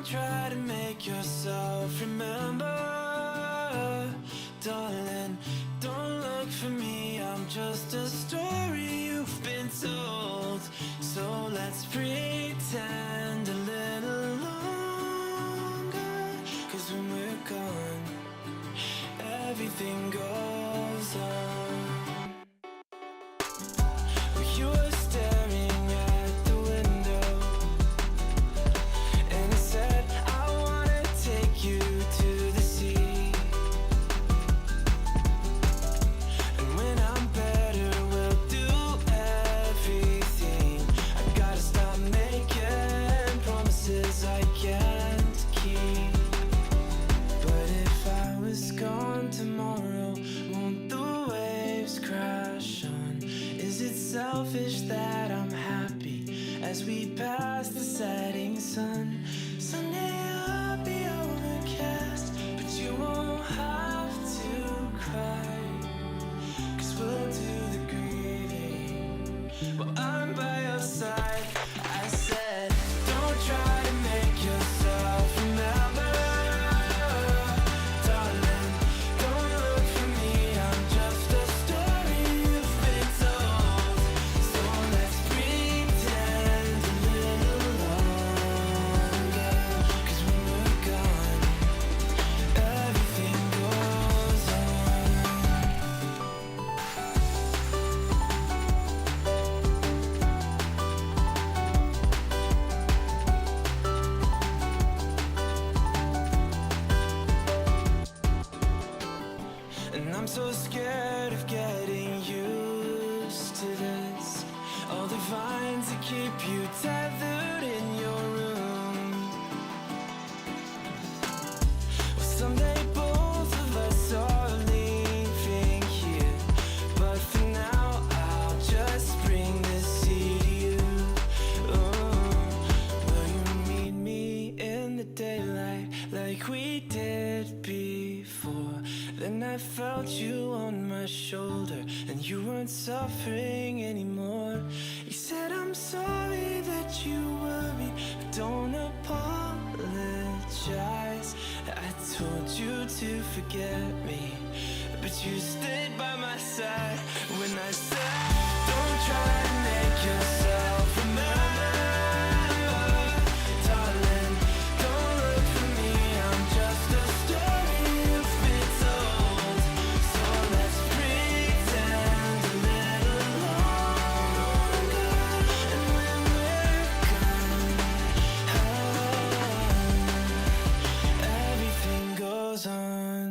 Don't try to make yourself remember, darling. Don't look for me, I'm just a story you've been told. So let's pretend a little longer, 'cause when we're gone, everything goes on. You were staring at the window, and I said, I wanna take you to the sea. And when I'm better, we'll do everything. I gotta stop making promises I can't keep. But if I was gone tomorrow, won't the waves crash on? Is it selfish that I'm happy as we pass the setting sun? Someday I'll be overcast, but you won't have to cry, 'cause we'll do the grieving while I'm by your side. I said, don't try to make yourself remember, darling. Don't look for me, I'm just a story you've been told. So let's pretend a little longer, 'cause when we're gone, everything goes on. And I'm so scared of getting used to this. All the vines that keep you tethered in your room. Well, someday both of us are leaving here, but for now I'll just bring this sea to you. Will you meet me in the daylight like we did before? Then I felt you on my shoulder, and you weren't suffering anymore. You said, I'm sorry that you worried, but don't apologize. I told you to forget me, but you stayed by my side when I said, don't try to make yourself remember, darling. Don't look for me, I'm just a story you've been told. So let's pretend a little longer, and when we're gone, everything goes on.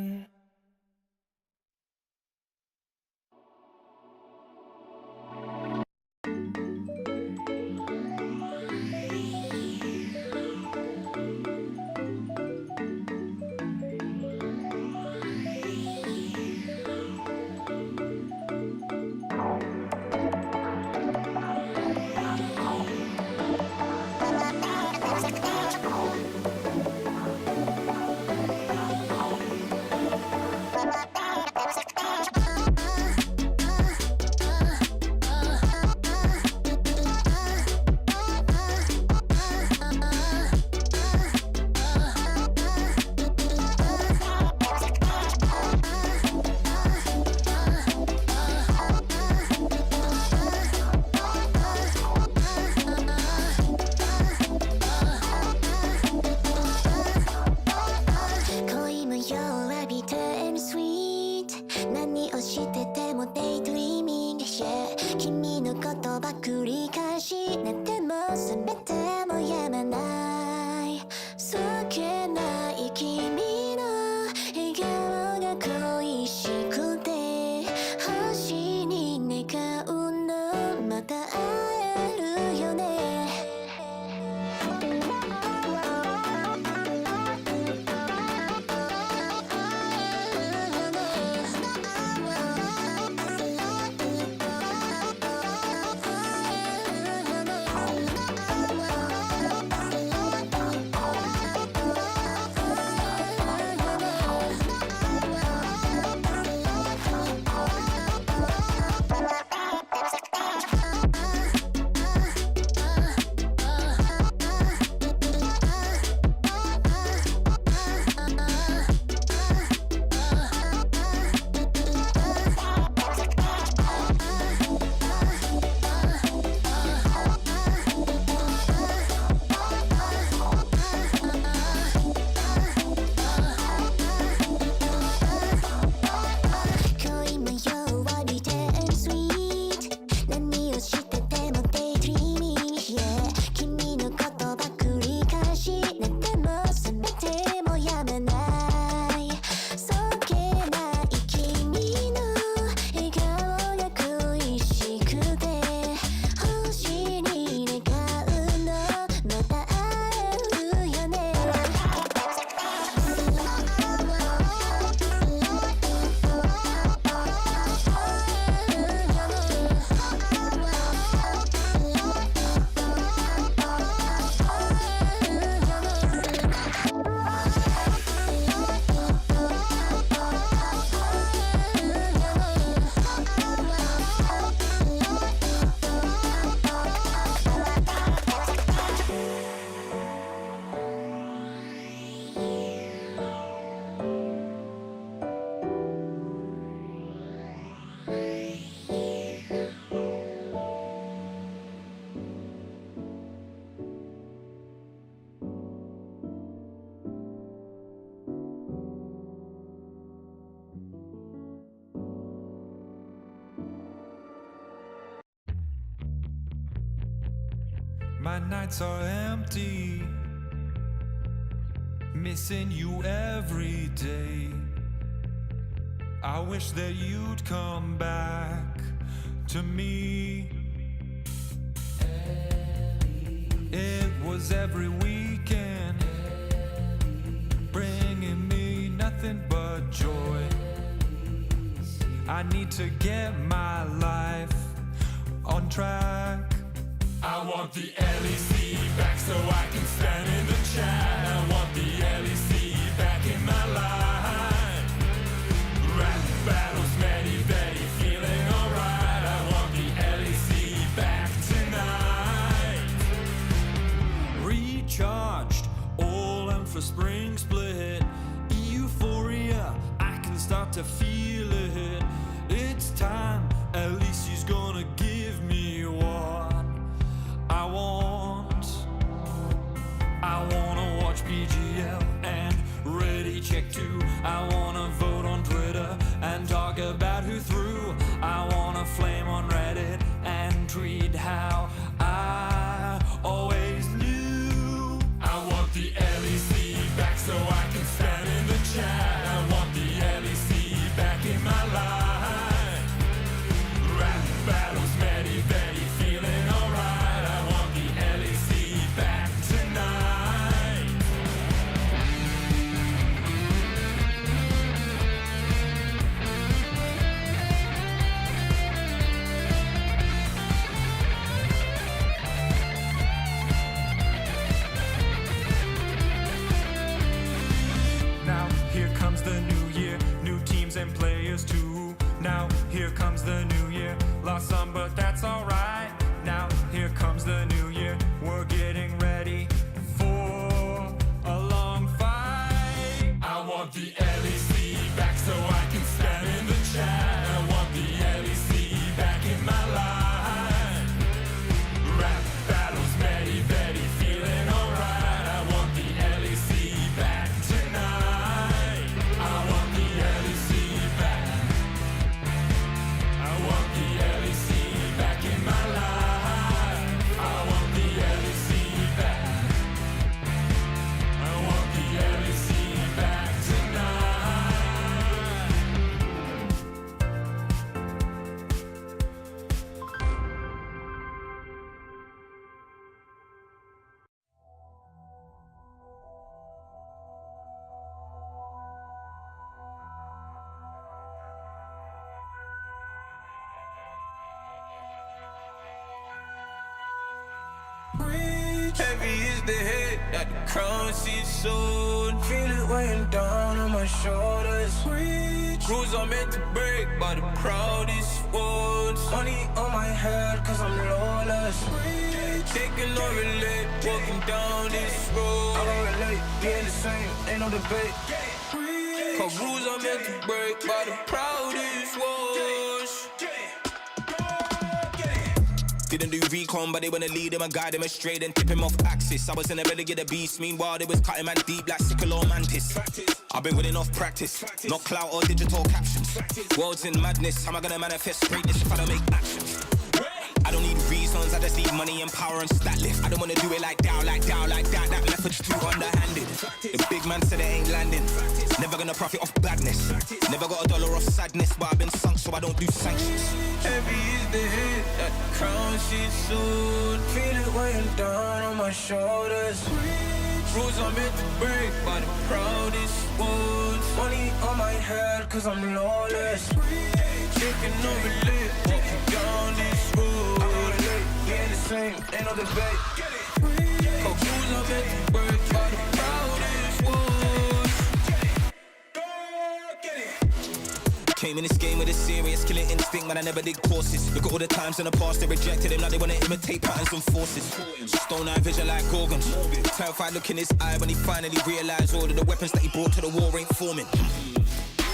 my nights are empty, missing you every day. I wish that you'd come back to me. It was every weekend, bringing me nothing but joy. I need to get my life on track. I want the LEC back so I can stand in the chat. I want the LEC back in my life. Rap battles, many, very feeling alright. I want the LEC back tonight. Recharged, all in for spring split. Euphoria, I can start to feel it. It's time, at least he's gonna give me what I want. I wanna watch PGL and Ready Check 2. I wanna vote on Twitter and talk about who threw. I wanna flame on Reddit and tweet how I always knew. I want the LEC back so I can stand in the chat. I want the LEC back in my life. Rap battles, many, very feeling alright. I want the LEC back tonight. Now here comes the new year, new teams and players too. Now here comes the new year, lost some but that's alright. Now here comes the new year, we're getting ready for a long fight. I want the LEC back so I can stand in the chat. I want the LEC back in my life. Rap battles, many, very feeling alright. I want the LEC back tonight. I want the LEC back. I want the LEC back in my life. I want the LEC back. I want the LEC back tonight. Heavy is the head that the crown sits on. Feel it weighing down on my shoulders. Rules are meant to break by the proudest ones. Money on my head cause I'm lawless. Taking no relate, walking down this road. I don't relate, being the same, ain't no debate. Cause rules are meant to break by the proudest ones. Didn't do recon, but they wanna lead him and guide him astray, then tip him off axis. I was in the belly of the beast, meanwhile they was cutting man deep like sickle or mantis. I've been winning off practice, not clout or digital captions. World's in madness, how am I gonna manifest greatness if I don't make actions? I don't need reasons, I just need money and power and stat lift. I don't wanna do it like that, that method's too underhanded. The big man said it ain't landing, never gonna profit off badness. Never got a dollar off sadness, but I've been sunk so I don't do sanctions. Heavy is the head that the crown sits on. Feel it weighing down on my shoulders. Rules are meant to break by the proudest ones. Money on my head cause I'm lawless. Taking no relate, walking down this road. I don't relate, being the same, ain't no debate. Cause rules are meant to break by the proudest ones. Came in this game with a serious killing instinct, man, I never did courses. Look at all the times in the past they rejected him, now they wanna imitate patterns and forces. Stone eye vision like Gorgons. Terrified look in his eye when he finally realised all of the weapons that he brought to the war ain't forming.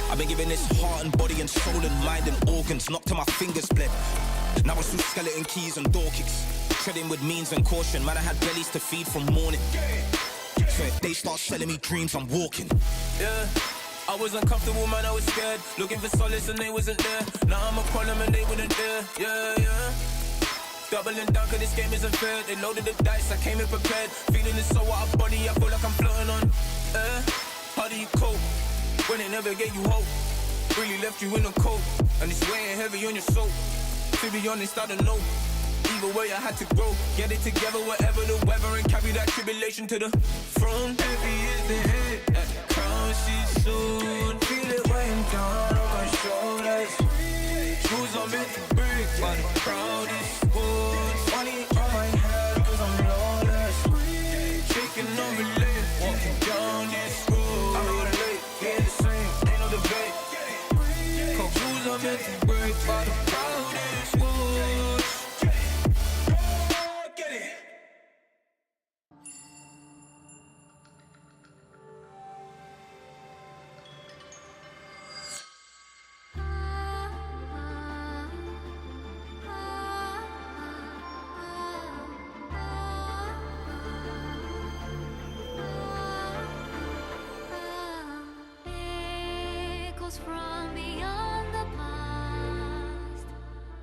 I've been giving this heart and body and soul and mind and organs, knocked till my fingers bled. Now it's through skeleton keys and door kicks, treading with means and caution. Man, I had bellies to feed from morning. So if they start selling me dreams, I'm walking. Yeah, I was uncomfortable, man, I was scared. Looking for solace and they wasn't there. Now I'm a problem and they wouldn't dare. Yeah, yeah. Doubling down cause this game isn't fair. They loaded the dice, I came in prepared. Feeling it so out of body, I feel like I'm floating on air. How do you cope when they never gave you hope? Really left you in the cold, and it's weighing heavy on your soul. To be honest, I don't know. Either way, I had to grow. Get it together, whatever the weather, and carry that tribulation to the throne. Heavy is the head that the crown she's soon. Feel it weighing down on my shoulders. Shoes are meant to break, but the crowd is full. Money on my head, cause I'm lawless. Shaking on the lane, walking down this road. I'm out late, getting the same, ain't no debate. Cause shoes are meant to break, but the crowd is full. From beyond the past,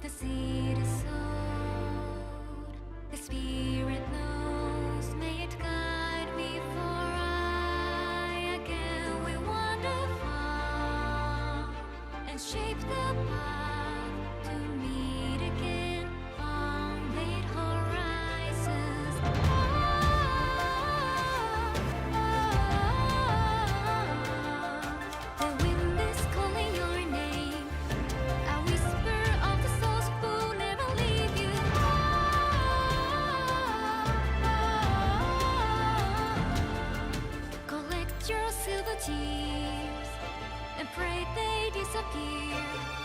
the seed is sowed, the spirit knows, may it guide me, for I again will wander far and shape the path to meet again on late horizons. The wind is calling your name, a whisper of the souls who never leave you. Collect your silver tears and pray they disappear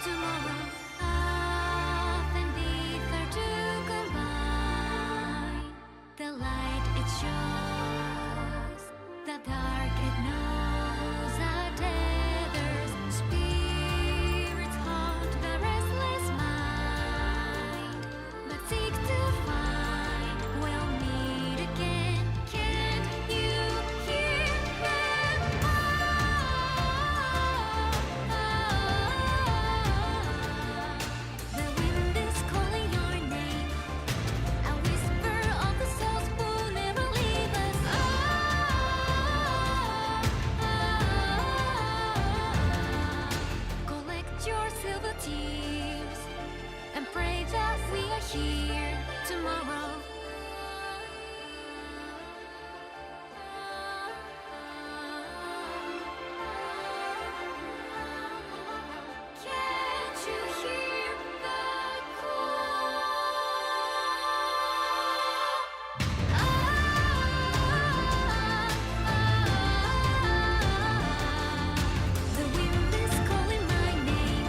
tomorrow. Earth and ether to combine. The light it shows, the dark it knows are tethers. Spirits haunt the restless mind, but seek to find we'll meet again. Can't you hear them? The wind is calling your name, a whisper of the souls who never leave us. Collect your silver tears and pray that we are here tomorrow. Can't you hear the call? The wind is calling my name,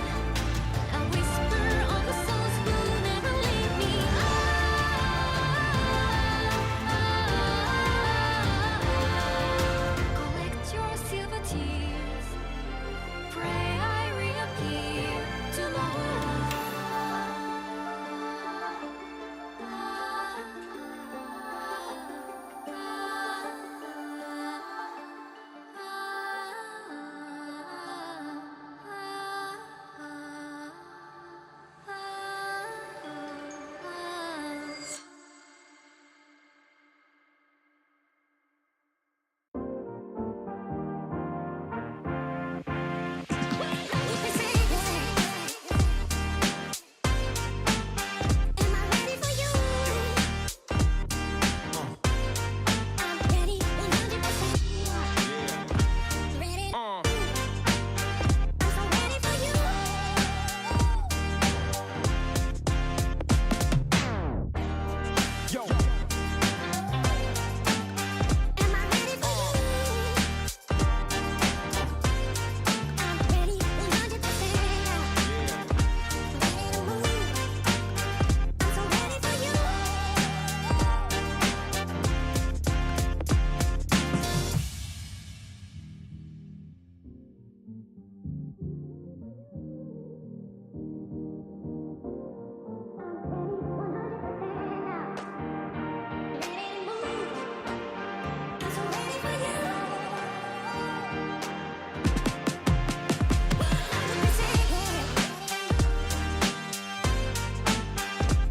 a whisper of the souls who never leave me. Collect your silver tears, pray I reappear tomorrow. Am I ready for you? I'm ready 100%. Ready? I'm so ready for you. Yo, Am I ready for you? I'm ready 100%. Ready to move. I'm so ready for you.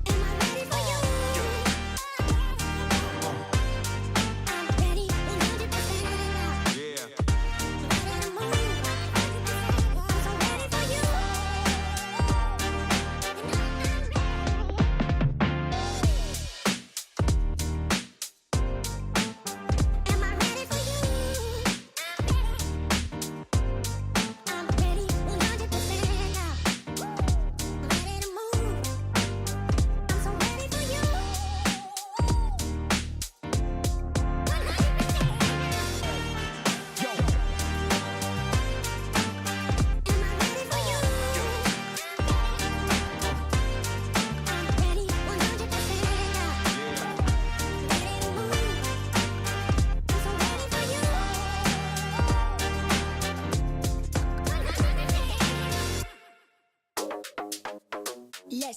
Am I ready for you?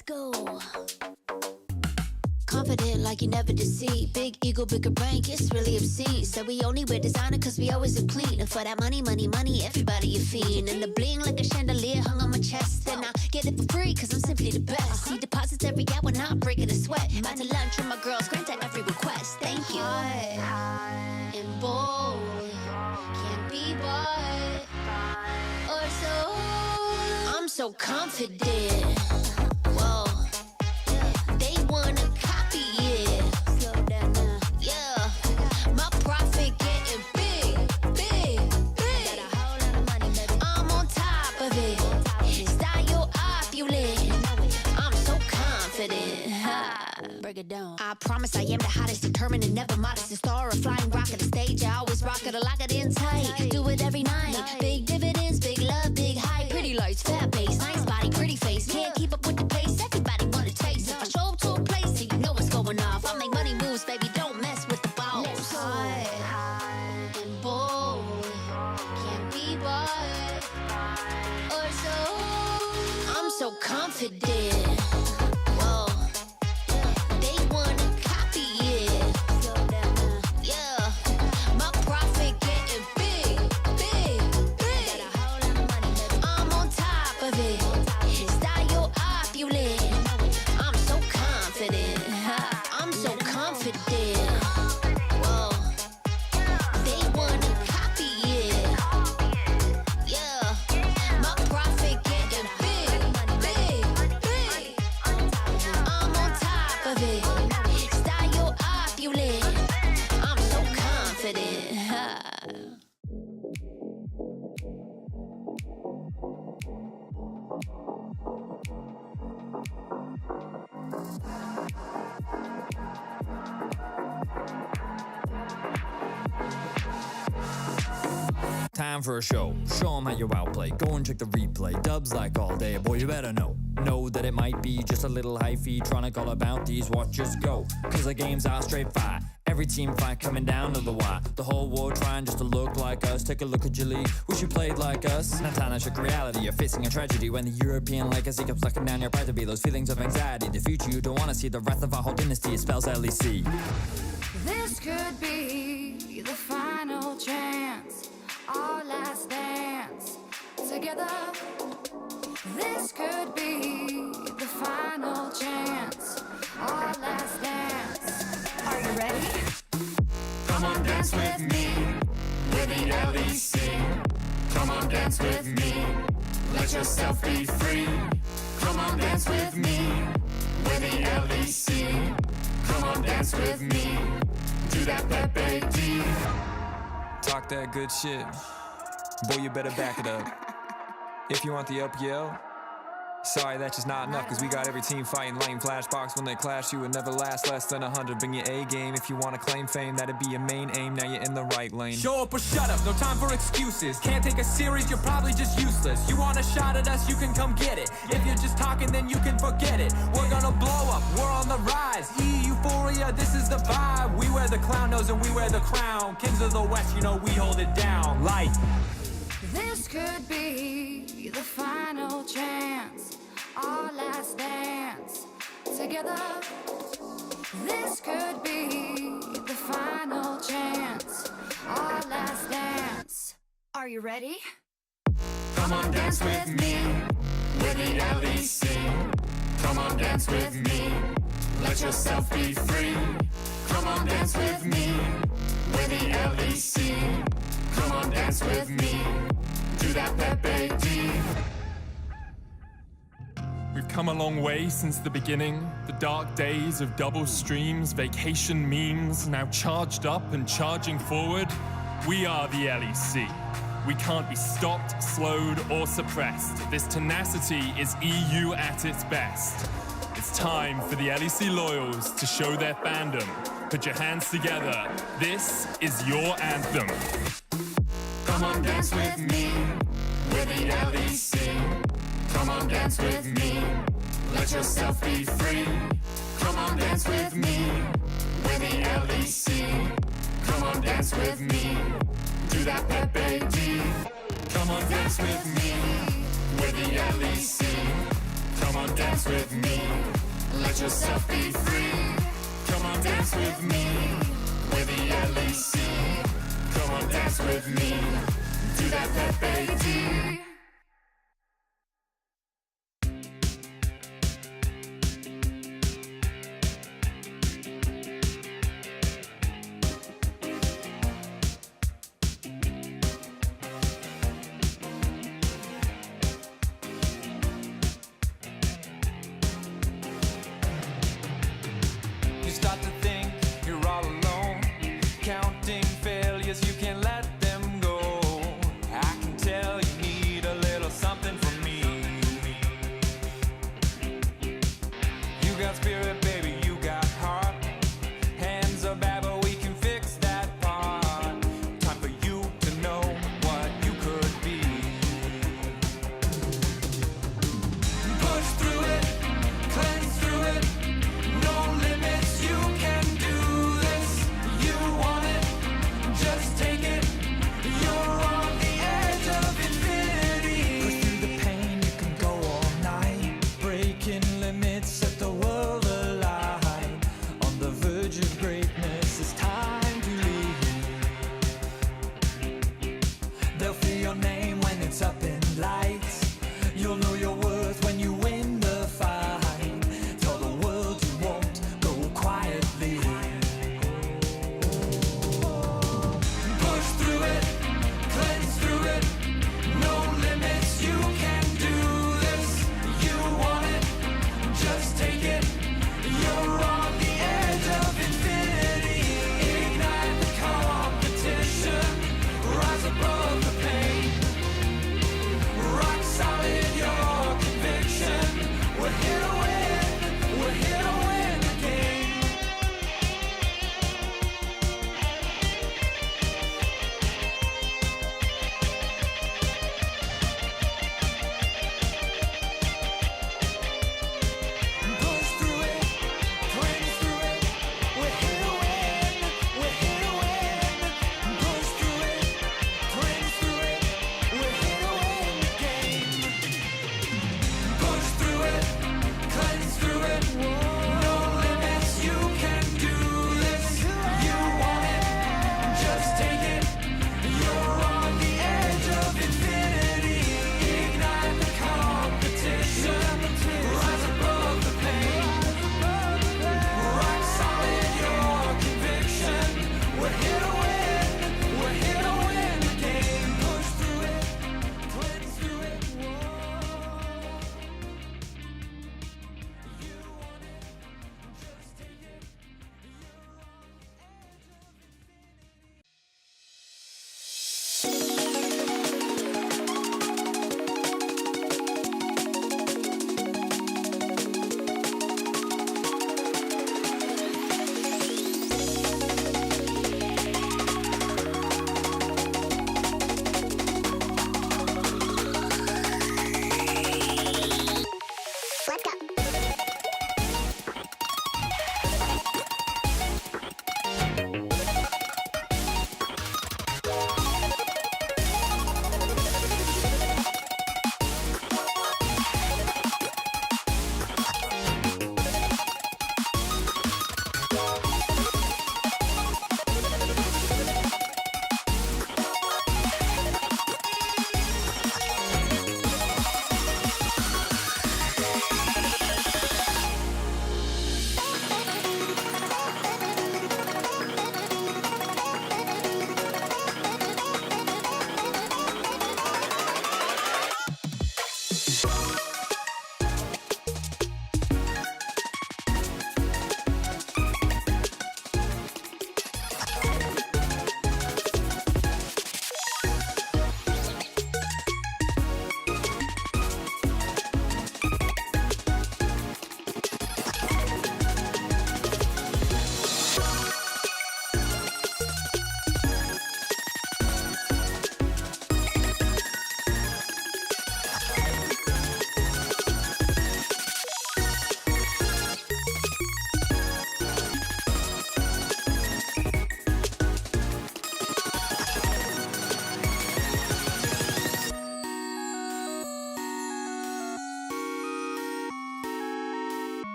Let's go. Confident like you never deceive. Big ego, bigger brain, it's really obscene. Said we only wear designer cause we always look clean. And for that money, money, money, everybody a fiend. And the bling like a chandelier hung on my chest. And I get it for free cause I'm simply the best. See deposits every hour, not breaking a sweat. About to lunch with my girls, grant at every request. Thank you. High and bold, can't be bought or sold. I'm so confident. Whoa. They wanna copy it. Slow down now. Yeah. My profit getting big, big, big. Got a whole lot of money, baby. I'm on top of it. Style opulent. I'm so confident. Ha. Break it down. I promise I am the hottest, determined and never modest. The star, a flying rock at the stage. I always rock it, I lock it in tight. Do it every night. Big dividends, big love, big hype. Pretty lights, fat base, nice body, pretty face. Can't keep up with the pace. Everybody wanna taste. If I show up to a place, so you know what's going off. I make money moves, baby. Don't mess with the balls. High and bold, can't be bought or sold. I'm so confident. Whoa. They wanna copy it. Slow down now. Yeah. My profit getting big, big, big. Got a whole lot of money, baby. I'm on top of it. Style opulent. I'm so confident. I'm so confident. Whoa. They wanna copy it. Yeah. My profit getting big, big, big. I'm on top of it. Style opulent. I'm so confident. Time for a show. Show 'em how you outplay. Go and check the replay. Dubs like all day. Boy, you better know. Know that it might be just a little hyphy. Trying to call about these watches go. Cause the games are straight fight. Every team fight coming down to the wire. The whole world trying just to look like us. Take a look at your league. Wish you played like us. Now time to shook reality. You're facing a tragedy when the European legacy comes sucking down your pride to be. Those feelings of anxiety. The future you don't want to see. The wrath of our whole dynasty. It spells LEC. This could be the final chance, our last dance together. This could be the final chance, our last dance. Are you ready? Come on, dance with me, with the LEC. Come on, dance with me, let yourself be free. Come on, dance with me, with the LEC. Come on, dance with me, do that Pepe D. Talk that good shit. Boy, you better back it up. If you want the LPL, sorry, that's just not enough. Cause we got every team fighting lane flashbox. When they clash, you would never last less than 100. Bring your A game if you want to claim fame. That'd be your main aim, now you're in the right lane. Show up or shut up, no time for excuses. Can't take us serious, you're probably just useless. You want a shot at us, you can come get it. If you're just talking, then you can forget it. We're gonna blow up, we're on the rise. Euphoria, this is the vibe. We wear the clown nose and we wear the crown. Kings of the West, you know we hold it down. Like This could be the final chance, our last dance together. This could be the final chance, our last dance. Are you ready? Come on, dance with me, with the LEC. Come on, dance with me, let yourself be free. Come on, dance with me, with the LEC. Come on, dance with me, do that Pepe D. We've come a long way since the beginning. The dark days of double streams, vacation memes, now charged up and charging forward. We are the LEC. We can't be stopped, slowed, or suppressed. This tenacity is EU at its best. It's time for the LEC loyals to show their fandom. Put your hands together. This is your anthem. Come on, dance with me, with the LEC. Come on, dance with me, let yourself be free. Come on, dance with me, with the LEC. Come on, dance with me, do that Pepe D. Come on, dance with me, with the LEC. Come on, on, dance with me. Let yourself be free. Come on, dance with me. We're the LEC. Come on, dance with me. Do that Pepe. You start to think you're all alone, counting failures, you can't let them go. I can tell you need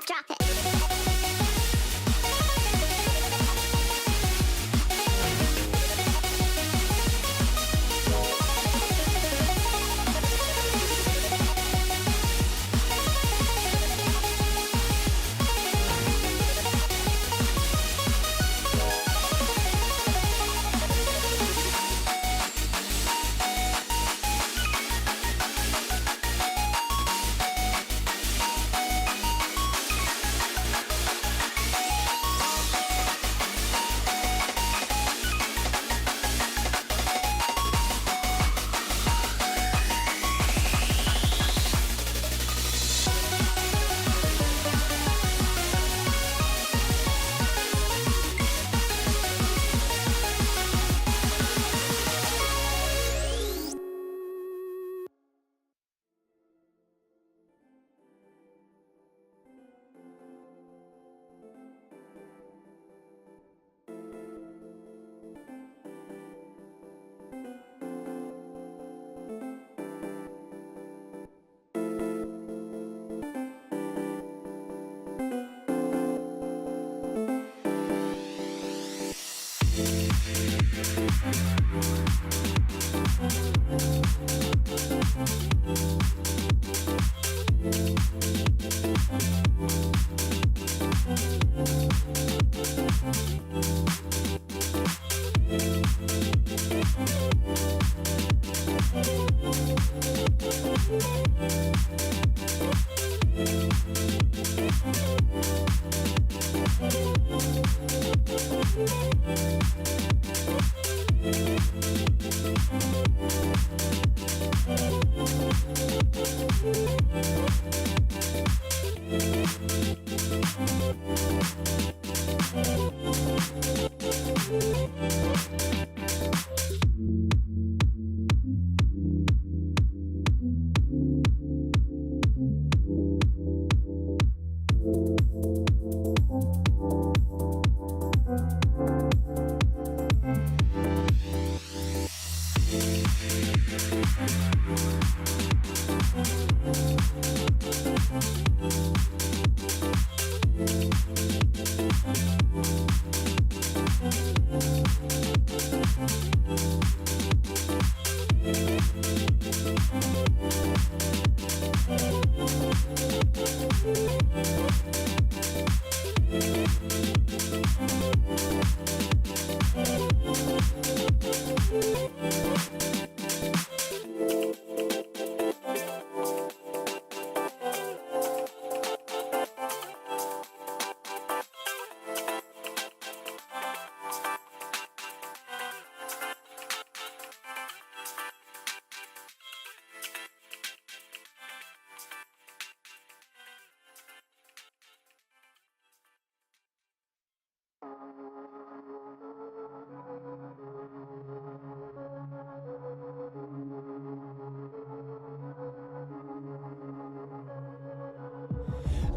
drop it.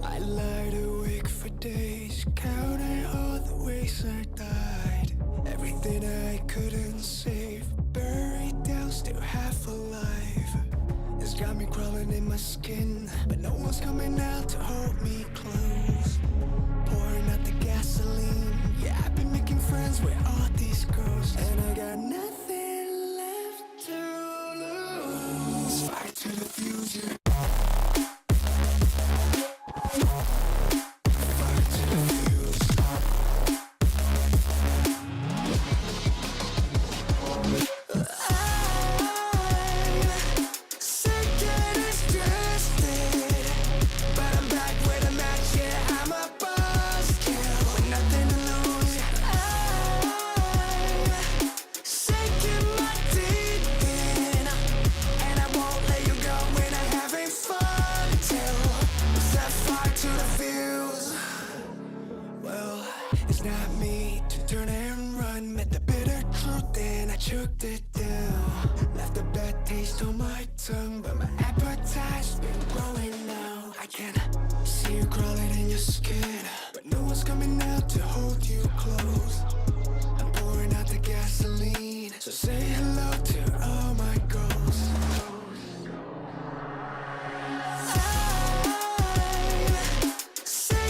I lied awake for days, counting all the ways I died. Everything I couldn't save, buried down, still half alive. It's got me crawling in my skin, but no one's coming out to hold me close. Pouring out the gasoline, yeah, I've been making friends with all these ghosts, and I got nothing left to lose. Fight to the future. Choked it down, left a bad taste on my tongue, but my appetite's been growing now. I can see you crawling in your skin, but no one's coming out to hold you close. I'm pouring out the gasoline, so say hello to all my ghosts. I say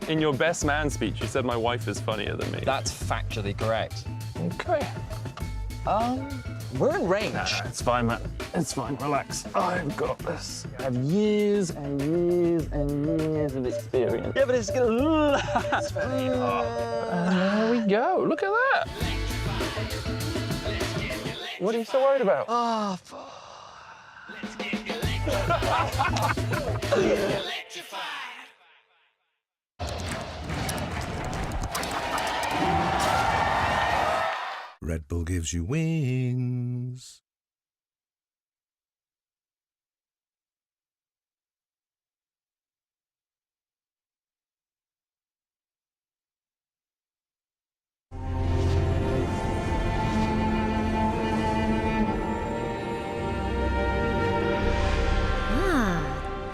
In your best man speech, you said my wife is funnier than me. That's factually correct. Okay. We're in range. It's fine, man. It's fine. Relax. I've got this. I have years and years and years of experience. Yeah, but it's gonna. And there we go. Look at that. What are you so worried about? Oh, Red Bull gives you wings.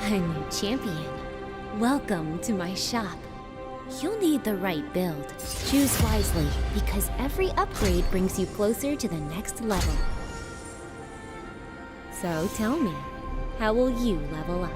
A new champion. Welcome to my shop. You'll need the right build. Choose wisely, because every upgrade brings you closer to the next level. So tell me, how will you level up?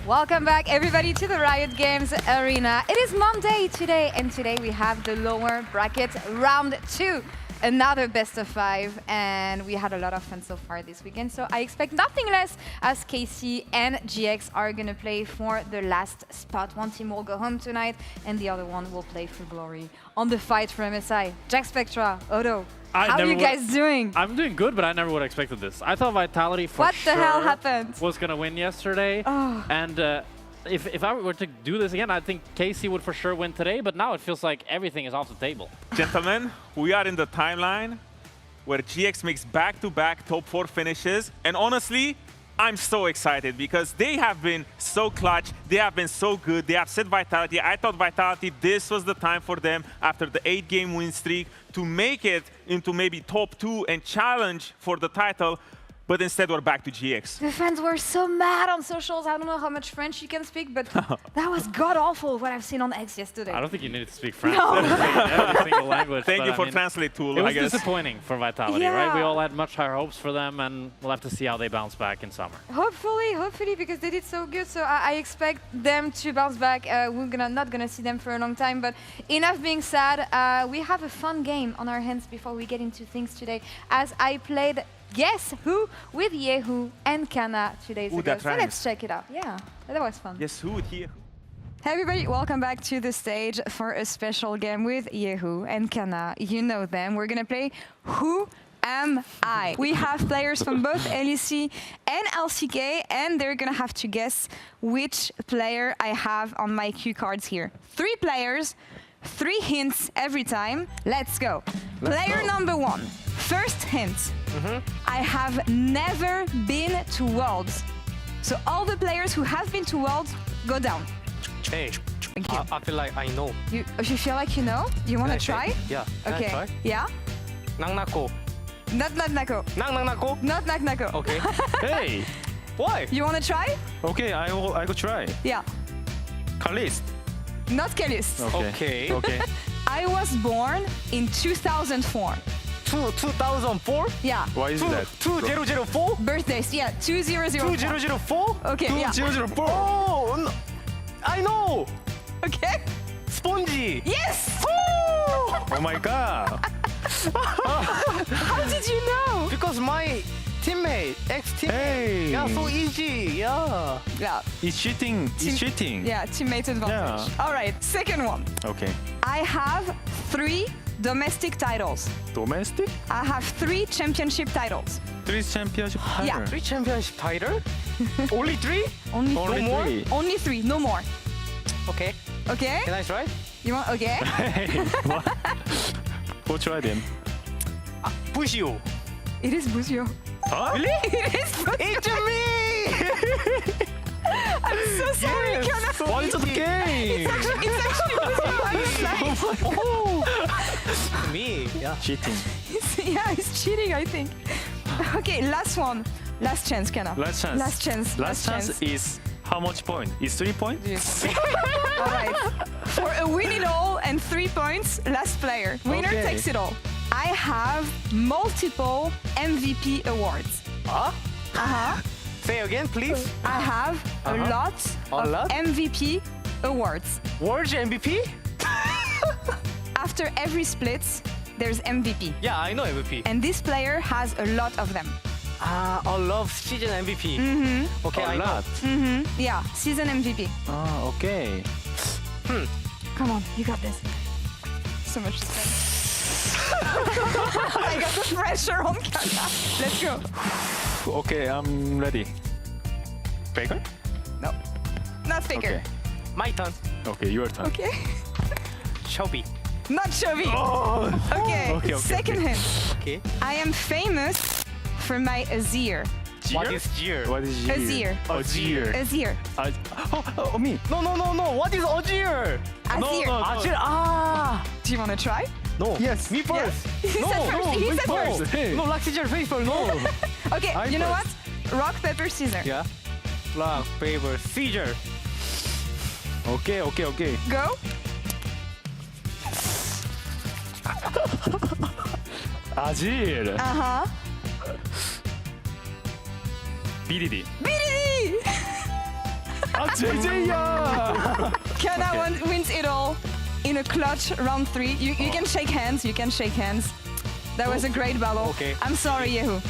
Welcome back, everybody, to the Riot Games Arena. It is Monday today, and today we have the lower bracket round 2. Another best of 5, and we had a lot of fun so far this weekend. So I expect nothing less as KC and GX are gonna play for the last spot. One team will go home tonight, and the other one will play for glory on the fight for MSI. Jack Spectra, Odo, how are you guys doing? I'm doing good, but I never would have expected this. I thought Vitality for What the hell happened? was gonna win yesterday, and if I were to do this again, I think KC would for sure win today, but now it feels like everything is off the table. Gentlemen, we are in the timeline where GX makes back-to-back top 4 finishes, and honestly, I'm so excited because they have been so clutch, they have been so good, they have set Vitality. I thought Vitality, this was the time for them after the 8-game win streak to make it into maybe top 2 and challenge for the title. But instead, we're back to GX. The fans were so mad on socials. I don't know how much French you can speak, but that was god-awful what I've seen on X yesterday. I don't think you needed to speak French. No. Every single language. Thank you for translate tool, It I was guess. disappointing for Vitality, right? We all had much higher hopes for them, and we'll have to see how they bounce back in summer. Hopefully, because they did so good. So I expect them to bounce back. We're not gonna see them for a long time. But enough being said, we have a fun game on our hands before we get into things today. As I played Guess Who with Yehu and Kana 2 days ago. So let's check it out. Yeah, that was fun. Yes, who would hear? Hey everybody, welcome back to the stage for a special game with Yehu and Kana. You know them. We're gonna play Who Am I? We have players from both LEC and LCK, and they're gonna have to guess which player I have on my cue cards here. 3 players, 3 hints every time. Let's go. Player number 1. First hint. I have never been to Worlds. So all the players who have been to Worlds, go down. Hey, Thank you. I feel like I know. You feel like you know? You want to try? Yeah. Can Okay. I try? Yeah? Nang Nako. Not Nako. Nang Nako. Not Nako. Okay. Hey! Why? You want to try? Okay, I will try. Yeah. Kalist. Not Kellis. Okay. Okay. I was born in 2004. 2004? Yeah. Why is that? 2004? Birthdays. Yeah. 2004. 2004? Okay. Yeah. 2004. Oh, no. I know. Okay. Spongy. Yes. Oh my god. How did you know? Because my teammate, ex-teammate. Hey. Yeah, so easy. Yeah. Yeah. It's cheating. It's cheating. Yeah. Teammate advantage. Yeah. All right. Second one. Okay. I have 3 domestic titles. Domestic? I have 3 championship titles. 3 championship title. Yeah. 3 championship title? Only 3? Only Only more? 3. Only 3. No more. Okay. Okay. Can I try? You want? Okay. Hey, what? We'll try then. Bushio. It is Buzio. Huh? Really? It is Buzio. It's me! I'm so sorry, Yes, Kana. so What is the game? It's actually Buzio. Oh. Me, yeah. Cheating. Yeah, he's cheating, I think. Okay, last one. Last chance, Kana. Last chance. Last chance. Last chance is how much point? Is 3 points? Yes. All right. For a win it all and 3 points, last player. Winner Okay. takes it all. I have multiple MVP awards. Huh? Uh-huh. Say again, please. I have a lot of MVP awards. World MVP? After every split, there's MVP. Yeah, I know MVP. And this player has a lot of them. I love season MVP. Mm-hmm. Okay, I lot. know. Mm-hmm. Yeah, season MVP. Oh, okay. Come on, you got this. So much suspense. I got the pressure on Kana. Let's go. Okay, I'm ready. Faker? No. Not Faker. Okay. My turn. Okay, your turn. Okay. Chubby. Not Chovy. Oh. Okay. Okay, Second hint. Okay. I am famous for my Azir. What is Gear? What is Azir. Azir. Azir. Oh, me. No. What is Azir? Azir. Azir. Ah. Do you want to try? No. Yes. Me first. He said first. He said first. Hey. No, like Caesar face first. No. Okay, I you know what? first. Rock, paper, scissors. Yeah. Rock, paper, Caesar. Okay. Go. Azir. Uh-huh. BDD. BDD! JJ야! Kana wins it all in a clutch round 3. You can shake hands. You can shake hands. That was a great battle. Okay. I'm sorry, Yehu.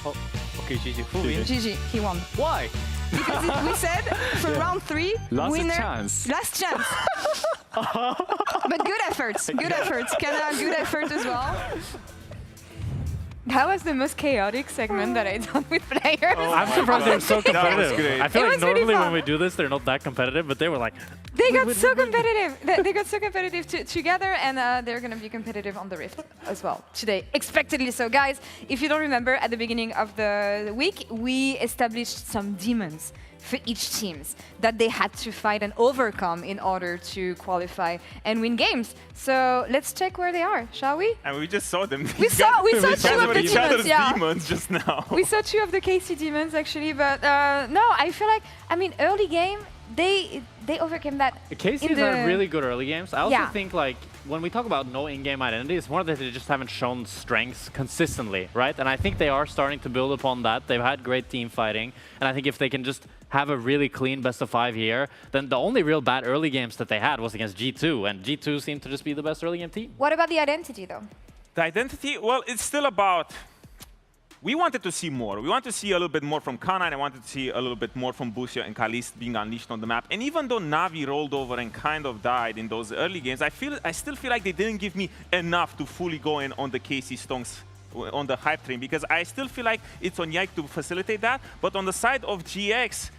Oh, okay, GG. Who wins? GG. He won. Why? Because we said for round 3, Last winner. chance. Last chance. But good efforts. Good efforts. Kana, good effort as well. That was the most chaotic segment that I've done with players. I'm surprised they're so competitive. great. I feel It like was really normally when fun. we do this, they're not that competitive, but they were like, They got so competitive. They got so competitive together, and they're going to be competitive on the Rift as well today, expectedly so. Guys, if you don't remember, at the beginning of the week, we established some demons for each teams that they had to fight and overcome in order to qualify and win games. So let's check where they are, shall we? And we just saw them. We saw two Guys of were the each demons, other's yeah. demons just now. We saw 2 of the KC demons actually, but no, I feel like, I mean, early game, they overcame that. KC's in the are really good early games. I also Yeah. think like when we talk about no in-game identity, it's more that they just haven't shown strengths consistently, right? And I think they are starting to build upon that. They've had great team fighting, and I think if they can just have a really clean best of 5 here, then the only real bad early games that they had was against G2, and G2 seemed to just be the best early game team. What about the identity though? The identity, well, it's still about. We wanted to see more. We wanted to see a little bit more from Kana, and I wanted to see a little bit more from Busia and Kalist being unleashed on the map. And even though Navi rolled over and kind of died in those early games, I still feel like they didn't give me enough to fully go in on the KC Stonks on the hype train, because I still feel like it's on Yike to facilitate that. But on the side of GX,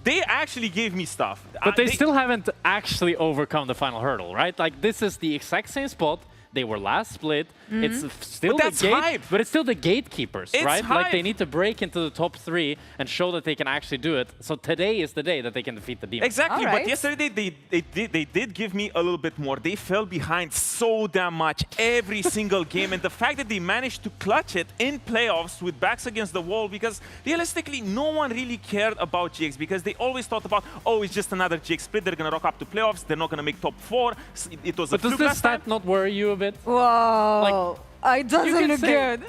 they actually gave me stuff. But they still haven't actually overcome the final hurdle, right? Like this is the exact same spot. They were last split. It's still But that's the gate, hype. but it's still the gatekeepers, It's right? Like they hype. need to break into the top 3 and show that they can actually do it. So today is the day that they can defeat the demon. Exactly, All but right. yesterday they did give me a little bit more. They fell behind so damn much every single game, and the fact that they managed to clutch it in playoffs with backs against the wall, because realistically no one really cared about GX, because they always thought about, oh, it's just another GX split, they're gonna rock up to playoffs, they're not gonna make top 4. It was But a does fluke this last time. stat not worry you a bit? Whoa. It doesn't can look say- good.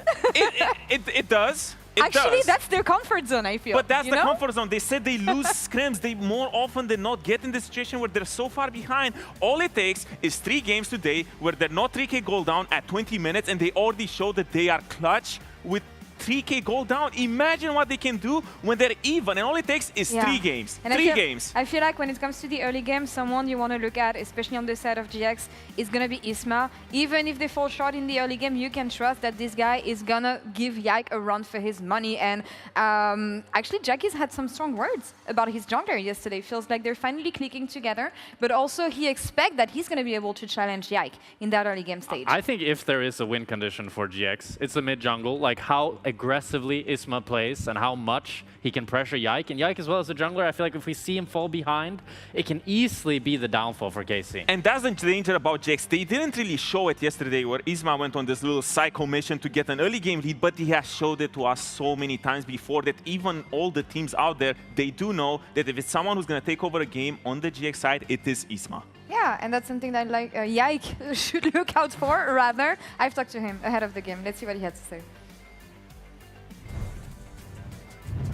It does. It Actually, does. that's their comfort zone, I feel. But that's you the know? comfort zone. They said they lose scrims. They more often than not get in the situation where they're so far behind. All it takes is 3 games today where they're not 3K goal down at 20 minutes, and they already show that they are clutch with 3K goal down. Imagine what they can do when they're even, and all it takes is 3 games. And 3 games. I feel like when it comes to the early game, someone you want to look at, especially on the side of GX, is going to be Isma. Even if they fall short in the early game, you can trust that this guy is going to give Yike a run for his money. And actually, Jackie's had some strong words about his jungler yesterday. Feels like they're finally clicking together, but also he expects that he's going to be able to challenge Yike in that early game stage. I think if there is a win condition for GX, it's the mid jungle. Like how aggressively Isma plays and how much he can pressure Yike. And Yike as well as a jungler, I feel like if we see him fall behind, it can easily be the downfall for KC. And that's the danger about GX. They didn't really show it yesterday where Isma went on this little psycho mission to get an early game lead, but he has showed it to us so many times before that even all the teams out there, they do know that if it's someone who's going to take over a game on the GX side, it is Isma. Yeah, and that's something that like Yike should look out for, rather. I've talked to him ahead of the game. Let's see what he had to say.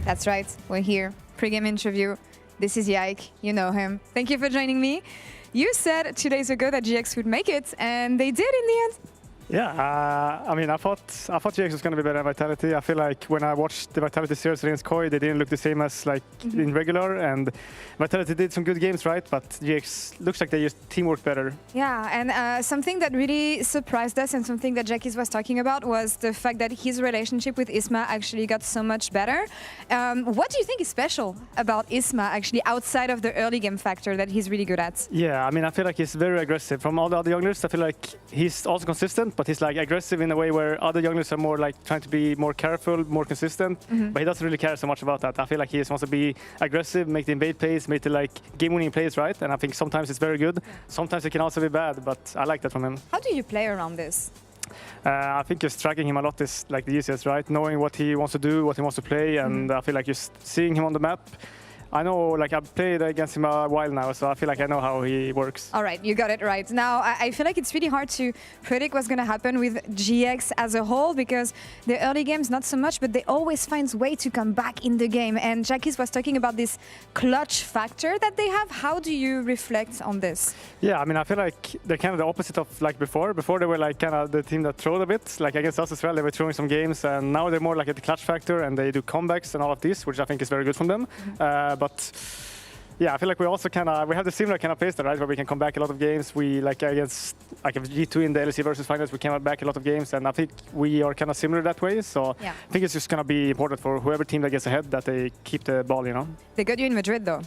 That's right, we're here. Pre-game interview. This is Yike, you know him. Thank you for joining me. You said 2 days ago that GX would make it, and they did in the end. Yeah, I mean, I thought GX was going to be better than Vitality. I feel like when I watched the Vitality series against Koi, they didn't look the same as like in regular, and Vitality did some good games, right? But GX looks like they just teamwork better. Yeah, and something that really surprised us and something that Jackie was talking about was the fact that his relationship with Isma actually got so much better. What do you think is special about Isma actually outside of the early game factor that he's really good at? Yeah, I mean, I feel like he's very aggressive. From all the other junglers, I feel like he's also consistent, but he's like aggressive in a way where other junglers are more like trying to be more careful, more consistent. But he doesn't really care so much about that. I feel like he just wants to be aggressive, make the invade plays, make the like game-winning plays, right? And I think sometimes it's very good. Sometimes it can also be bad, but I like that from him. How do you play around this? I think just tracking him a lot is like the easiest, right? Knowing what he wants to do, what he wants to play, and I feel like just seeing him on the map, I know, like I've played against him a while now, so I feel like I know how he works. All right, you got it right. Now, I feel like it's really hard to predict what's going to happen with GX as a whole because the early games, not so much, but they always find way to come back in the game. And Jackie was talking about this clutch factor that they have. How do you reflect on this? Yeah, I mean, I feel like they're kind of the opposite of like before. Before they were like kind of the team that throwed a bit, like against us as well. They were throwing some games, and now they're more like at the clutch factor, and they do comebacks and all of this, which I think is very good from them. But yeah, I feel like we also we have the similar kind of pace there, right? Where we can come back a lot of games. We like against like G2 in the LEC versus finals, we came back a lot of games, and I think we are kind of similar that way. So yeah. I think it's just gonna be important for whoever team that gets ahead that they keep the ball, you know. They got you in Madrid though.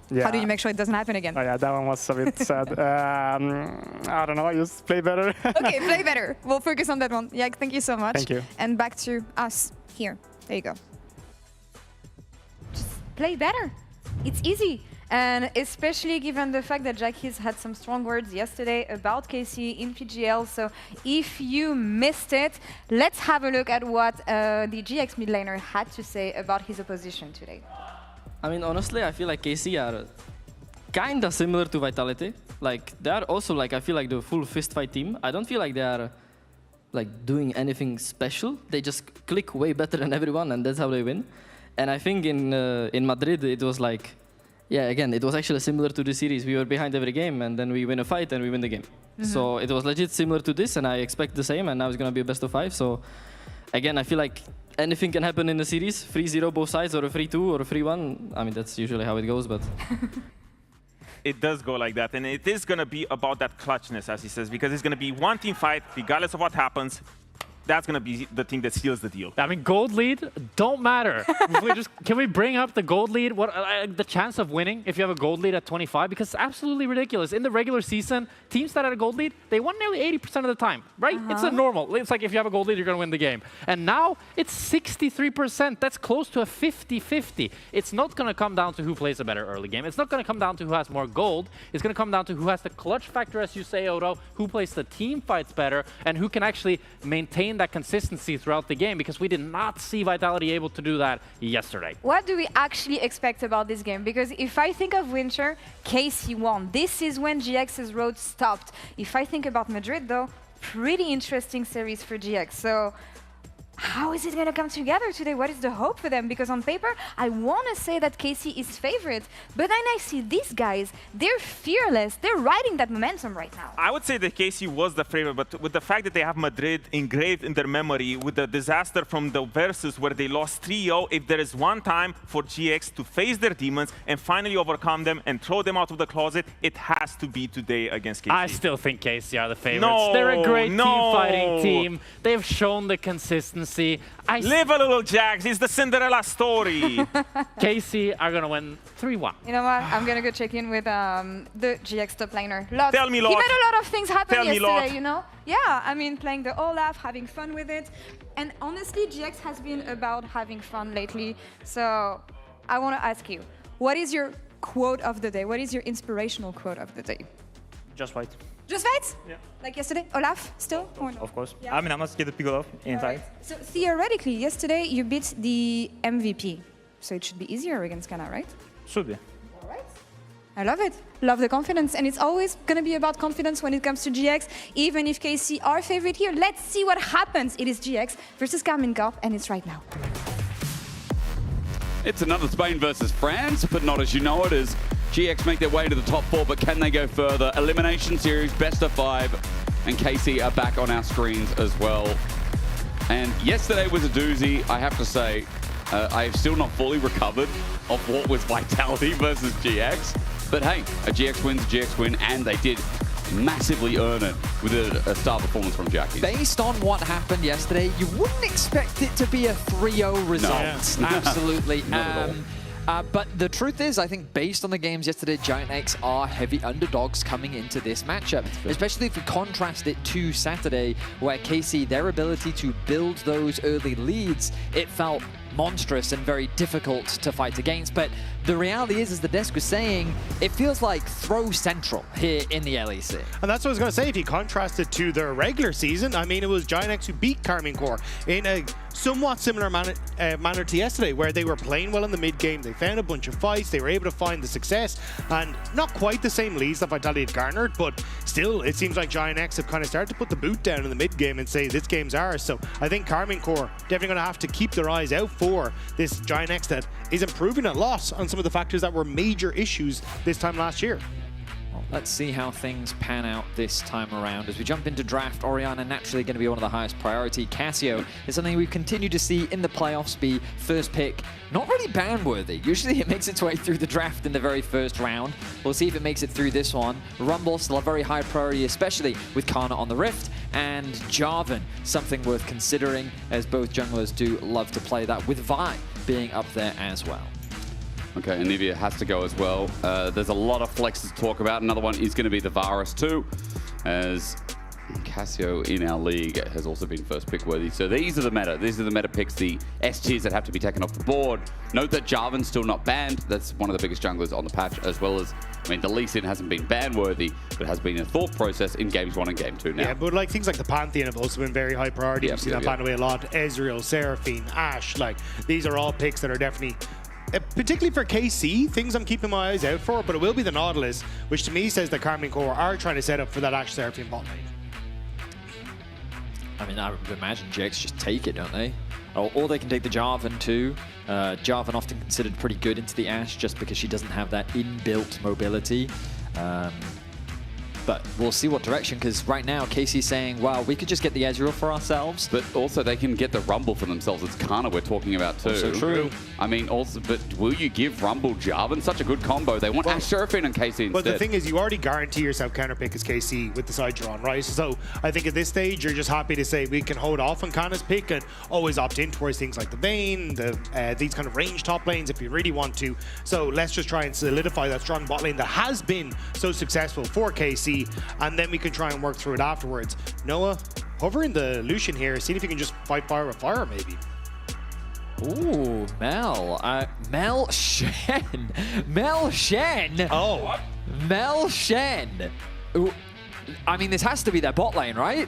Yeah. How do you make sure it doesn't happen again? Oh yeah, that one was a bit sad. I don't know, just play better. Okay, play better. We'll focus on that one. Yeah, thank you so much. Thank you. And back to us here. There you go. Just play better. It's easy. And especially given the fact that Jackie's had some strong words yesterday about KC in PGL. So if you missed it, let's have a look at what the GX mid laner had to say about his opposition today. I mean, honestly, I feel like KC are kinda similar to Vitality. Like, they are also like, I feel like the full fist fight team. I don't feel like they are like doing anything special. They just click way better than everyone, and that's how they win. And I think in Madrid, it was like, yeah, again, it was actually similar to the series. We were behind every game, and then we win a fight, and we win the game. So it was legit similar to this, and I expect the same, and now it's going to be a best of 5. So again, I feel like anything can happen in the series. 3-0 both sides, or a 3-2, or a 3-1. I mean, that's usually how it goes, but... It does go like that, and it is going to be about that clutchness, as he says, because it's going to be one team fight, regardless of what happens. That's going to be the thing that seals the deal. I mean, gold lead don't matter. Can we bring up the gold lead? What the chance of winning if you have a gold lead at 25? Because it's absolutely ridiculous. In the regular season, teams that had a gold lead, they won nearly 80% of the time, right? It's a normal. It's like if you have a gold lead, you're going to win the game. And now it's 63%. That's close to a 50-50. It's not going to come down to who plays a better early game. It's not going to come down to who has more gold. It's going to come down to who has the clutch factor, as you say, Odo, who plays the team fights better, and who can actually maintain that consistency throughout the game, because we did not see Vitality able to do that yesterday. What do we actually expect about this game? Because if I think of Winter, KC won. This is when GX's road stopped. If I think about Madrid, though, pretty interesting series for GX. So how is it going to come together today? What is the hope for them? Because on paper, I want to say that KC is favorite, but then I see these guys, they're fearless. They're riding that momentum right now. I would say that KC was the favorite, but with the fact that they have Madrid engraved in their memory, with the disaster from the Versus where they lost 3-0, if there is one time for GX to face their demons and finally overcome them and throw them out of the closet, it has to be today against KC. I still think KC are the favorites. No, they're a great team-fighting team. They've shown the consistency. Live a little, Jax. It's the Cinderella story. KC are going to win 3-1. You know what? I'm going to go check in with the GX top laner. Tell me, Lord. He made a lot of things happen Tell me, yesterday, Lord. you know? Yeah, I mean, playing the Olaf, having fun with it. And honestly, GX has been about having fun lately. So I want to ask you, what is your quote of the day? What is your inspirational quote of the day? Just fight. Just fight? Yeah. Like yesterday? Olaf, still? Or no? Of course. Yeah. I mean, I'm not scared to pick it up inside. Right. So theoretically, yesterday you beat the MVP. So it should be easier against Kana, right? Should be. All right. I love it. Love the confidence. And it's always going to be about confidence when it comes to GX. Even if KC are favorite here, let's see what happens. It is GX versus Carmine Corp, and it's right now. It's another Spain versus France, but not as you know it, as GX make their way to the top 4, but can they go further? Elimination series, best of 5, and KC are back on our screens as well. And yesterday was a doozy, I have to say. I have still not fully recovered of what was Vitality versus GX. But hey, a GX win's a GX win, and they did massively earn it with a star performance from Jackie. Based on what happened yesterday, you wouldn't expect it to be a 3-0 result. No. Absolutely. Not at all. But the truth is, I think based on the games yesterday, Giant X are heavy underdogs coming into this matchup, especially if we contrast it to Saturday, where KC, their ability to build those early leads, it felt monstrous and very difficult to fight against. But the reality is, as the desk was saying, it feels like throw central here in the LEC. And that's what I was going to say. If you contrast it to their regular season, I mean, it was Giant X who beat Carmine Corp in a somewhat similar manner to yesterday, where they were playing well in the mid game. They found a bunch of fights. They were able to find the success, and not quite the same leads that Vitality had garnered, but still, it seems like Giant X have kind of started to put the boot down in the mid game and say this game's ours. So I think Karmine Corp definitely going to have to keep their eyes out for this Giant X that is improving a lot on some of the factors that were major issues this time last year. Let's see how things pan out this time around. As we jump into draft, Orianna naturally going to be one of the highest priority. Cassio is something we've continued to see in the playoffs be first pick. Not really ban-worthy. Usually it makes its way through the draft in the very first round. We'll see if it makes it through this one. Rumble still a very high priority, especially with Kana on the Rift. And Jarvan, something worth considering, as both junglers do love to play that, with Vi being up there as well. Okay, Anivia has to go as well. There's a lot of flexes to talk about. Another one is going to be the Varus too, as Cassio in our league has also been first pick worthy. So these are the meta. These are the meta picks, the S tiers that have to be taken off the board. Note that Jarvan's still not banned. That's one of the biggest junglers on the patch, as well as, I mean, the Lee Sin hasn't been ban worthy, but has been a thought process in games 1 and game 2 now. Yeah, but like things like the Pantheon have also been very high priority. You've seen that banned away a lot. Ezreal, Seraphine, Ashe, like these are all picks that are definitely particularly for KC, things I'm keeping my eyes out for, but it will be the Nautilus, which to me says that Karmine Corp are trying to set up for that Ashe Seraphine bot lane. I mean, I would imagine GX just take it, don't they? Or they can take the Jarvan too. Jarvan often considered pretty good into the Ashe just because she doesn't have that inbuilt mobility. But we'll see what direction, because right now Casey's saying, wow, we could just get the Ezreal for ourselves. But also they can get the Rumble for themselves. It's Kana we're talking about too. Also true. I mean, also, but will you give Rumble Jarvan? Such a good combo. They want Ashe Seraphine and KC instead. But the thing is, you already guarantee yourself counterpick as KC with the side you're on, right? So I think at this stage, you're just happy to say we can hold off on Kana's pick and always opt in towards things like the Vayne, these kind of range top lanes if you really want to. So let's just try and solidify that strong bot lane that has been so successful for KC, and then we can try and work through it afterwards. Noah, hovering the Lucian here, see if you can just fight fire with fire, maybe. Ooh, Mel Shen. Mel Shen. Oh. Mel Shen. Ooh, I mean, this has to be their bot lane, right?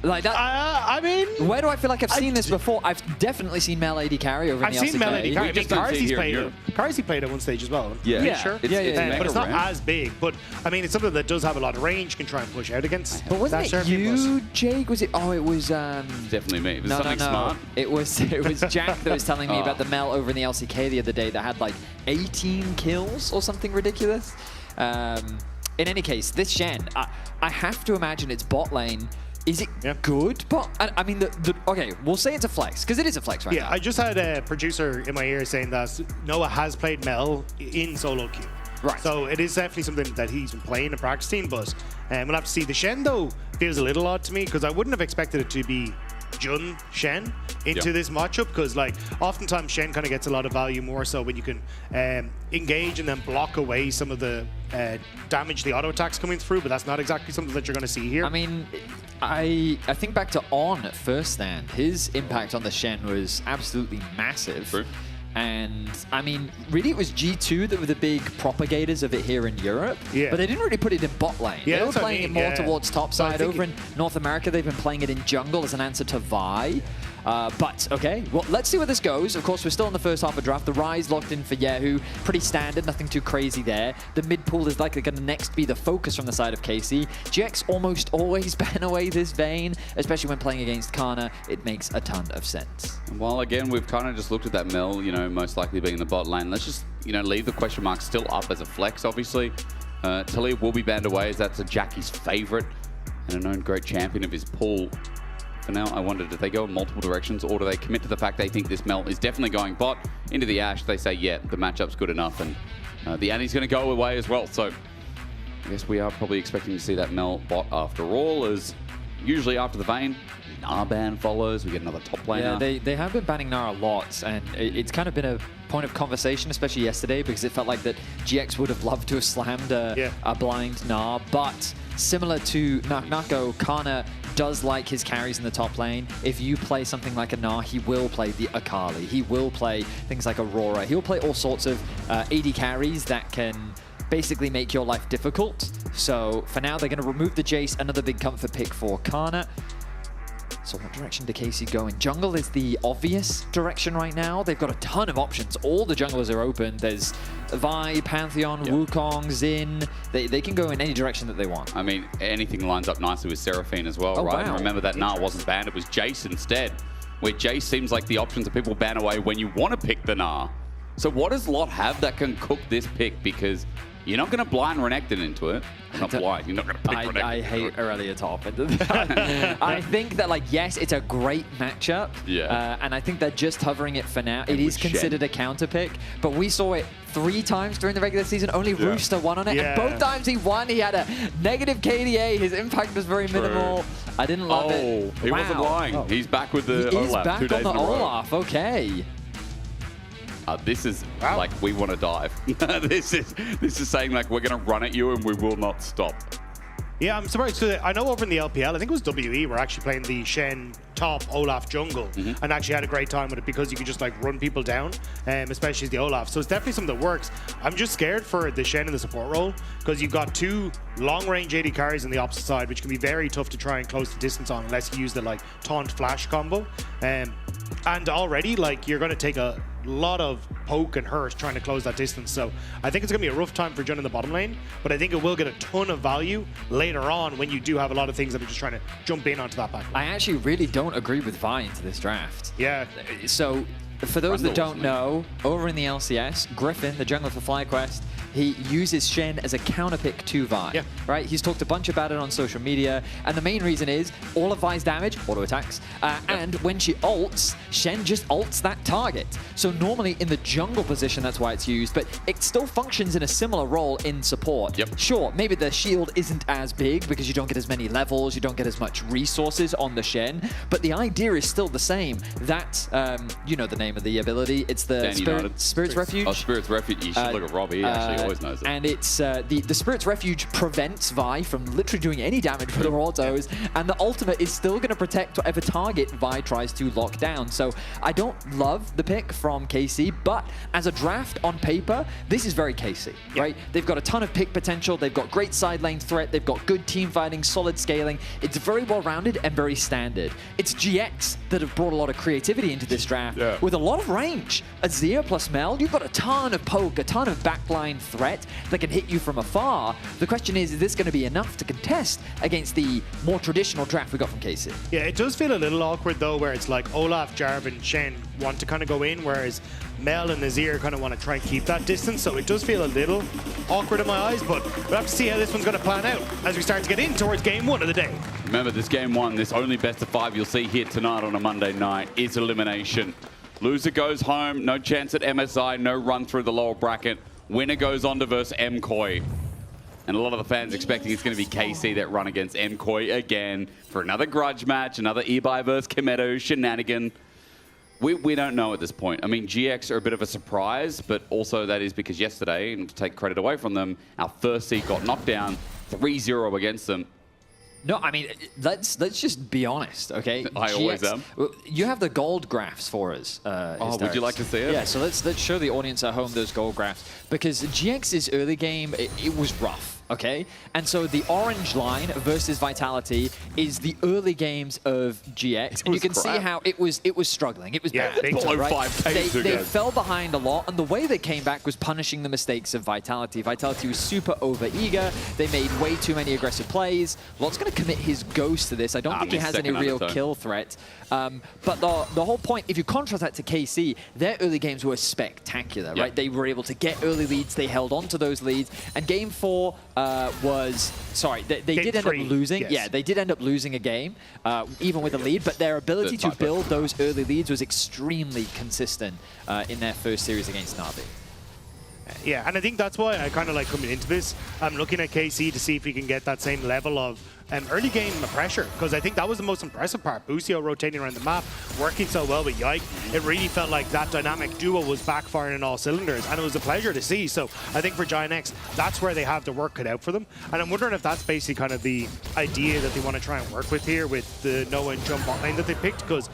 Like that. I mean, where do I feel like I've seen this before? I've definitely seen Mel AD carry over in the LCK. I've seen Mel AD carry. I mean, Carsey's played at one stage as well. Yeah. Sure. But it's not as big. But I mean, it's something that does have a lot of range, can try and push out against. But wasn't it you, Jake? Was it? Oh, it was. Definitely me. It was something smart. It was Jack that was telling me about the Mel over in the LCK the other day that had like 18 kills or something ridiculous. In any case, this Shen, I have to imagine it's bot lane. Is it good? But I mean, okay, we'll say it's a flex, because it is a flex right now. Yeah, I just had a producer in my ear saying that Noah has played Mel in solo queue. Right. So it is definitely something that he's been playing and practicing, but we'll have to see. The Shen, though, feels a little odd to me, because I wouldn't have expected it to be Jun Shen into this matchup, because like oftentimes Shen kind of gets a lot of value more so when you can engage and then block away some of the damage the auto attacks coming through, but that's not exactly something that you're going to see here. I mean, I think back to On at first stand, his impact on the Shen was absolutely massive. True. And I mean, really it was G2 that were the big propagators of it here in Europe, but they didn't really put it in bot lane. Yeah, they were playing it more towards top side. Over in North America, they've been playing it in jungle as an answer to Vi. But, okay, well, let's see where this goes. Of course, we're still in the first half of draft. The Rise locked in for Yahoo. Pretty standard, nothing too crazy there. The mid pool is likely going to next be the focus from the side of KC. GX almost always ban away this Vayne, especially when playing against Kana. It makes a ton of sense. And while, again, we've kind of just looked at that Mel, you know, most likely being in the bot lane, let's just, you know, leave the question mark still up as a flex, obviously. Talia will be banned away, as that's a Jackie's favorite and a known great champion of his pool. For now, I wondered, do they go in multiple directions, or do they commit to the fact they think this Mel is definitely going bot into the Ashe? They say, yeah, the matchup's good enough, and the Annie's going to go away as well. So I guess we are probably expecting to see that Mel bot after all, as usually after the Vayne, Gnar ban follows. We get another top laner. Yeah, they have been banning Gnar a lot, and it's kind of been a point of conversation, especially yesterday, because it felt like that GX would have loved to have slammed a blind Gnar, but similar to Nako, Kana does like his carries in the top lane. If you play something like a Gnar, he will play the Akali. He will play things like Aurora. He'll play all sorts of AD carries that can basically make your life difficult. So for now, they're going to remove the Jace, another big comfort pick for Kana. So what direction do KC go in? Jungle is the obvious direction right now. They've got a ton of options. All the junglers are open. There's Vi, Pantheon, Wukong, Xin. They can go in any direction that they want. I mean, anything lines up nicely with Seraphine as well, Oh, right? wow. And remember that Gnar wasn't banned, it was Jace instead, where Jace seems like the options that people ban away when you want to pick the Gnar. So what does Lot have that can cook this pick? Because you're not going to blind Renekton into it. Not blind, you're not going to pick Renekton. I hate Aurelia top. I think that, like, yes, it's a great matchup. Yeah. And I think they're just hovering it for now. It And is with Shen. considered a counter pick, but we saw it 3 times during the regular season. Only Rooster won on it, and both times he won, he had a negative KDA. His impact was very minimal. I didn't love it. He wasn't lying. He's back with the He is Olaf back 2 on days the in a row. Olaf. Okay. This is like, we want to dive. this is saying, like, we're going to run at you and we will not stop. Yeah, I'm surprised. So I know over in the LPL, I think it was WE, we're actually playing the Shen top Olaf jungle, and actually had a great time with it because you could just like run people down, especially the Olaf. So it's definitely something that works. I'm just scared for the Shen in the support role because you've got 2 long-range AD carries on the opposite side, which can be very tough to try and close the distance on unless you use the like taunt flash combo. And already, like, you're going to take a lot of poke and hurt trying to close that distance. So I think it's going to be a rough time for Jun in the bottom lane, but I think it will get a ton of value later on when you do have a lot of things that are just trying to jump in onto that back line. I actually really don't agree with Vi into this draft. Yeah. So for those that don't know, over in the LCS, Griffin, the jungler for FlyQuest, he uses Shen as a counter pick to Vi. Right? He's talked a bunch about it on social media, and the main reason is all of Vi's damage, auto attacks, and when she ults, Shen just ults that target. So normally in the jungle position, that's why it's used, but it still functions in a similar role in support. Sure, maybe the shield isn't as big because you don't get as many levels, you don't get as much resources on the Shen, but the idea is still the same. That, you know the name of the ability, it's the Spirit's Refuge. Oh, Spirit's Refuge. You should look at Robbie, he actually always knows it. And it's the Spirit's Refuge prevents Vi from literally doing any damage with her autos, and the ultimate is still going to protect whatever target Vi tries to lock down. So I don't love the pick from KC, but as a draft on paper, this is very KC, right? They've got a ton of pick potential, they've got great side lane threat, they've got good team fighting, solid scaling. It's very well rounded and very standard. It's GX that have brought a lot of creativity into this draft with a lot of range. Azir plus Mel, you've got a ton of poke, a ton of backline threat that can hit you from afar. The question is this going to be enough to contest against the more traditional draft we got from KC? Yeah, it does feel a little awkward though, where it's like Olaf, Jarvan, Shen want to kind of go in, whereas Mel and Nazir kind of want to try and keep that distance. So it does feel a little awkward in my eyes, but we'll have to see how this one's going to plan out as we start to get in towards game 1 of the day. Remember, this game 1, this only best of 5 you'll see here tonight on a Monday night is elimination. Loser goes home, no chance at MSI, no run through the lower bracket. Winner goes on to versus MKOI. And a lot of the fans expecting it's going to be KC that run against MKOI again for another grudge match, another Ebi versus Komedo shenanigan. We don't know at this point. I mean, GX are a bit of a surprise, but also that is because yesterday, and to take credit away from them, our first seed got knocked down 3-0 against them. No, I mean, let's just be honest, okay? I always am. You have the gold graphs for us. Would you like to see it? Yeah, so let's show the audience at home those gold graphs. Because GX's early game, it was rough, okay? And so the orange line versus Vitality is the early games of GX. And you can see how it was struggling. It was bad, below right? 5K They fell behind a lot, and the way they came back was punishing the mistakes of Vitality. Vitality was super over-eager. They made way too many aggressive plays. Lot's going to commit his ghost to this. I don't think he has any real kill threat. But the whole point, if you contrast that to KC, their early games were spectacular, right? They were able to get early leads. They held on to those leads. And game 4 was... Sorry, they did end up losing. Yeah, they did end up losing a game, even with a lead. But their ability to build those early leads was extremely consistent in their first series against Na'Vi. Yeah, and I think that's why I kind of like coming into this. I'm looking at KC to see if he can get that same level of early game pressure, because I think that was the most impressive part. Busio rotating around the map, working so well with Yike. It really felt like that dynamic duo was backfiring in all cylinders, and it was a pleasure to see. So I think for Giant X, that's where they have the work cut out for them. And I'm wondering if that's basically kind of the idea that they want to try and work with here with the Noah and Jump bot lane that they picked, because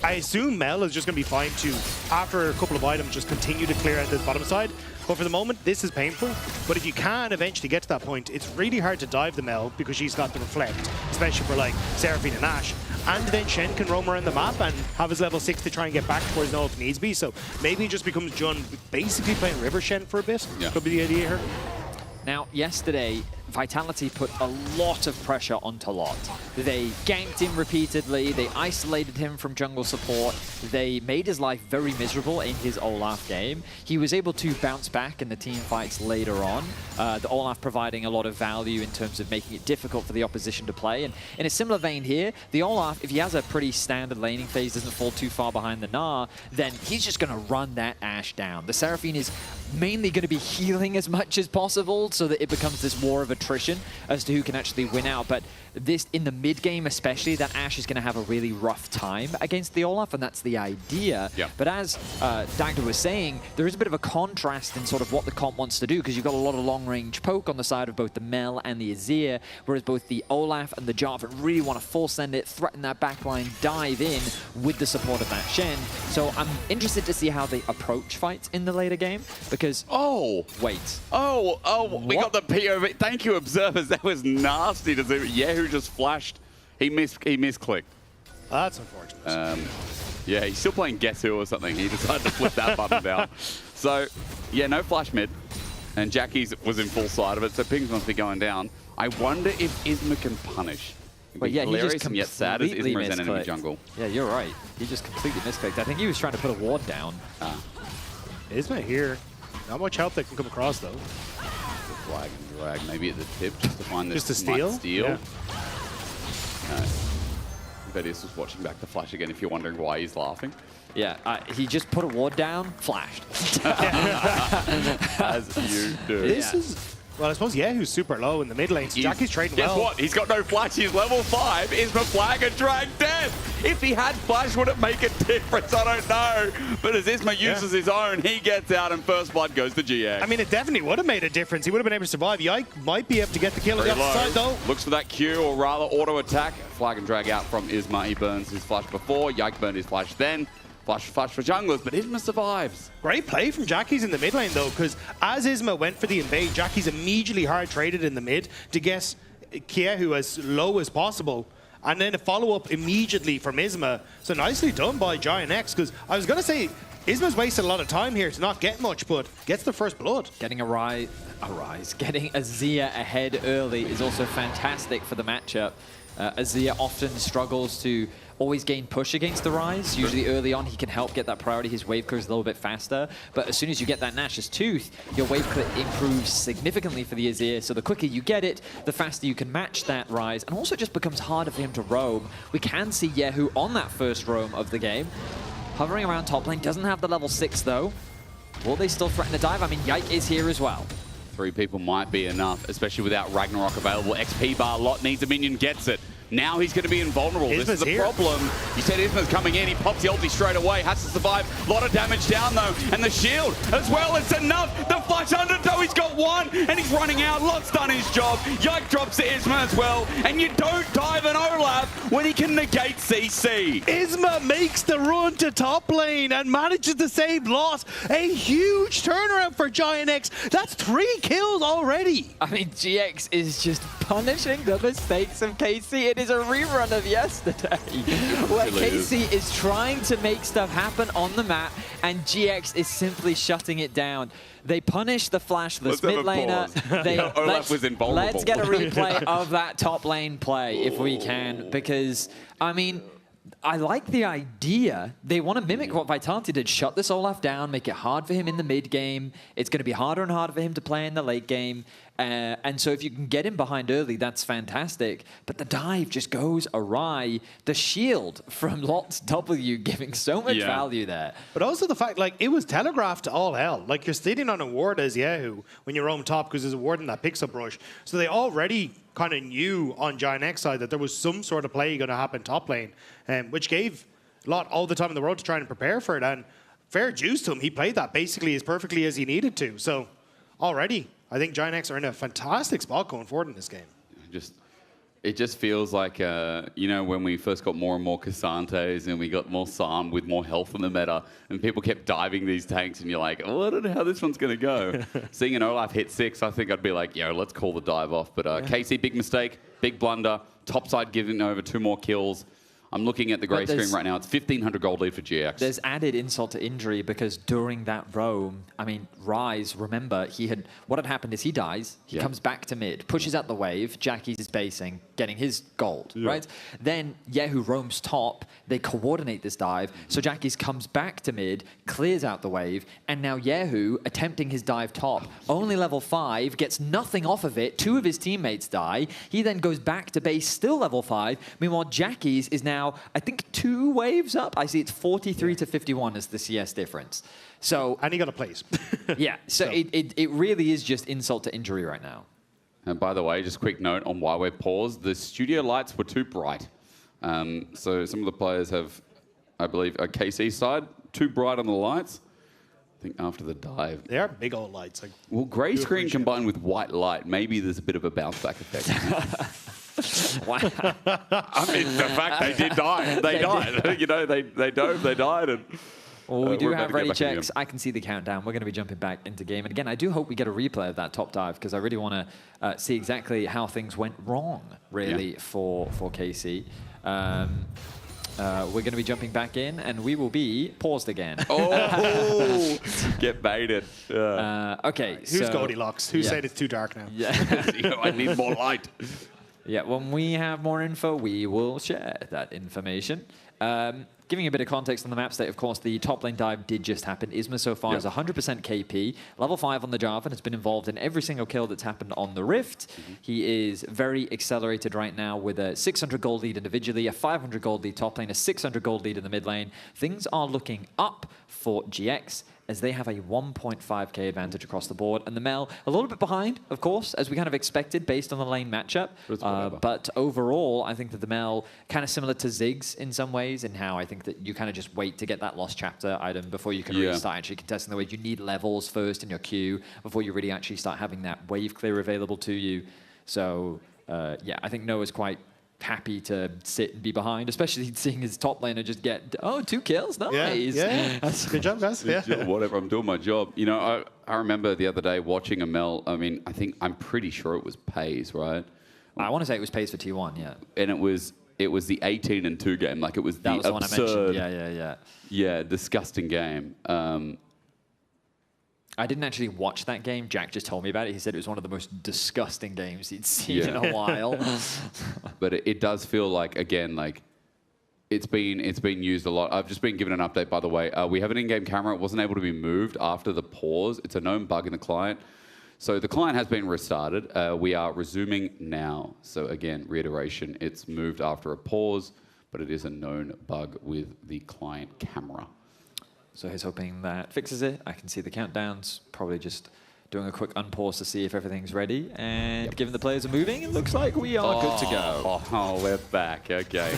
I assume Mel is just going to be fine to, after a couple of items, just continue to clear out this bottom side. But for the moment, this is painful. But if you can eventually get to that point, it's really hard to dive the Mel because she's got the reflect, especially for like Seraphine and Ashe. And then Shen can roam around the map and have his level 6 to try and get back towards Null if needs be. So maybe it just becomes Jun basically playing River Shen for a bit. Yeah. Could be the idea here. Now, yesterday, Vitality put a lot of pressure onto Lot. They ganked him repeatedly, they isolated him from jungle support, they made his life very miserable in his Olaf game. He was able to bounce back in the team fights later on, the Olaf providing a lot of value in terms of making it difficult for the opposition to play. And in a similar vein here, the Olaf, if he has a pretty standard laning phase, doesn't fall too far behind the Gnar, then he's just going to run that Ashe down. The Seraphine is mainly going to be healing as much as possible so that it becomes this war of attrition as to who can actually win out. But this, in the mid game especially, that Ashe is going to have a really rough time against the Olaf, and that's the idea. Yeah. But as Dagda was saying, there is a bit of a contrast in sort of what the comp wants to do, because you've got a lot of long-range poke on the side of both the Mel and the Azir, whereas both the Olaf and the Jarvan really want to full send it, threaten that backline, dive in with the support of that Shen. So I'm interested to see how they approach fights in the later game, because... Oh! Wait. Oh, we got the POV. Thank you, observers. That was nasty to see. Yehu just flashed. He misclicked. That's unfortunate. Yeah, he's still playing Guess Who or something. He decided to flip that button down. So, yeah, no flash mid. And Jackie's was in full side of it, so pings must be going down. I wonder if Isma can punish. But yeah, he just and yet sad as Isma is an enemy jungle. Yeah, you're right. He just completely misclicked. I think he was trying to put a ward down. Isma here. Not much help that can come across, though. The flag and drag, maybe at the tip, just to find this. Just to steal? Yeah. No. Vedius was watching back the flash again if you're wondering why he's laughing. Yeah, he just put a ward down, flashed. As you do. This is... Well, I suppose Yehu's super low in the mid lane, so Jackie's trading well. Guess what? He's got no flash. He's level 5. Isma flag and drag dead. If he had flash, would it make a difference? I don't know. But as Isma uses his own, he gets out and first blood goes to GX. I mean, it definitely would have made a difference. He would have been able to survive. Yike might be able to get the kill on the other side, though. Looks for that Q, or rather auto attack. Flag and drag out from Isma. He burns his flash before. Yike burned his flash then. Flash for junglers, but Isma survives. Great play from Jackie's in the mid lane, though, because as Isma went for the invade, Jackie's immediately hard traded in the mid to get Kiehu as low as possible. And then a follow-up immediately from Isma. So nicely done by Giant X, because I was going to say, Isma's wasted a lot of time here to not get much, but gets the first blood. Getting getting Azir ahead early is also fantastic for the matchup. Azir often struggles to always gain push against the Rise. Usually early on, he can help get that priority. His wave clear is a little bit faster. But as soon as you get that Nash's Tooth, your wave clear improves significantly for the Azir. So the quicker you get it, the faster you can match that Rise. And also it just becomes harder for him to roam. We can see Yehu on that first roam of the game. Hovering around top lane, doesn't have the level 6 though. Will they still threaten the dive? I mean, Yike is here as well. 3 people might be enough, especially without Ragnarok available. XP bar, Lot needs a minion, gets it. Now he's going to be invulnerable. Isma's this is here. a problem. You said Isma's coming in. He pops the ulti straight away. Has to survive. A lot of damage down, though. And the shield as well. It's enough. The flash undertow. He's got one. And he's running out. Lot's done his job. Yike drops to Isma as well. And you don't dive an Olaf when he can negate CC. Isma makes the run to top lane and manages to save Lot. A huge turnaround for Giant X. That's 3 kills already. I mean, GX is just punishing the mistakes of KC. It is a rerun of yesterday, where KC is trying to make stuff happen on the map, and GX is simply shutting it down. They punish the flashless mid laner. Olaf was invulnerable. Let's get a replay of that top lane play if we can, because, I mean, I like the idea. They want to mimic what Vitality did. Shut this Olaf down, make it hard for him in the mid game. It's going to be harder and harder for him to play in the late game. And so if you can get him behind early, that's fantastic. But the dive just goes awry. The shield from Lot's W giving so much value there. But also the fact, like, it was telegraphed to all hell. Like, you're sitting on a ward as Yehu when you're roam top because there's a ward in that picks up rush. So they already kind of knew on Giant X side that there was some sort of play going to happen top lane, which gave Lot all the time in the world to try and prepare for it. And fair dues to him. He played that basically as perfectly as he needed to. So already, I think Giant X are in a fantastic spot going forward in this game. Just It just feels like, you know, when we first got more and more Cassantes and we got more Psalm with more health in the meta, and people kept diving these tanks, and you're like, oh, I don't know how this one's going to go. Seeing an Olaf hit 6, I think I'd be like, yo, let's call the dive off. But KC, big mistake, big blunder, topside giving over 2 more kills. I'm looking at the grey screen right now. It's 1,500 gold lead for GX. There's added insult to injury because during that roam, I mean, Rise, remember, what had happened is he dies, he comes back to mid, pushes out the wave, Jackie's is basing, getting his gold, right? Then Yehu roams top, they coordinate this dive, so Jackie's comes back to mid, clears out the wave, and now Yehu, attempting his dive top, only level 5, gets nothing off of it, 2 of his teammates die, he then goes back to base, still level 5, meanwhile Jackie's is now, I think, 2 waves up. I see it's 43 to 51 is the CS difference. So, and he got a place. Yeah, so it really is just insult to injury right now. And by the way, just a quick note on why we're paused. The studio lights were too bright. So some of the players have, I believe, a KC side, too bright on the lights. I think after the dive. They are big old lights. Like, well, grey screen combined with white light, maybe there's a bit of a bounce back effect. Wow. I mean, the fact they did die. They died. You know, they dove, they died. And, well, we do have ready checks. I can see the countdown. We're going to be jumping back into game. And again, I do hope we get a replay of that top dive because I really want to see exactly how things went wrong, really, for KC. We're going to be jumping back in, and we will be paused again. Oh, get baited. Okay, who's Goldilocks? Who said it's too dark now? Yeah. I need more light. Yeah, when we have more info, we will share that information. Giving a bit of context on the map state, of course, the top lane dive did just happen. Isma so far is 100% KP. Level 5 on the Java and has been involved in every single kill that's happened on the Rift. He is very accelerated right now with a 600 gold lead individually, a 500 gold lead top lane, a 600 gold lead in the mid lane. Things are looking up for GX as they have a 1.5k advantage across the board. And the Mel, a little bit behind, of course, as we kind of expected based on the lane matchup. But overall, I think that the Mel, kind of similar to Ziggs in some ways, in how I think that you kind of just wait to get that lost chapter item before you can really start actually contesting the wave. You need levels first in your queue before you really actually start having that wave clear available to you. So, yeah, I think Noah's quite happy to sit and be behind, especially seeing his top laner just get 2 kills. Nice. Yeah. Good job, guys. Whatever, I'm doing my job. You know, I remember the other day watching a Mel. I mean, I'm pretty sure it was Pays, right? I want to say it was Pays for T1, yeah. And it was the 18-2 game. Like it was the absurd, one I mentioned. Yeah, disgusting game. I didn't actually watch that game. Jack just told me about it. He said it was one of the most disgusting games he'd seen in a while. But it does feel like, again, like it's been used a lot. I've just been given an update, by the way. We have an in-game camera. It wasn't able to be moved after the pause. It's a known bug in the client. So the client has been restarted. We are resuming now. So again, reiteration, it's moved after a pause, but it is a known bug with the client camera. So he's hoping that fixes it. I can see the countdowns, probably just doing a quick unpause to see if everything's ready. And given the players are moving, it looks like we are good to go. Oh, we're back. Okay.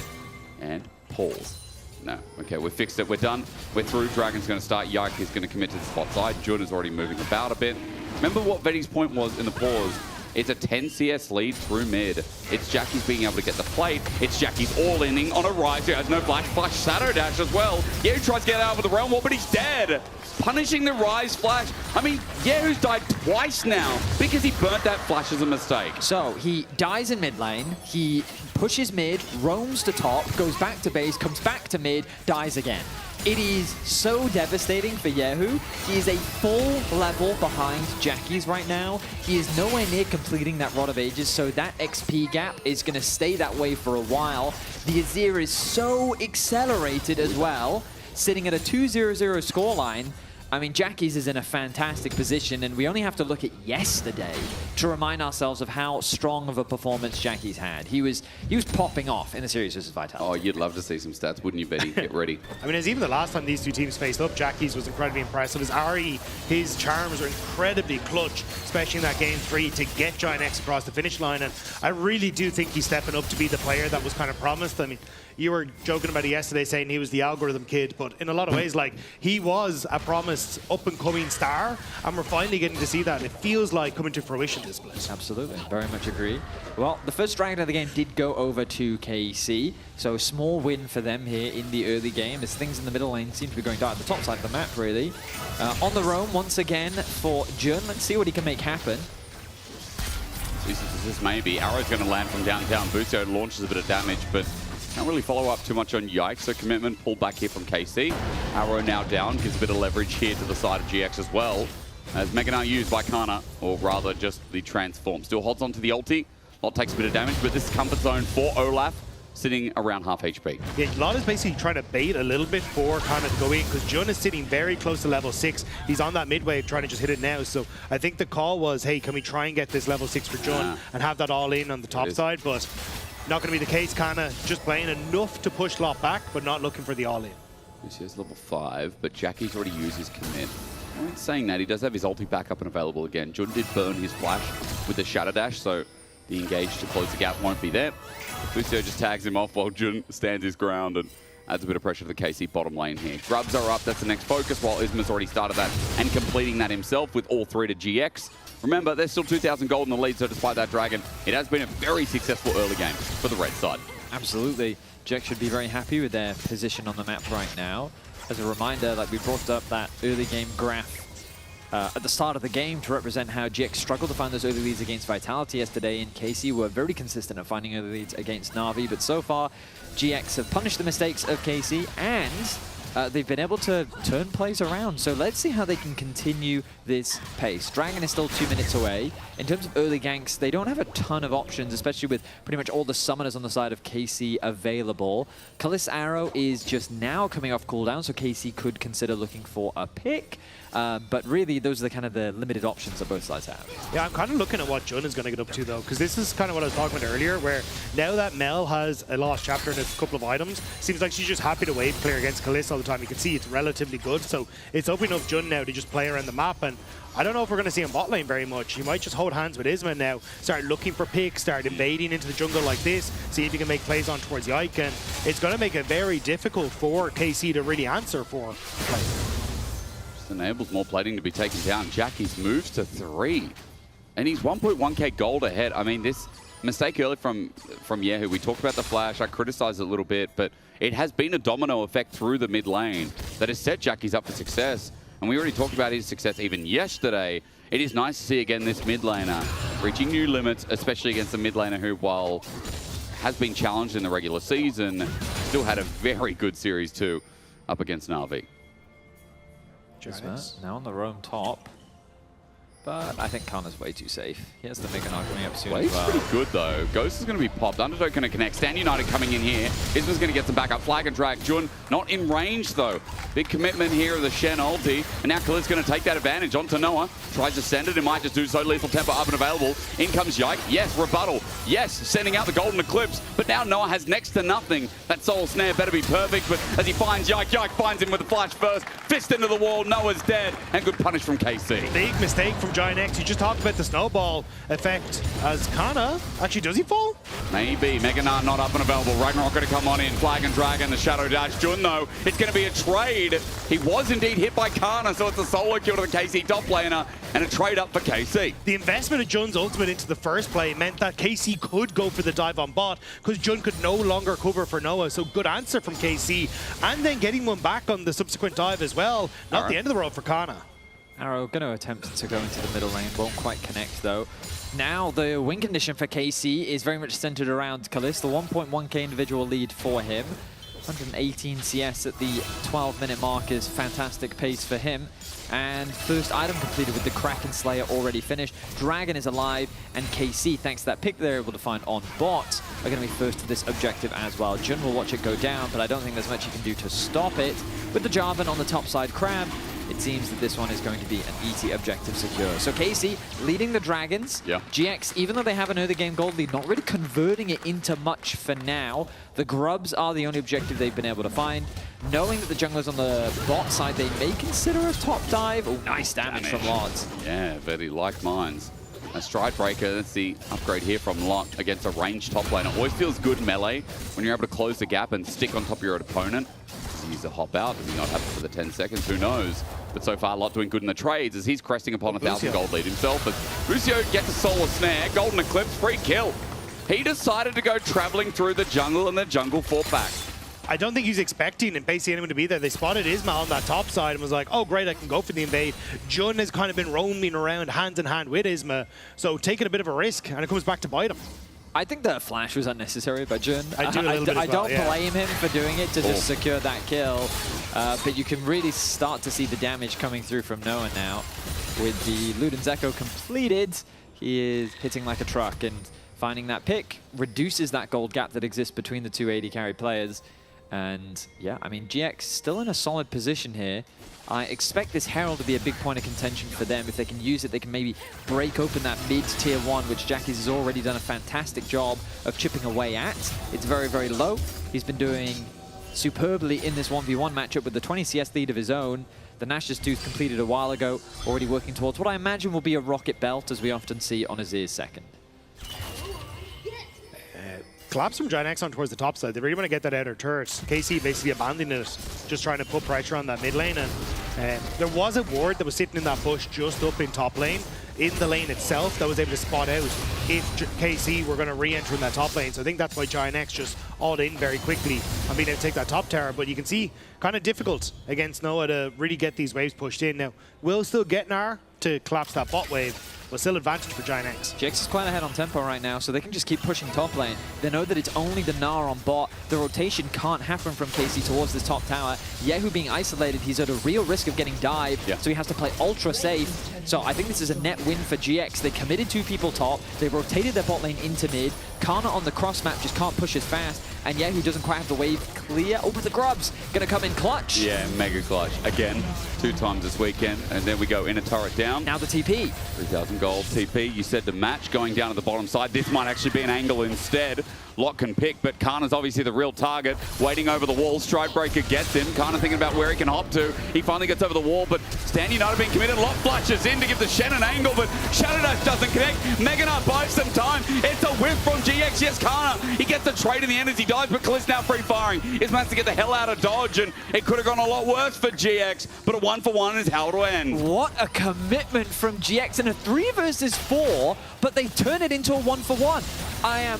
And pause. No. Okay, we fixed it. We're done. We're through. Dragon's going to start. Yike is going to commit to the spot side. Jun is already moving about a bit. Remember what Vetti's point was in the pause. It's a 10 CS lead through mid. It's Jackie's being able to get the plate. It's Jackie's all-inning on a Rise who has no flash Shadow Dash as well. Yehu tries to get out of the realm wall, but he's dead. Punishing the Rise flash. I mean, Yehu's died twice now because he burnt that flash as a mistake. So he dies in mid lane. He pushes mid, roams to top, goes back to base, comes back to mid, dies again. It is so devastating for Yehu. He is a full level behind Jackie's right now. He is nowhere near completing that Rod of Ages, so that XP gap is going to stay that way for a while. The Azir is so accelerated as well, sitting at a 2-0-0 scoreline. I mean, Jackie's is in a fantastic position, and we only have to look at yesterday to remind ourselves of how strong of a performance Jackie's had. He was popping off in the series versus Vitality. Oh, you'd love to see some stats, wouldn't you, Betty? Get ready. I mean, as even the last time these two teams faced up, Jackie's was incredibly impressive. His RE, his charms were incredibly clutch, especially in that game 3, to get Giant X across the finish line. And I really do think he's stepping up to be the player that was kind of promised. I mean, you were joking about it yesterday saying he was the algorithm kid, but in a lot of ways, like, he was a promised up-and-coming star, and we're finally getting to see that. It feels like coming to fruition this place. Absolutely, very much agree. Well, the first dragon of the game did go over to KC, so a small win for them here in the early game as things in the middle lane seem to be going dark at the top side of the map, really. On the roam once again for Jun. Let's see what he can make happen. This may be. Arrow's going to land from downtown. Bucio launches a bit of damage, but can't really follow up too much on Yikes. So commitment pulled back here from KC. Arrow now down, gives a bit of leverage here to the side of GX as well. As Mega Knight used by Kana, or rather just the transform. Still holds on to the ulti. Lot takes a bit of damage, but this is comfort zone for Olaf, sitting around half HP. Yeah, Lot is basically trying to bait a little bit for Kana to go in, because Jun is sitting very close to level 6. He's on that mid wave trying to just hit it now. So I think the call was, hey, can we try and get this level 6 for Jun and have that all in on the top side? But not going to be the case. Kana just playing enough to push Lot back, but not looking for the all in. This is level 5, but Jackie's already used his commit. In saying that, he does have his ulti back up and available again. Jun did burn his flash with the Shadow Dash, so the engage to close the gap won't be there. Lucio just tags him off while Jun stands his ground and adds a bit of pressure to the KC bottom lane here. Grubs are up, that's the next focus, while Isma's already started that and completing that himself with all 3 to GX. Remember, there's still 2,000 gold in the lead, so despite that dragon, it has been a very successful early game for the red side. Absolutely. GX should be very happy with their position on the map right now. As a reminder, like we brought up that early game graph at the start of the game to represent how GX struggled to find those early leads against Vitality yesterday, and KC were very consistent at finding early leads against Na'Vi, but so far GX have punished the mistakes of KC and they've been able to turn plays around. So let's see how they can continue this pace. Dragon is still 2 minutes away. In terms of early ganks, they don't have a ton of options, especially with pretty much all the summoners on the side of KC available. Kallis Arrow is just now coming off cooldown, so KC could consider looking for a pick. But really, those are the kind of the limited options that both sides have. Yeah, I'm kind of looking at what Jun is going to get up to, though, because this is kind of what I was talking about earlier, where now that Mel has a lost chapter and a couple of items, seems like she's just happy to wave clear against Kallis all the time. You can see it's relatively good, so it's opening up Jun now to just play around the map, and I don't know if we're going to see him bot lane very much. He might just hold hands with Isma now, start looking for picks, start invading into the jungle like this, see if he can make plays on towards Yike, and it's going to make it very difficult for KC to really answer for play. Enables more plating to be taken down. Jackie's moves to 3. And he's 1.1k gold ahead. I mean, this mistake earlier from Yehu, we talked about the flash, I criticized it a little bit, but it has been a domino effect through the mid lane that has set Jackie's up for success. And we already talked about his success even yesterday. It is nice to see again this mid laner reaching new limits, especially against a mid laner who, while has been challenged in the regular season, still had a very good series too up against Na'Vi. Now on the roam top, but I think Kana's way too safe. He has the Mega Knight coming up soon Wave's as well. pretty good though. Ghost is going to be popped. Underdog going to connect. Stand United coming in here. Isma's going to get some backup. Flag and drag. Jun not in range though. Big commitment here of the Shen ulti. And now Khalid's going to take that advantage onto Noah. Tries to send it. It might just do so. Lethal Temper up and available. In comes Yike. Yes, rebuttal. Yes, sending out the Golden Eclipse. But now Noah has next to nothing. That Soul Snare better be perfect. But as he finds Yike, Yike finds him with the flash first. Fist into the wall. Noah's dead. And good punish from KC. Big mistake from Giant X. You just talked about the snowball effect as Kana. Actually, does he fall? Maybe. Mega Knight not up and available. Ragnarok going to come on in. Flag and Dragon, the Shadow Dash. Jun, though, it's going to be a trade. He was indeed hit by Kana, so it's a solo kill to the KC top laner and a trade up for KC. The investment of Jun's ultimate into the first play meant that KC could go for the dive on bot because Jun could no longer cover for Noah, so good answer from KC. And then getting one back on the subsequent dive as well. Not the end of the road for Kana. Arrow going to attempt to go into the middle lane, won't quite connect though. Now the win condition for KC is very much centered around Kallis, the 1.1k individual lead for him. 118 CS at the 12-minute mark is fantastic pace for him. And first item completed with the Kraken Slayer already finished. Dragon is alive, and KC, thanks to that pick they're able to find on bot, are going to be first to this objective as well. Jun will watch it go down, but I don't think there's much he can do to stop it. With the Jarvan on the top side Crab, it seems that this one is going to be an easy objective secure. So KC leading the Dragons. Yeah. GX, even though they have an early game gold lead, not really converting it into much for now. The Grubs are the only objective they've been able to find. Knowing that the junglers on the bot side, they may consider a top dive. Oh, nice damage from Lods. Yeah, very like mines. A Stride Breaker, that's the upgrade here from Lot against a ranged top lane. It always feels good in melee when you're able to close the gap and stick on top of your opponent. Does he use a hop out? Does he not have it for the 10 seconds? Who knows? But so far, Lot doing good in the trades as he's cresting upon a 1,000 gold lead himself. As Lucio gets a solar snare, Golden Eclipse, free kill. He decided to go traveling through the jungle, and the jungle fought back. I don't think he's expecting and basically anyone to be there. They spotted Isma on that top side and was like, oh, great, I can go for the invade. Jun has kind of been roaming around hand in hand with Isma, so taking a bit of a risk, and it comes back to bite him. I think the flash was unnecessary by Jun. I don't blame him for doing it to just secure that kill, but you can really start to see the damage coming through from Noah now. With the Luden's Echo completed, he is hitting like a truck, and finding that pick reduces that gold gap that exists between the two AD carry players. And yeah, I mean, GX still in a solid position here. I expect this Herald to be a big point of contention for them. If they can use it, they can maybe break open that mid-tier 1, which Jackies has already done a fantastic job of chipping away at. It's very, very low. He's been doing superbly in this 1v1 matchup with the 20 CS lead of his own. The Nash's Tooth completed a while ago, already working towards what I imagine will be a rocket belt, as we often see on Azir's second. Collapse from Giant X on towards the top side. They really want to get that outer turret. KC basically abandoning it, just trying to put pressure on that mid lane. And there was a ward that was sitting in that bush just up in top lane, in the lane itself, that was able to spot out if KC were going to re-enter in that top lane. So I think that's why Giant X just all in very quickly and being able to take that top tower. But you can see kind of difficult against Noah to really get these waves pushed in. Now, we'll still get Gnar to collapse that bot wave, but still advantage for Giant X. GX is quite ahead on tempo right now, so they can just keep pushing top lane. They know that it's only the Gnar on bot. The rotation can't happen from KC towards this top tower. Yehu being isolated, he's at a real risk of getting dived, so he has to play ultra safe. So I think this is a net win for GX. They committed 2 people top, they rotated their bot lane into mid. Kana on the cross map just can't push as fast, and Yehu doesn't quite have the wave clear. Oh, but the Grub's gonna come in clutch. Yeah, mega clutch. Again, 2 times this weekend, and then we go in a turret down. Now the TP. 3,000 gold TP. You said the match going down to the bottom side. This might actually be an angle instead. Lot can pick, but Kana's obviously the real target. Waiting over the wall, Stride Breaker gets him. Kana thinking about where he can hop to. He finally gets over the wall, but Stand United being committed. Lot flashes in to give the Shen an angle, but Shadow Dash doesn't connect. Mega Knight buys some time. It's a whiff from GX. Yes, Kana. He gets the trade in the end as he dies, but Kaliss now free firing. He's managed to get the hell out of dodge, and it could have gone a lot worse for GX, but a 1-for-1 is how it'll end. What a commitment from GX in a 3 versus 4, but they turn it into a 1-for-1. I am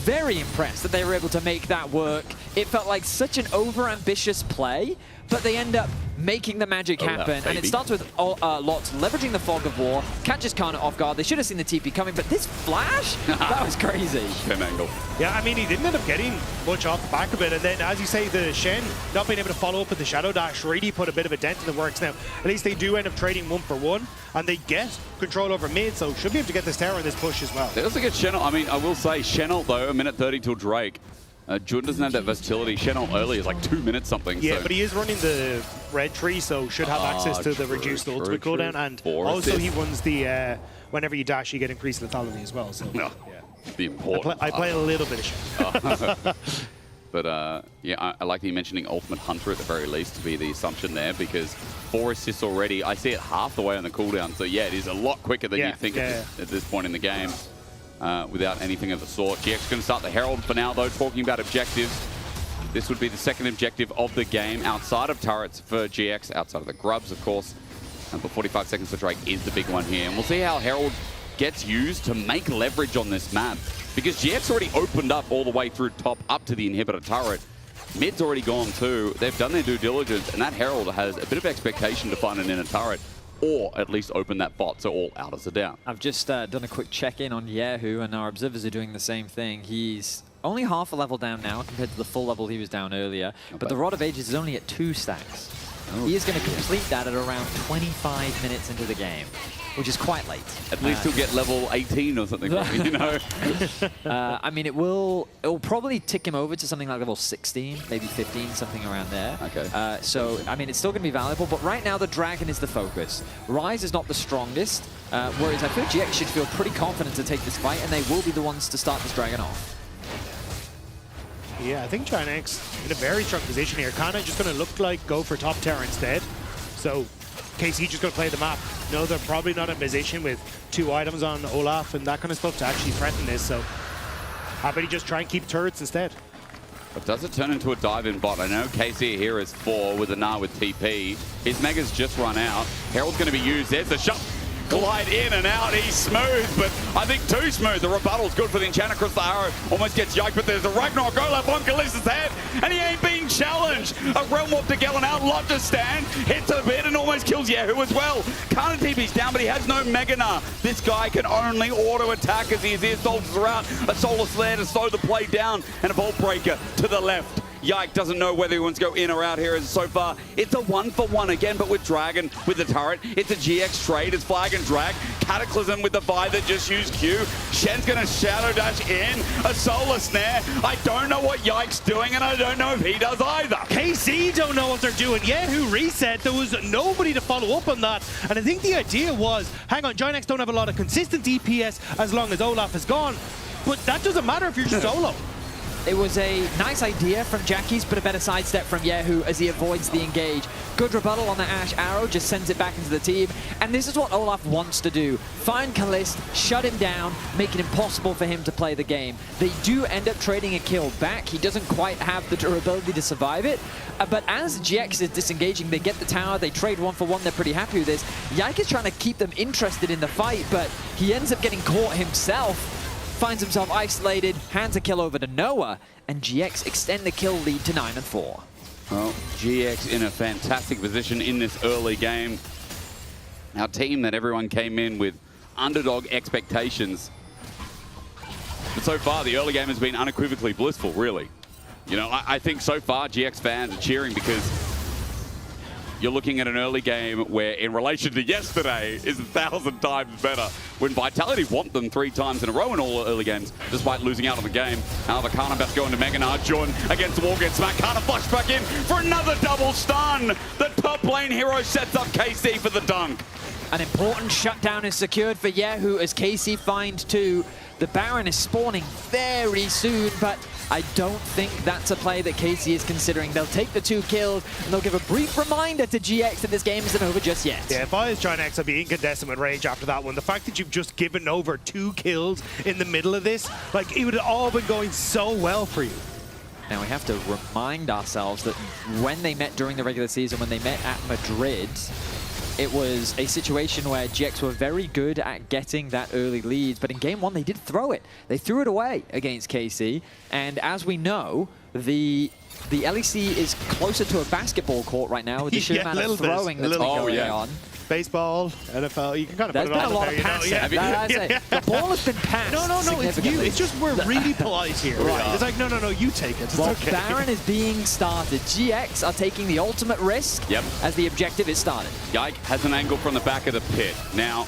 very impressed that they were able to make that work. It felt like such an over-ambitious play, but they end up making the magic happen. And it starts with Lot leveraging the Fog of War, catches Kana off guard. They should have seen the TP coming, but this flash, that was crazy. Shen angle. Yeah, I mean, he didn't end up getting much off the back of it. And then, as you say, the Shen not being able to follow up with the Shadow Dash really put a bit of a dent in the works. Now, at least they do end up trading 1-for-1, and they get control over mid, so should be able to get this tower in this push as well. They also get Shen. I mean, I will say, Shen ult, though, 1:30 till Drake. Jun doesn't have that versatility. Shen ult early is like 2 minutes something. Yeah, so. but he is running the red tree, so should have access to the reduced ultimate cooldown. And also he runs the, whenever you dash, you get increased lethality as well. So no, the important I play a little bit of Shen. But yeah, I like you mentioning Ultimate Hunter at the very least to be the assumption there, because 4 assists already. I see it half the way on the cooldown. So yeah, it is a lot quicker than you think at this point in the game. Without anything of the sort. GX going to start the Herald for now, though, talking about objectives. This would be the second objective of the game outside of turrets for GX, outside of the Grubs, of course. But 45 seconds for Drake is the big one here. And we'll see how Herald gets used to make leverage on this map, because GX already opened up all the way through top up to the inhibitor turret. Mid's already gone too. They've done their due diligence, and that Herald has a bit of expectation to find an inner turret, or at least open that bot, so all outers are down. I've just done a quick check-in on Yehu, and our observers are doing the same thing. He's only half a level down now compared to the full level he was down earlier, but the Rod of Ages is only at 2 stacks. He is going to complete that at around 25 minutes into the game, which is quite late. At least he'll get level 18 or something, you know? I mean, it'll probably tick him over to something like level 16, maybe 15, something around there. Okay. So, I mean, it's still going to be valuable, but right now the Dragon is the focus. Ryze is not the strongest, whereas I feel GX should feel pretty confident to take this fight, and they will be the ones to start this Dragon off. Yeah, I think Giant X in a very strong position here. Kana just going to look like go for top tower instead. So KC just going to play the map No, they're probably not in position with 2 items on Olaf and that kind of stuff to actually threaten this, so happy to just try and keep turrets instead. But does it turn into a dive-in bot? I know KC here is 4 with a Gnar with TP. His Mega's just run out. Herald's going to be used. There's the shot. Glide in and out. He's smooth, but I think too smooth. The rebuttal's good for the Enchanter across the arrow. Almost gets yiked, but there's a Ragnarok Olaf on Kalista's head, and he ain't being challenged. A Realm Warp to Gellin out. Lot to stand. Hits a bit and almost kills Yahoo as well. Kana TP's down, but he has no Mega Gnar. This guy can only auto-attack as his ear soldiers are out. A Solar Slayer to slow the play down, and a Vault Breaker to the left. Yike doesn't know whether he wants to go in or out here. As so far, it's a 1-for-1 again, but with Dragon, with the turret. It's a GX trade. It's Flag and Drag. Cataclysm with the Vi that just used Q. Shen's going to Shadow Dash in. A Solar Snare. I don't know what Yike's doing, and I don't know if he does either. KC don't know what they're doing. Yahoo reset. There was nobody to follow up on that. And I think the idea was, hang on, Giant X don't have a lot of consistent DPS as long as Olaf is gone. But that doesn't matter if you're just solo. It was a nice idea from Jackie's, but a better sidestep from Yahoo as he avoids the engage. Good rebuttal on the Ash Arrow, just sends it back into the team. And this is what Olaf wants to do. Find Kalist, shut him down, make it impossible for him to play the game. They do end up trading a kill back. He doesn't quite have the durability to survive it. But as GX is disengaging, they get the tower, they trade 1-for-1, they're pretty happy with this. Yike is trying to keep them interested in the fight, but he ends up getting caught himself. Finds himself isolated, hands a kill over to Noah, and GX extend the kill lead to 9-4. Well, GX in a fantastic position in this early game. Our team that everyone came in with underdog expectations. But so far, the early game has been unequivocally blissful, really. You know, I think so far GX fans are cheering because you're looking at an early game where, in relation to yesterday, is 1,000 times better. When Vitality want them 3 times in a row in all early games, despite losing out on the game. However, Kana about to go into Mega Gnar. Jordan against the wall gets smacked. Kana flush back in for another double stun. The top lane hero sets up KC for the dunk. An important shutdown is secured for Yahoo as KC finds 2. The Baron is spawning very soon, but I don't think that's a play that KC is considering. They'll take the 2 kills, and they'll give a brief reminder to GX that this game isn't over just yet. Yeah, if I was Giant X, I'd be incandescent with rage after that one. The fact that you've just given over 2 kills in the middle of this, like, it would have all been going so well for you. Now we have to remind ourselves that when they met during the regular season, when they met at Madrid, it was a situation where GX were very good at getting that early lead, but in game 1 they did throw it. They threw it away against KC, and as we know, the LEC is closer to a basketball court right now with the sheer amount of throwing that's been going on. Baseball, NFL, you can kind of put it on There's been a lot there, of you know? passing. Yeah. The ball has been passed. No, it's you. It's just we're really polite here. Right. It's like, no, you take it. It's well, okay. Baron is being started. GX are taking the ultimate risk as the objective is started. Yike has an angle from the back of the pit. Now,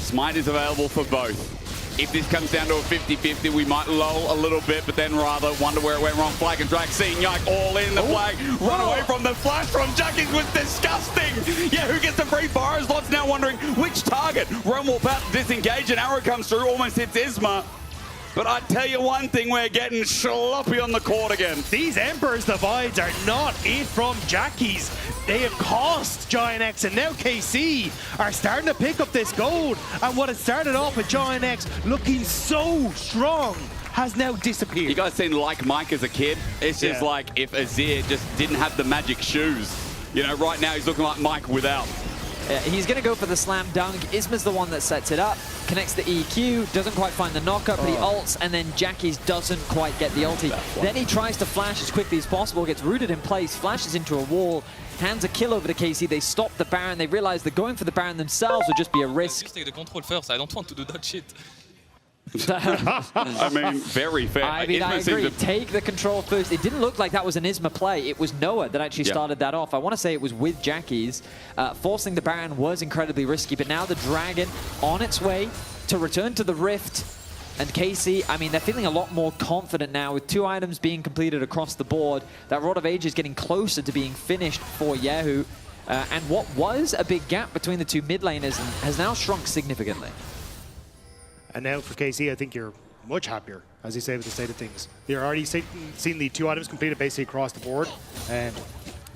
Smite is available for both. If this comes down to a 50-50, we might lull a little bit, but then rather wonder where it went wrong. Flag and Drag seeing Yike all in the flag. Run away from the flash from Jackies was disgusting. Yeah, who gets the free fire? Lots now wondering which target. Realm Warp out to disengage, an arrow comes through, almost hits Isma. But I tell you one thing, we're getting sloppy on the court again. These Emperor's Divides are not it from Jackies. They have cost Giant X, and now KC are starting to pick up this gold. And what had started off with Giant X looking so strong has now disappeared. You guys seen Like Mike as a kid? It's just like if Azir just didn't have the magic shoes. You know, right now he's looking like Mike without. He's going to go for the slam dunk. Isma's the one that sets it up, connects the EQ, doesn't quite find the knockup, but he ults, and then Jackies doesn't quite get the ulti. Then he tries to flash as quickly as possible, gets rooted in place, flashes into a wall, hands a kill over to KC. They stop the Baron. They realize that going for the Baron themselves would just be a risk. Just take the control first. I don't want to do that shit. I mean, very fair. I mean, I agree. Take the control first. It didn't look like that was an Isma play. It was Noah that actually started that off. I want to say it was with Jackies. Forcing the Baron was incredibly risky, but now the Dragon on its way to return to the Rift. And KC, I mean, they're feeling a lot more confident now with 2 items being completed across the board. That Rod of Age is getting closer to being finished for Yahoo. And what was a big gap between the 2 mid laners has now shrunk significantly. And now for KC, I think you're much happier, as you say, with the state of things. You're already seen the 2 items completed basically across the board, and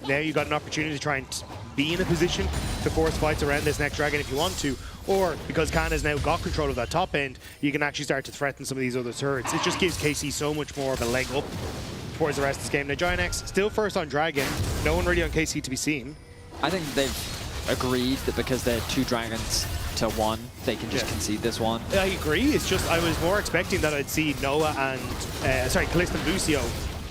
now you got an opportunity to try and be in a position to force fights around this next dragon if you want to, or because Kana's now got control of that top end, you can actually start to threaten some of these other turrets. It just gives KC so much more of a leg up towards the rest of this game. Now Giant X still first on Dragon, no one really on KC to be seen. I think they've agreed that because they're 2 dragons to 1, they can just concede this one. I agree, it's just I was more expecting that I'd see Noah and, Kalista and Lucio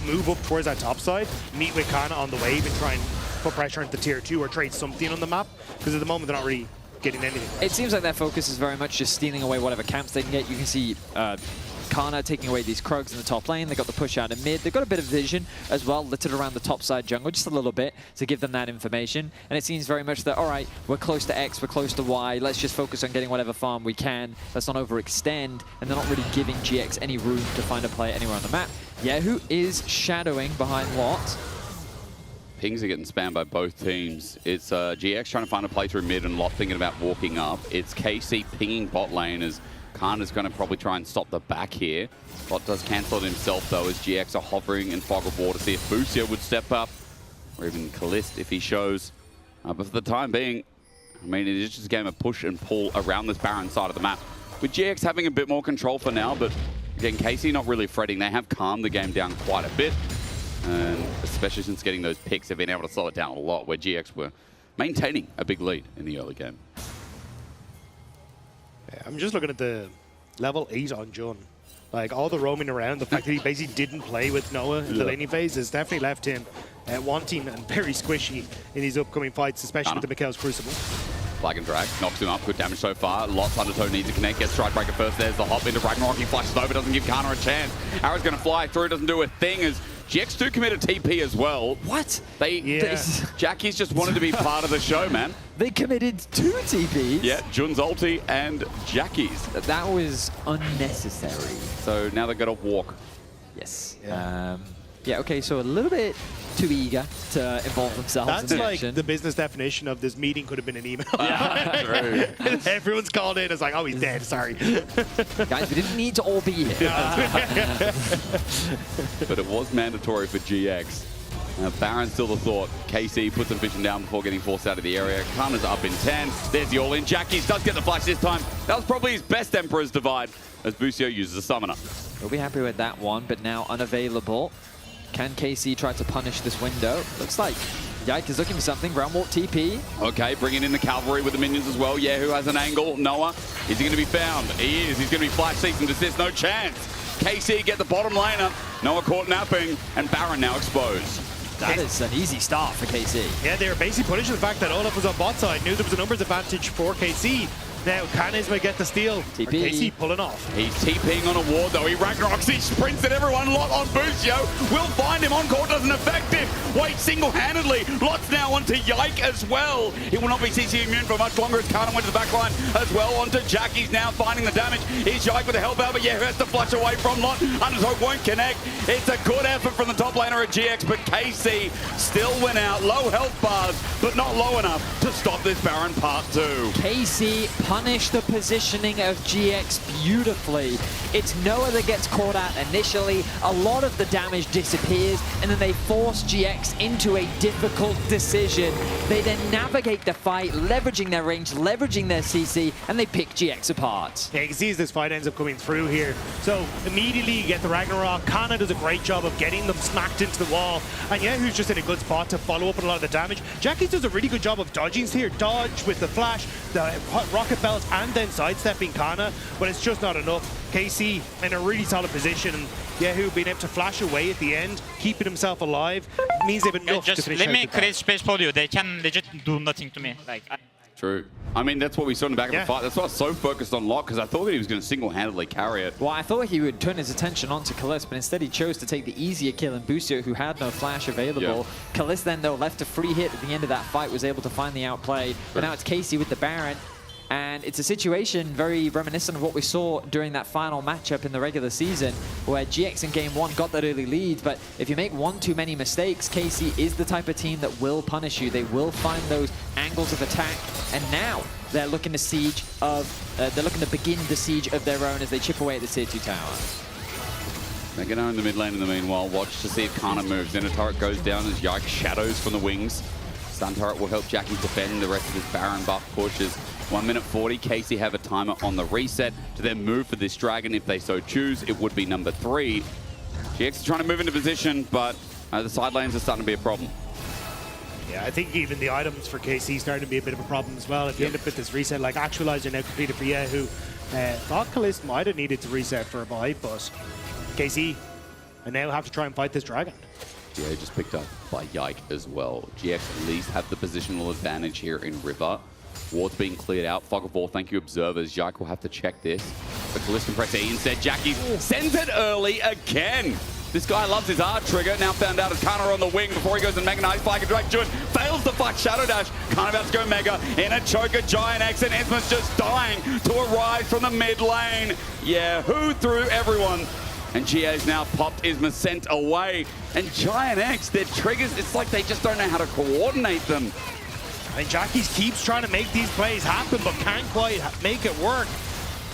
move up towards that top side, meet with Kana on the wave and try and put pressure into tier 2 or trade something on the map, because at the moment they're not really getting anything. It seems like their focus is very much just stealing away whatever camps they can get. You can see Kana taking away these Krugs in the top lane. They got the push out in mid. They've got a bit of vision as well, littered around the top side jungle, just a little bit to give them that information. And it seems very much that, all right, we're close to X, we're close to Y. Let's just focus on getting whatever farm we can. Let's not overextend. And they're not really giving GX any room to find a play anywhere on the map. Yehu is shadowing behind Lot. Pings are getting spammed by both teams. It's GX trying to find a play through mid and Lot thinking about walking up. It's KC pinging bot lane as Kana's going to probably try and stop the back here. Lot does cancel it himself though as GX are hovering in fog of war to see if Busio would step up, or even Kalist if he shows. But for the time being, I mean, it is just a game of push and pull around this Baron side of the map. With GX having a bit more control for now, but again, KC not really fretting. They have calmed the game down quite a bit. And especially since getting those picks, they've been able to slow it down a lot, where GX were maintaining a big lead in the early game. Yeah, I'm just looking at the level 8 on Jun. Like, all the roaming around, the fact that he basically didn't play with Noah in the laning phase has definitely left him wanting and very squishy in these upcoming fights, especially with the Mikhail's Crucible. Flag and drag, knocks him up, good damage so far. Lots Undertow needs to connect, gets Stride Breaker first. There's the hop into Ragnarok, he flashes over, doesn't give Kana a chance. Arrow's gonna fly through, doesn't do a thing as GX do commit a TP as well. What? Jackie's just wanted to be part of the show, man. They committed 2 TPs? Yeah, Jun's ulti and Jackie's. That was unnecessary. So now they've got to walk. Yes. Yeah, okay, so a little bit too eager to involve themselves That's in the like action. the business definition of this meeting could have been an email. Yeah, true. Everyone's called in. It's like, oh, he's dead. Sorry. Guys, we didn't need to all be here. But it was mandatory for GX. Baron's still the thought. KC puts some vision down before getting forced out of the area. Kana's up in 10. There's the all-in. Jackie's does get the flash this time. That was probably his best Emperor's Divide as Busio uses a summoner. We'll be happy with that one, but now unavailable. Can KC try to punish this window? Looks like Yike is looking for something. Ground walk TP. Okay, bringing in the cavalry with the minions as well. Yeah, who has an angle? Noah. Is he going to be found? He is. He's going to be flash, cease and desist. No chance. KC get the bottom laner. Noah caught napping, and Baron now exposed. That is an easy start for KC. Yeah, they were basically punishing the fact that Olaf was on bot side, knew there was a numbers advantage for KC. Now, Kanes might get the steal. TP. KC pulling off. He's TPing on a ward, though. He Ragnaroks, he sprints at everyone. Lot on Busio. Will find him. On-court doesn't affect him. Wait, single-handedly. Lot's now onto Yike as well. He will not be CC immune for much longer as Kana went to the back line as well. Onto Jackie's now finding the damage. Here's Yike with the help out, but yeah, who has to flush away from Lot. Undertow won't connect. It's a good effort from the top laner at GX, but KC still went out. Low health bars, but not low enough to stop this Baron part 2. KC punish the positioning of GX beautifully. It's Noah that gets caught out initially. A lot of the damage disappears, and then they force GX into a difficult decision. They then navigate the fight, leveraging their range, leveraging their CC, and they pick GX apart. Yeah, you can see as this fight ends up coming through here. So immediately you get the Ragnarok. Kana does a great job of getting them smacked into the wall. And yeah, who's just in a good spot to follow up on a lot of the damage. Jackie does a really good job of dodging here. Dodge with the flash, the rocket belt, and then sidestepping Kana, but it's just not enough. KC in a really solid position, and Yehu being able to flash away at the end, keeping himself alive, means they've enough to finish let me out the create space for you. They can legit do nothing to me. Like. True. I mean, that's what we saw in the back of the fight. That's why I was so focused on Lot, because I thought that he was going to single-handedly carry it. Well, I thought he would turn his attention onto Kalist, but instead he chose to take the easier kill in Busio, who had no flash available. Yeah. Kalist then, though, left a free hit at the end of that fight, was able to find the outplay. But now it's KC with the Baron. And it's a situation very reminiscent of what we saw during that final matchup in the regular season, where GX in game 1 got that early lead, but if you make one too many mistakes, KC is the type of team that will punish you. They will find those angles of attack, and now they're looking to begin the siege of their own as they chip away at the tier 2 tower. They're going to own the mid lane in the meanwhile. Watch to see if Kana moves. Then a turret goes down as Yike shadows from the wings. Stun turret will help Jackie defend the rest of his Baron buff pushes. 1 minute 40. KC have a timer on the reset to then move for this dragon if they so choose. It would be number 3. GX is trying to move into position, but the side lanes are starting to be a problem. Yeah, I think even the items for KC starting to be a bit of a problem as well. If you end up with this reset, like Actualizer now completed for Yahoo, thought Kalist might have needed to reset for a buy, but KC and now have to try and fight this dragon. Yeah, just picked up by Yike as well. GX at least have the positional advantage here in River. Ward's being cleared out. Fog of War, thank you, observers. Yike will have to check this. But Kalist can press E instead. Jackie sends it early again. This guy loves his R trigger. Now found out as Kana on the wing before he goes and Mega Knight. Fire can drag Jun. Fails to fight Shadow Dash. Kana about to go Mega. In a choker, Giant X, and Esma's just dying to arise from the mid lane. Yeah, who threw everyone? And GA's now popped Isma sent away. And Giant X, their triggers, it's like they just don't know how to coordinate them. And Jackies keeps trying to make these plays happen, but can't quite make it work.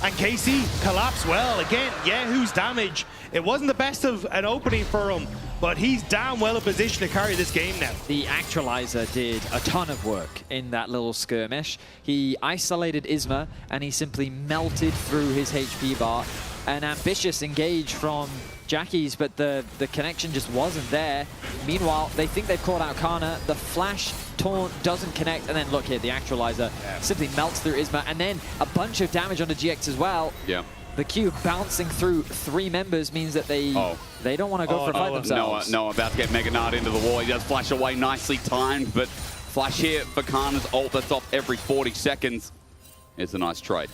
And KC collapse well. Again, Yahoo's damage. It wasn't the best of an opening for him, but he's damn well in position to carry this game now. The Actualizer did a ton of work in that little skirmish. He isolated Isma, and he simply melted through his HP bar. An ambitious engage from Jackies, but the connection just wasn't there. Meanwhile, they think they've caught out Kana. The flash taunt doesn't connect, and then look here, the Actualizer simply melts through Isma, and then a bunch of damage onto GX as well. Yeah. The Q bouncing through 3 members means that they don't want to go for a fight themselves. Noah about to get Mega Knight into the wall. He does flash away, nicely timed, but flash here for Kana's ult that's off every 40 seconds. It's a nice trade.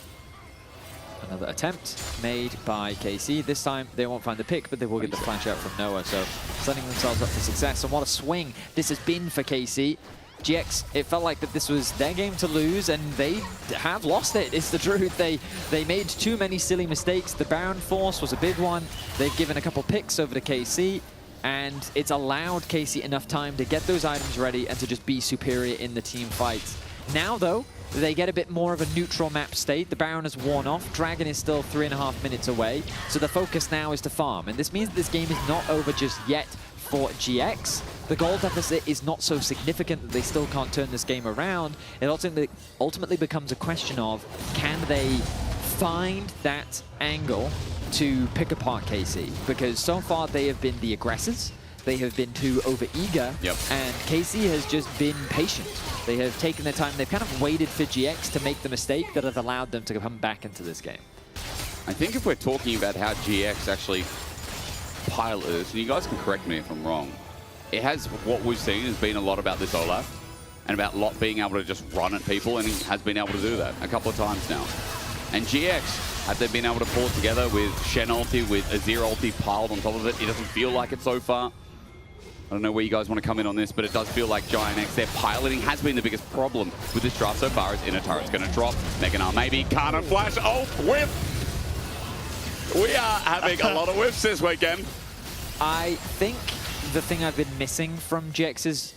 Another attempt made by KC. This time they won't find the pick, but they will get the flash out from Noah, so setting themselves up for success. And what a swing this has been for KC. GX, it felt like that this was their game to lose, and they have lost it. It's the truth. They made too many silly mistakes. The Baron Force was a big one. They've given a couple picks over to KC, and it's allowed KC enough time to get those items ready and to just be superior in the team fights. Now, though, they get a bit more of a neutral map state. The Baron has worn off. Dragon is still 3.5 minutes away. So the focus now is to farm. And this means that this game is not over just yet for GX. The goal deficit is not so significant that they still can't turn this game around. It ultimately becomes a question of, can they find that angle to pick apart KC? Because so far they have been the aggressors. They have been too over-eager, and KC has just been patient. They have taken their time. They've kind of waited for GX to make the mistake that has allowed them to come back into this game. I think if we're talking about how GX actually piloted this, and you guys can correct me if I'm wrong, it has, what we've seen has been a lot about this Olaf, and about Lot being able to just run at people, and he has been able to do that a couple of times now. And GX, have they been able to pull it together with Shen ulti, with Azir ulti piled on top of it? It doesn't feel like it so far. I don't know where you guys want to come in on this, but it does feel like Giant X, their piloting has been the biggest problem with this draft so far. As inner turret's going to drop. Mega Knight maybe. Kana flash. Oh, whiff! We are having a lot of whiffs this weekend. I think the thing I've been missing from GX's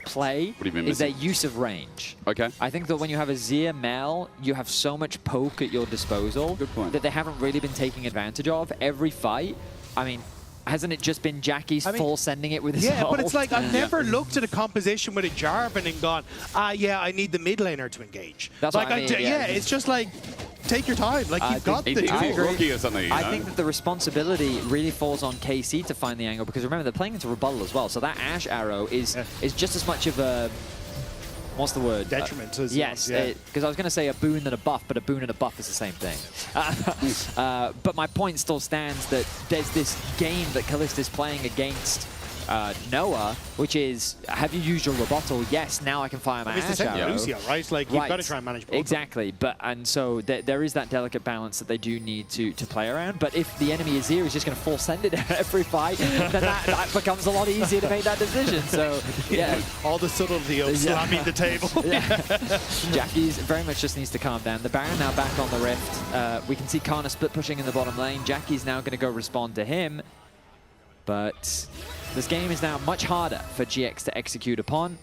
play is their use of range. Okay. I think that when you have a Azir Mel, you have so much poke at your disposal that they haven't really been taking advantage of. Every fight, I mean, hasn't it just been Jackie's full sending it with his ult? But it's like, I've never looked at a composition with a Jarvan and gone, yeah, I need the mid laner to engage. That's like, what I mean, it's just like, take your time. Like, you've got the rookie or something, I think that the responsibility really falls on KC to find the angle, because remember, they're playing into rebuttal as well. So that Ash arrow is just as much of a, what's the word? Detriment. Yes, because I was going to say a boon and a buff, but a boon and a buff is the same thing. But my point still stands that there's this game that Kalist is playing against Noah, which is, have you used your rebuttal? Yes, now I can fire my Ash arrow. Lucia, right? Like, you've got to try and manage both. Exactly, and so there is that delicate balance that they do need to play around. But if the enemy is here, is just going to full send it every fight, then that becomes a lot easier to make that decision. So, yeah. All the subtlety of slamming the table. Jackie's very much just needs to calm down. The Baron now back on the Rift. We can see Kana split pushing in the bottom lane. Jackie's now going to go respond to him. But this game is now much harder for GX to execute upon.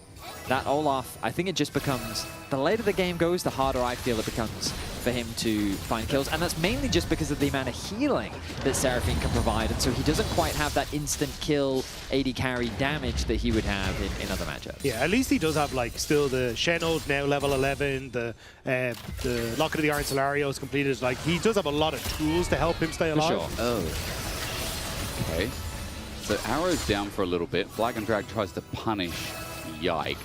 That Olaf, I think it just becomes, the later the game goes, the harder I feel it becomes for him to find kills, and that's mainly just because of the amount of healing that Seraphine can provide, and so he doesn't quite have that instant kill AD carry damage that he would have in other matchups. Yeah, at least he does have like still the Shenode now level 11, the Locket of the Iron Solario is completed. Like he does have a lot of tools to help him stay alive. For sure. Oh. Okay. So Arrow's down for a little bit. Flag and Drag tries to punish Yike.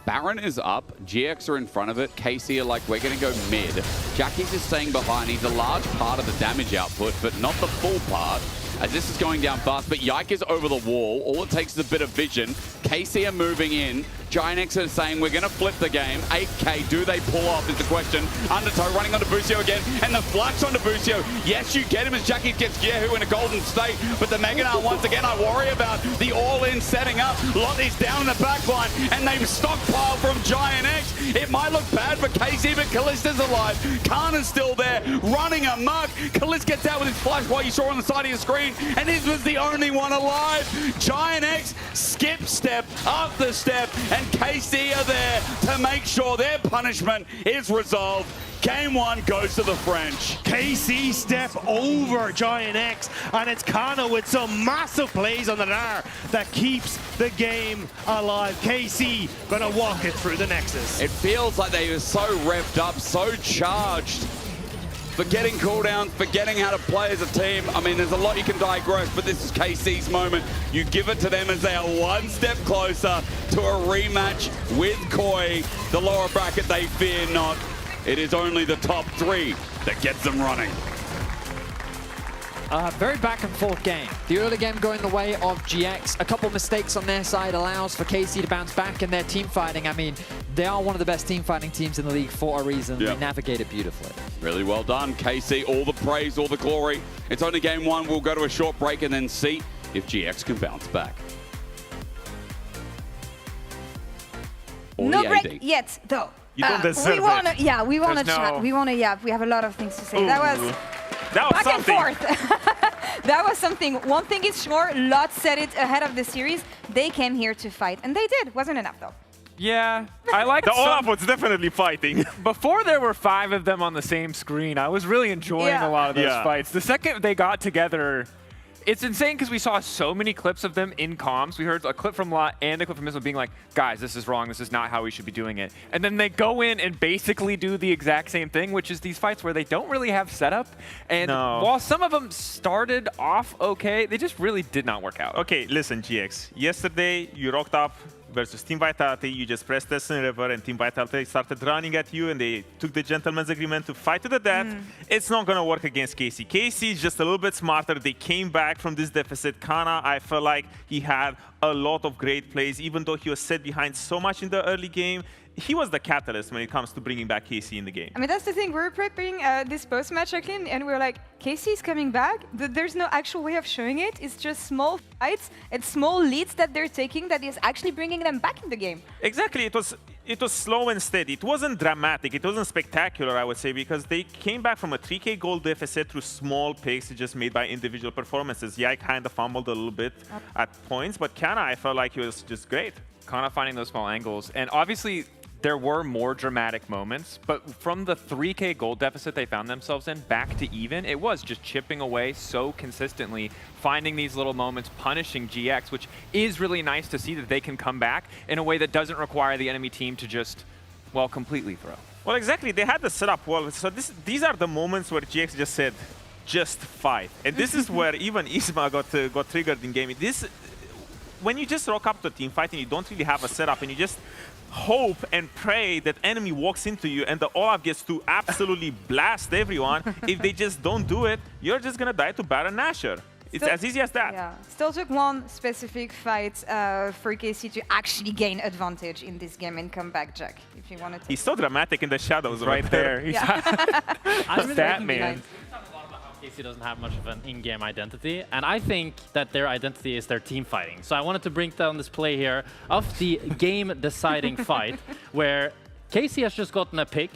Baron is up. GX are in front of it. KC are like, we're going to go mid. Jackie's just staying behind. He's a large part of the damage output, but not the full part, as this is going down fast. But Yike is over the wall. All it takes is a bit of vision. KC are moving in. Giant X are saying, we're going to flip the game. 8K, do they pull off is the question. Undertow running onto Busio again, and the flash onto Busio. Yes, you get him as Jackie gets Yehu in a golden state, but the Meganar once again, I worry about the all-in setting up. Lot is down in the back line, and they've stockpiled from Giant X. It might look bad for KC, but Kallista's alive. Kana's still there, running amok. Kallista gets out with his flash, what you saw on the side of your screen, and this was the only one alive. Giant X skip step up the step, and KC are there to make sure their punishment is resolved. Game 1 goes to the French. KC step over Giant X, and it's Kana with some massive plays on the Nar that keeps the game alive. KC gonna walk it through the Nexus. It feels like they were so revved up, so charged. Forgetting cooldowns, forgetting how to play as a team. I mean, there's a lot you can digress, but this is KC's moment. You give it to them as they are one step closer to a rematch with Koi. The lower bracket, they fear not. It is only the top 3 that gets them running. Very back and forth game. The early game going the way of GX. A couple mistakes on their side allows for KC to bounce back in their team fighting. I mean, they are one of the best team fighting teams in the league for a reason. Yep. They navigate it beautifully. Really well done, KC. All the praise, all the glory. It's only game 1. We'll go to a short break and then see if GX can bounce back. No break yet, though. You don't deserve we wanna, it. Yeah, we wanna There's chat. no- We wanna, yeah, we have a lot of things to say. Ooh. That was back something. and forth. That was something. One thing is sure, Lot said it ahead of the series. They came here to fight, and they did. Wasn't enough, though. Yeah, I like the Olaf was definitely fighting. Before there were 5 of them on the same screen, I was really enjoying a lot of those fights. The second they got together, it's insane because we saw so many clips of them in comms. We heard a clip from Lot and a clip from Missile being like, guys, this is wrong. This is not how we should be doing it. And then they go in and basically do the exact same thing, which is these fights where they don't really have setup. And while some of them started off okay, they just really did not work out. Okay, listen, GX. Yesterday, you rocked up versus Team Vitality. You just pressed Destiny River, and Team Vitality started running at you, and they took the gentleman's agreement to fight to the death. It's not going to work against KC. KC is just a little bit smarter. They came back from this deficit. Kana, I felt like he had a lot of great plays, even though he was set behind so much in the early game. He was the catalyst when it comes to bringing back KC in the game. I mean, that's the thing. We were prepping this post-match, and we were like, KC's coming back. There's no actual way of showing it. It's just small fights and small leads that they're taking that is actually bringing them back in the game. Exactly. It was slow and steady. It wasn't dramatic. It wasn't spectacular, I would say, because they came back from a 3K gold deficit through small picks just made by individual performances. Yeah, I kind of fumbled a little bit at points, but Kana, I felt like he was just great. Kana finding those small angles. And obviously, there were more dramatic moments, but from the 3K gold deficit they found themselves in back to even, it was just chipping away so consistently, finding these little moments, punishing GX, which is really nice to see that they can come back in a way that doesn't require the enemy team to just, well, completely throw. Well, exactly. They had the setup well. So these are the moments where GX just said, just fight. And this is where even Isma got triggered in game. When you just rock up to a team fight and you don't really have a setup and you just hope and pray that enemy walks into you and the Olaf gets to absolutely blast everyone. If they just don't do it, you're just gonna die to Baron Nashor. It's as easy as that. Yeah. Still took one specific fight for KC to actually gain advantage in this game and come back, Jack, if you wanted to. He's so dramatic in the shadows right there. He's that man. KC doesn't have much of an in-game identity, and I think that their identity is their team fighting. So I wanted to bring down this play here of the game-deciding fight, where KC has just gotten a pick,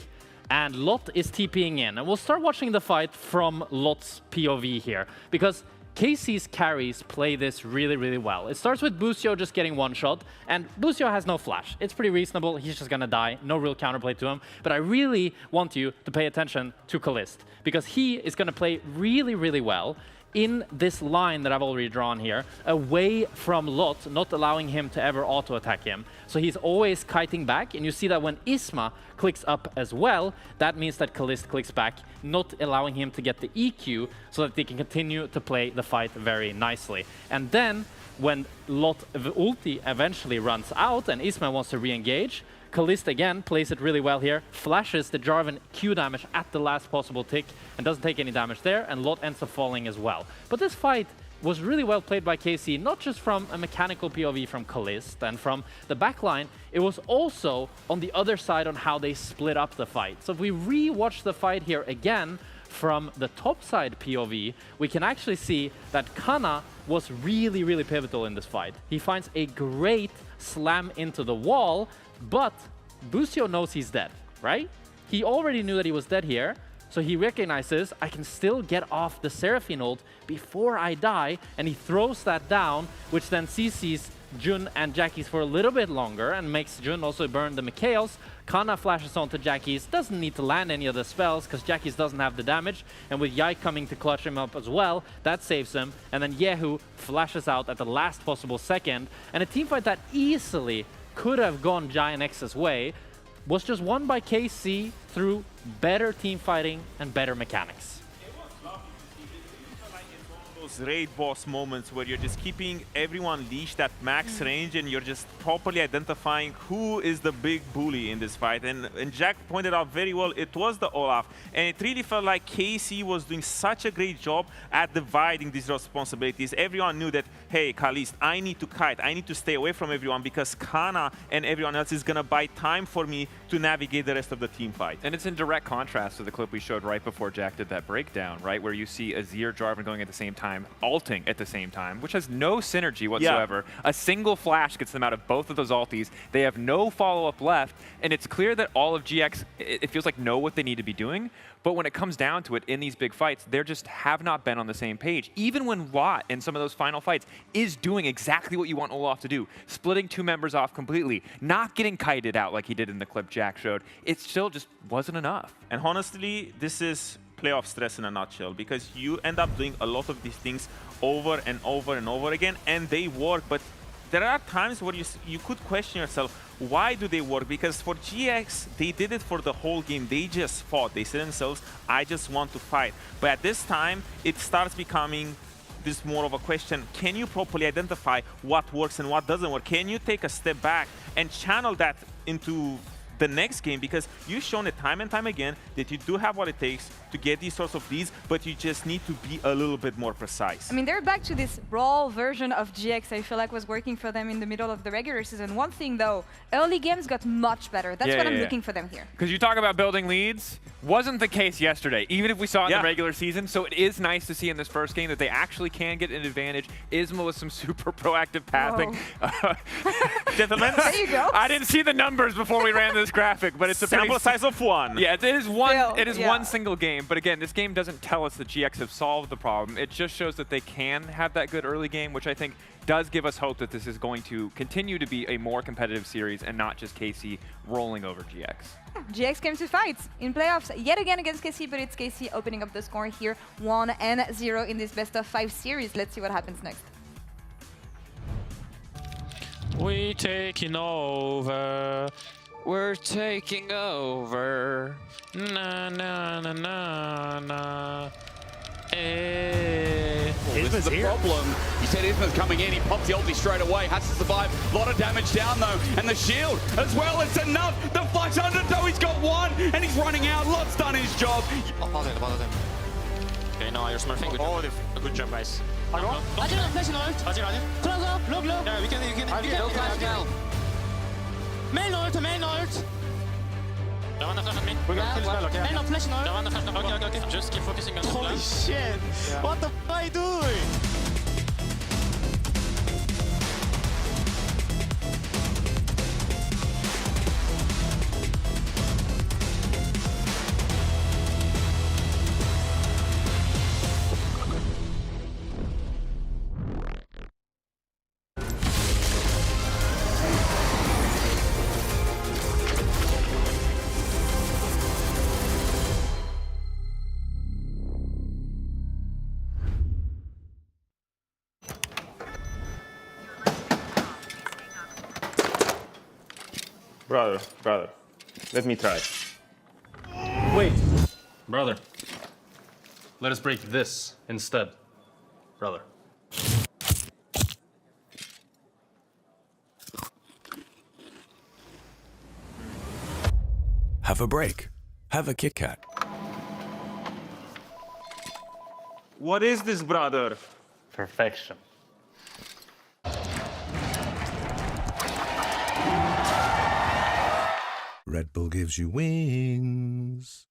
and Lot is TPing in. And we'll start watching the fight from Lot's POV here, because KC's carries play this really, really well. It starts with Busio just getting one shot, and Busio has no flash. It's pretty reasonable. He's just gonna die. No real counterplay to him. But I really want you to pay attention to Kalist, because he is gonna play really, really well in this line that I've already drawn here, away from Lot, not allowing him to ever auto-attack him. So he's always kiting back, and you see that when Isma clicks up as well, that means that Kalist clicks back, not allowing him to get the EQ, so that they can continue to play the fight very nicely. And then, when Lot ulti eventually runs out and Isma wants to re-engage, Kalist again plays it really well here, flashes the Jarvan Q damage at the last possible tick and doesn't take any damage there, and Lot ends up falling as well. But this fight was really well played by KC, not just from a mechanical POV from Kalist and from the backline, it was also on the other side on how they split up the fight. So if we re-watch the fight here again from the top side POV, we can actually see that Kana was really, really pivotal in this fight. He finds a great slam into the wall, but Busio knows he's dead, right? He already knew that he was dead here, so he recognizes I can still get off the Seraphine ult before I die, and he throws that down, which then CCs Jun and Jackie's for a little bit longer and makes Jun also burn the Mikhails. Kana flashes onto Jackie's, doesn't need to land any of the spells because Jackie's doesn't have the damage, and with Yai coming to clutch him up as well, that saves him, and then Yehu flashes out at the last possible second, and a teamfight that easily could have gone Giant X's way was just won by KC through better team fighting and better mechanics. Those raid boss moments where you're just keeping everyone leashed at max range and you're just properly identifying who is the big bully in this fight. And Jack pointed out very well, it was the Olaf. And it really felt like KC was doing such a great job at dividing these responsibilities. Everyone knew that, hey, Kalist, I need to kite. I need to stay away from everyone because Kana and everyone else is going to buy time for me to navigate the rest of the team fight. And it's in direct contrast to the clip we showed right before Jack did that breakdown, right? Where you see Azir, Jarvan going at the same time, ulting at the same time, which has no synergy whatsoever. Yeah. A single flash gets them out of both of those ultis. They have no follow-up left, and it's clear that all of GX, it feels like, know what they need to be doing. But when it comes down to it in these big fights, they just have not been on the same page. Even when Lot in some of those final fights is doing exactly what you want Olaf to do, splitting two members off completely, not getting kited out like he did in the clip Jack showed, it still just wasn't enough. And honestly, this is playoff stress in a nutshell, because you end up doing a lot of these things over and over and over again, and they work, but there are times where you could question yourself, why do they work? Because for GX, they did it for the whole game. They just fought. They said themselves, I just want to fight. But at this time, it starts becoming this more of a question. Can you properly identify what works and what doesn't work? Can you take a step back and channel that into the next game? Because you've shown it time and time again that you do have what it takes to get these sorts of leads, but you just need to be a little bit more precise. I mean, they're back to this raw version of GX I feel like was working for them in the middle of the regular season. One thing though, early games got much better. That's what I'm looking for them here. Because you talk about building leads, wasn't the case yesterday, even if we saw it in the regular season. So it is nice to see in this first game that they actually can get an advantage. Isma with some super proactive pathing. Gentlemen, there you go. I didn't see the numbers before we ran this graphic, but it's a sample size of one. Yeah, it is one. It is one single game. But again, this game doesn't tell us that GX have solved the problem. It just shows that they can have that good early game, which I think does give us hope that this is going to continue to be a more competitive series and not just KC rolling over GX. GX came to fight in playoffs yet again against KC, but it's KC opening up the score here, 1-0 in this best of 5 series. Let's see what happens next. We taking over. We're taking over. Na na na na na. This is the problem. You said Isma's coming in. He pops the ulti straight away. Has to survive. A lot of damage down though. And the shield as well. It's enough. The fight's under though. He's got one. And he's running out. Lot's done his job. Okay, now you're smurfing. Good job, guys. Yeah, we can. Main ult. Javanda flash at me. Main ult, flash ult. Javanda flash. Okay. Just keep focusing on the Holy shit! What the fuck are you doing? Brother, let me try. Wait, brother. Let us break this instead, brother. Have a break. Have a Kit Kat. What is this, brother? Perfection. Red Bull gives you wings.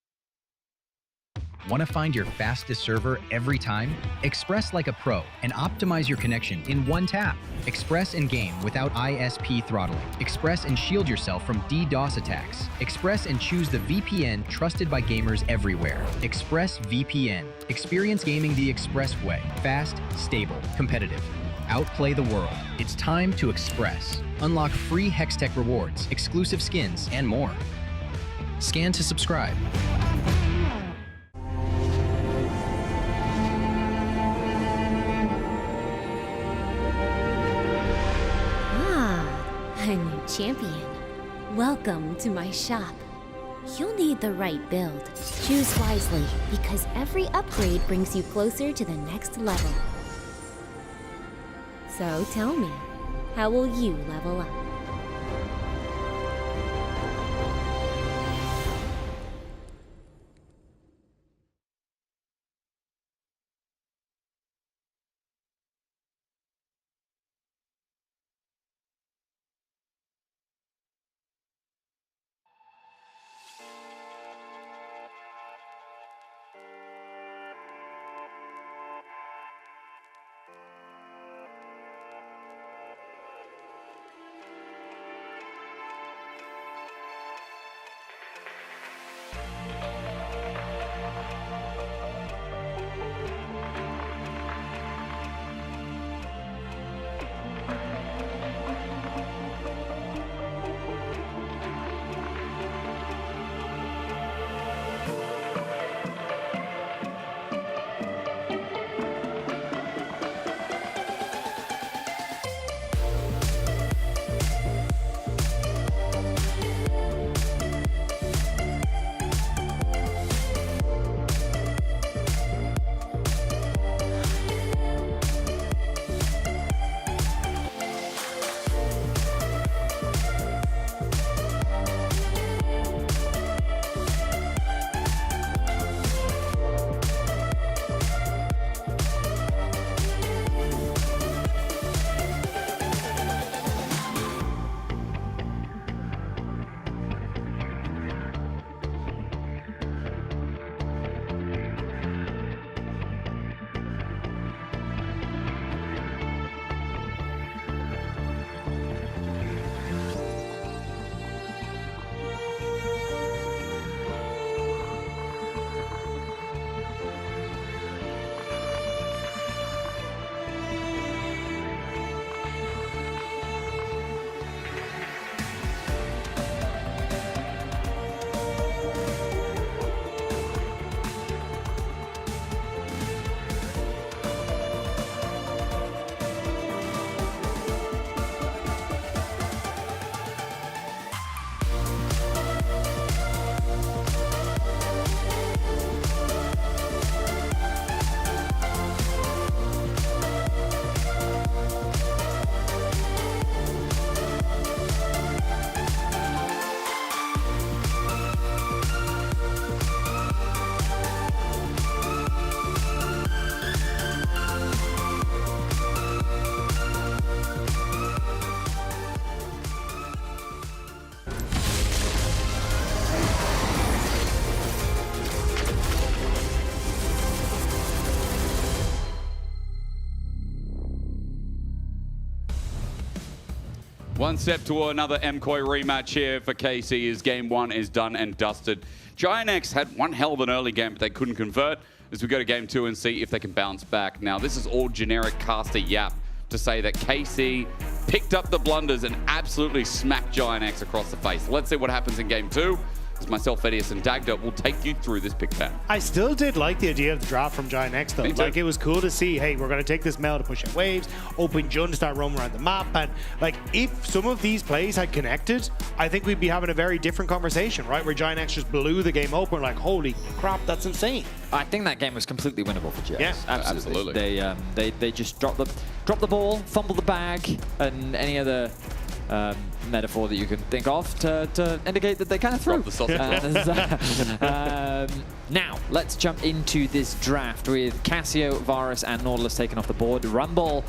Want to find your fastest server every time? Express like a pro and optimize your connection in one tap. Express in game without ISP throttling. Express and shield yourself from DDoS attacks. Express and choose the VPN trusted by gamers everywhere. Express VPN. Experience gaming the Express way. Fast, stable, competitive. Outplay the world. It's time to Express. Unlock free Hextech rewards, exclusive skins, and more. Scan to subscribe. A new champion. Welcome to my shop. You'll need the right build. Choose wisely, because every upgrade brings you closer to the next level. So tell me, how will you level up? One step to another MCOY rematch here for KC as game one is done and dusted. Giant X had one hell of an early game, but they couldn't convert. As we go to game two and see if they can bounce back. Now, this is all generic caster yap to say that KC picked up the blunders and absolutely smacked Giant X across the face. Let's see what happens in game two. myself, Edius, and Dagda will take you through this pick 10. I still did like the idea of the draft from Giant X though. Like it was cool to see, hey, we're going to take this Mel to push in waves, open Jun to start roaming around the map, and like if some of these plays had connected, I think we'd be having a very different conversation, right? Where Giant X just blew the game open, like holy crap, that's insane. I think that game was completely winnable for GX. Yeah, absolutely. They just dropped the ball, fumbled the bag, and any other metaphor that you can think of to indicate that they kind of threw. The sausage now, let's jump into this draft with Cassio, Varus, and Nautilus taken off the board. Rumble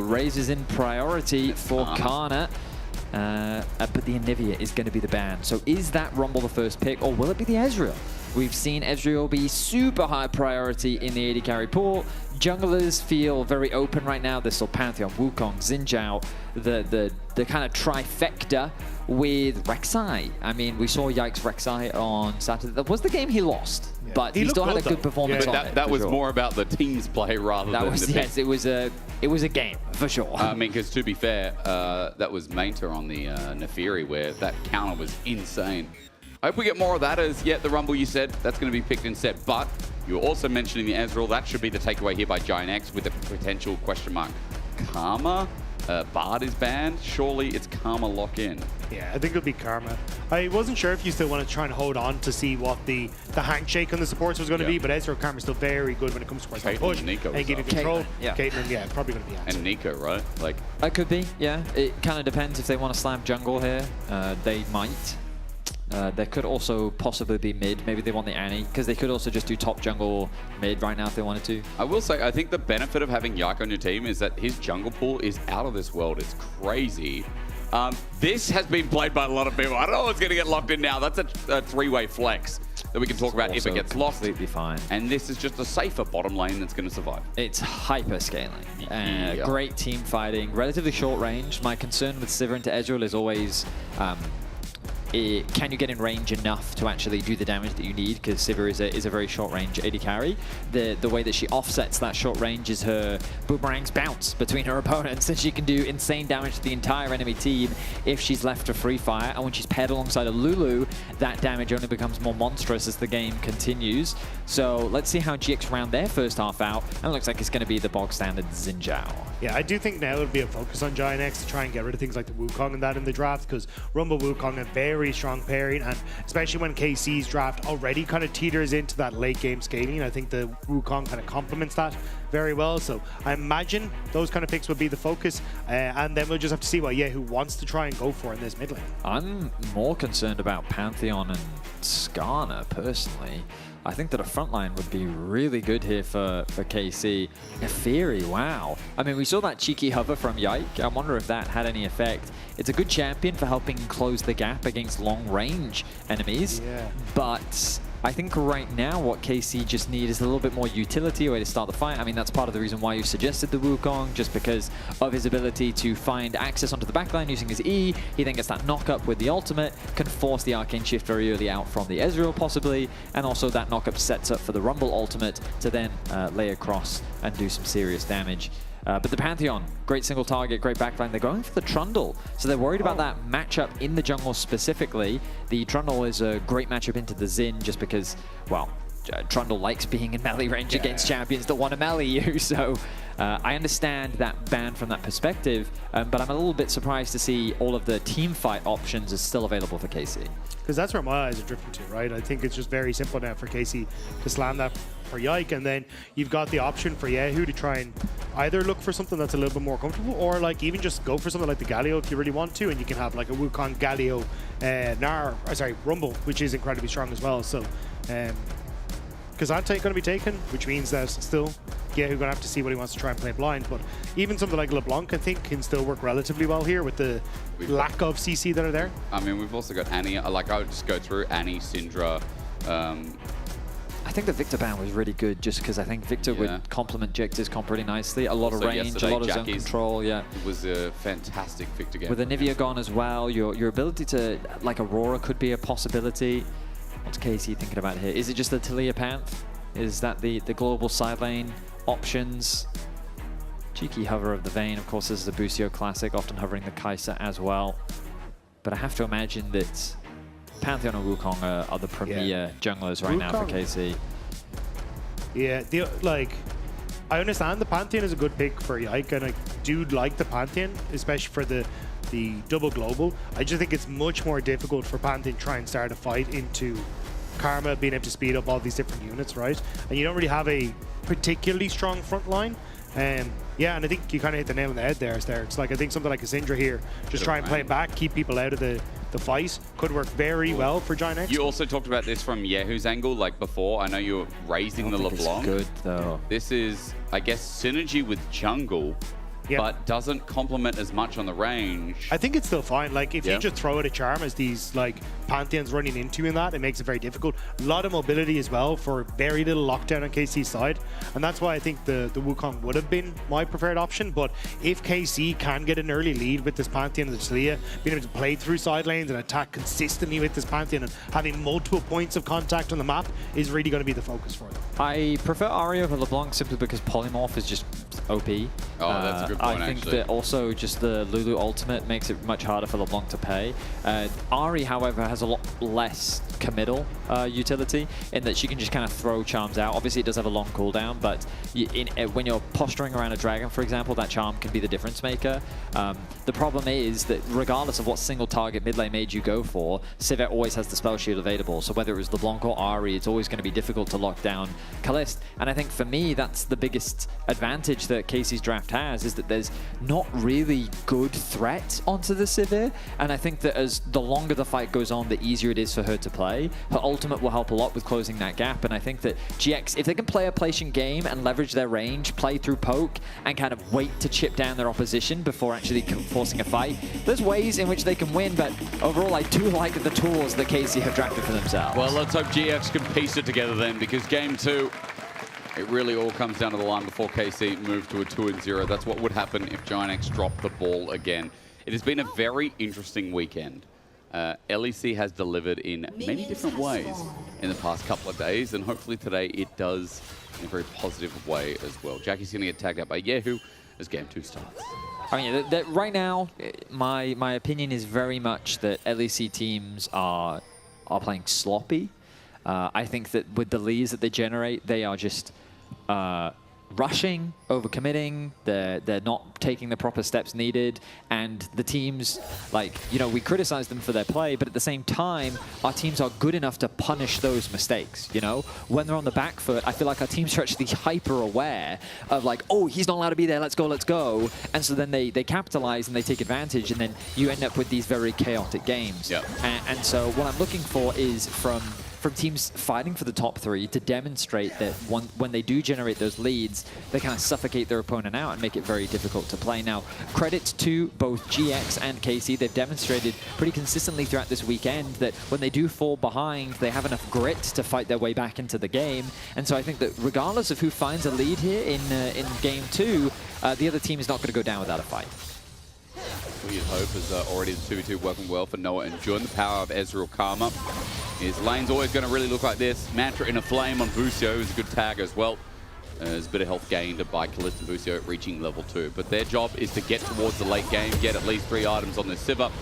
raises in priority for Kana. But the Anivia is going to be the ban. So is that Rumble the first pick, or will it be the Ezreal? We've seen Ezreal be super high priority in the AD carry pool. Junglers feel very open right now. There's still Pantheon, Wukong, Xin Zhao, the kind of trifecta with Rek'Sai. I mean, we saw Yikes Rek'Sai on Saturday. That was the game he lost, but he still had a good performance on it. That was more about the team's play rather than the yes, it was a game for sure. I mean, because to be fair, that was Mainter on the Nefiri where that counter was insane. I hope we get more of that as yet the Rumble you said, that's going to be picked instead. But you were also mentioning the Ezreal. That should be the takeaway here by Giant X with a potential question mark. Karma? Bard is banned. Surely it's Karma lock-in. Yeah, I think it'll be Karma. I wasn't sure if you still want to try and hold on to see what the handshake on the supports was going to be, but Ezreal Karma's still very good when it comes to push and Nico giving control. Caitlyn, Caitlyn, probably going to be answered. And Nico, right? Like it could be, yeah. It kind of depends if they want to slam jungle here. They might. There could also possibly be mid. Maybe they want the Annie, because they could also just do top jungle mid right now if they wanted to. I will say, I think the benefit of having Yike on your team is that his jungle pool is out of this world. It's crazy. This has been played by a lot of people. I don't know what's going to get locked in now. That's a three-way flex that we can talk about if it gets locked. Completely fine. And this is just a safer bottom lane that's going to survive. It's hyper scaling. Great team fighting, relatively short range. My concern with Sivir into Ezreal is always can you get in range enough to actually do the damage that you need? Because Sivir is a very short range AD carry. The way that she offsets that short range is her boomerangs bounce between her opponents, and she can do insane damage to the entire enemy team if she's left to free fire. And when she's paired alongside a Lulu, that damage only becomes more monstrous as the game continues. So let's see how GX round their first half out, and it looks like it's going to be the bog standard Xin Zhao. Yeah, I do think now it'll be a focus on Giant X to try and get rid of things like the Wukong and that in the draft, because Rumble Wukong a very strong pairing, and especially when KC's draft already kind of teeters into that late game scaling, I think the Wukong kind of complements that very well. So I imagine those kind of picks would be the focus, and then we'll just have to see what Yehu wants to try and go for in this mid lane. I'm more concerned about Pantheon and Skarner personally. I think that a front line would be really good here for KC. Nefiri, wow. I mean, we saw that cheeky hover from Yike. I wonder if that had any effect. It's a good champion for helping close the gap against long-range enemies. Yeah. But I think right now what KC just need is a little bit more utility, a way to start the fight. I mean, that's part of the reason why you suggested the Wukong, just because of his ability to find access onto the backline using his E. He then gets that knock-up with the ultimate, can force the Arcane Shift very early out from the Ezreal possibly, and also that knock-up sets up for the Rumble ultimate to then lay across and do some serious damage. But the Pantheon, great single target, great backline. They're going for the Trundle. So they're worried about that matchup in the jungle specifically. The Trundle is a great matchup into the Xin just because, well, Trundle likes being in melee range against champions that want to melee you. So I understand that ban from that perspective, but I'm a little bit surprised to see all of the team fight options is still available for KC. Because that's where my eyes are drifting to, right? I think it's just very simple now for KC to slam that for Yike, and then you've got the option for Yehu to try and either look for something that's a little bit more comfortable, or like even just go for something like the Galio if you really want to, and you can have like a Wukong Galio Rumble, which is incredibly strong as well. So Kazante going to be taken, which means that still Yehu going to have to see what he wants to try and play blind. But even something like LeBlanc, I think, can still work relatively well here with the lack of CC that are there. I mean, we've also got Annie. Like, I would just go through Annie, Syndra. I think the Victor ban was really good just because I think Victor would complement Jex's comp really nicely. A lot of range, a lot of zone control, It was a fantastic Victor game. With Anivia gone as well, your ability to, like Aurora could be a possibility. What's KC thinking about here? Is it just the Talia Panth? Is that the global side lane options? Cheeky hover of the Vayne, of course, this is a Busio classic, often hovering the Kai'Sa as well. But I have to imagine that Pantheon and Wukong are the premier junglers right now for KC. Yeah, I understand the Pantheon is a good pick for Yike, and I do like the Pantheon, especially for the double global. I just think it's much more difficult for Pantheon to try and start a fight into Karma being able to speed up all these different units, right? And you don't really have a particularly strong front line. Yeah, and I think you kind of hit the nail on the head there. It's like, I think something like a Syndra here, just try and play it back, keep people out of the fight, could work very well for Giant X. You also talked about this from Yehu's angle, like before. I know you were raising the LeBlanc. Good though. This is, I guess, synergy with jungle, but doesn't complement as much on the range. I think it's still fine. Like, if you just throw out a charm as these like Pantheons running into in that, it makes it very difficult. A lot of mobility as well for very little lockdown on KC's side, and that's why I think the Wukong would have been my preferred option. But if KC can get an early lead with this Pantheon and the Taliyah, being able to play through side lanes and attack consistently with this Pantheon and having multiple points of contact on the map is really going to be the focus for them. I prefer Ahri over LeBlanc simply because Polymorph is just OP. Oh, that's a good point, I think actually. that also just the Lulu ultimate makes it much harder for LeBlanc to pay. Ahri, however, has a lot less committal utility in that she can just kind of throw charms out. Obviously, it does have a long cooldown, but when you're posturing around a dragon, for example, that charm can be the difference maker. The problem is that regardless of what single target mid lane mage you go for, Sivir always has the spell shield available. So whether it was LeBlanc or Ahri, it's always going to be difficult to lock down Kalist. And I think for me, that's the biggest advantage that KC's draft has, is that there's not really good threat onto the Sivir. And I think that as the longer the fight goes on, the easier it is for her to play. Her ultimate will help a lot with closing that gap. And I think that GX, if they can play a patient game and leverage their range, play through poke, and kind of wait to chip down their opposition before actually forcing a fight, there's ways in which they can win. But overall, I do like the tools that KC have drafted for themselves. Well, let's hope GX can piece it together then, because game 2, it really all comes down to the line before KC move to a 2-0. That's what would happen if Giant X dropped the ball again. It has been a very interesting weekend. LEC has delivered in many different ways in the past couple of days, and hopefully today it does in a very positive way as well. Jackie's going to get tagged out by Yehu as game 2 starts. I mean, right now, my opinion is very much that LEC teams are playing sloppy. I think that with the leads that they generate, they are just rushing, overcommitting, they're not taking the proper steps needed, and the teams, like, you know, we criticize them for their play, but at the same time, our teams are good enough to punish those mistakes, you know? When they're on the back foot, I feel like our teams are actually hyper-aware of like, oh, he's not allowed to be there, let's go, and so then they capitalize and they take advantage, and then you end up with these very chaotic games. Yep. And so what I'm looking for is from teams fighting for the top 3 to demonstrate that when they do generate those leads, they kind of suffocate their opponent out and make it very difficult to play. Now, credit to both GX and KC. They've demonstrated pretty consistently throughout this weekend that when they do fall behind, they have enough grit to fight their way back into the game. And so I think that regardless of who finds a lead here in game 2, the other team is not going to go down without a fight. Weird Hope is already the 2v2 working well for Noah and Jun. The power of Ezreal Karma. His lane's always going to really look like this. Mantra in a flame on Busio is a good tag as well. There's a bit of health gained by Kalist and Busio reaching level 2. But their job is to get towards the late game, get at least 3 items on this Sivir,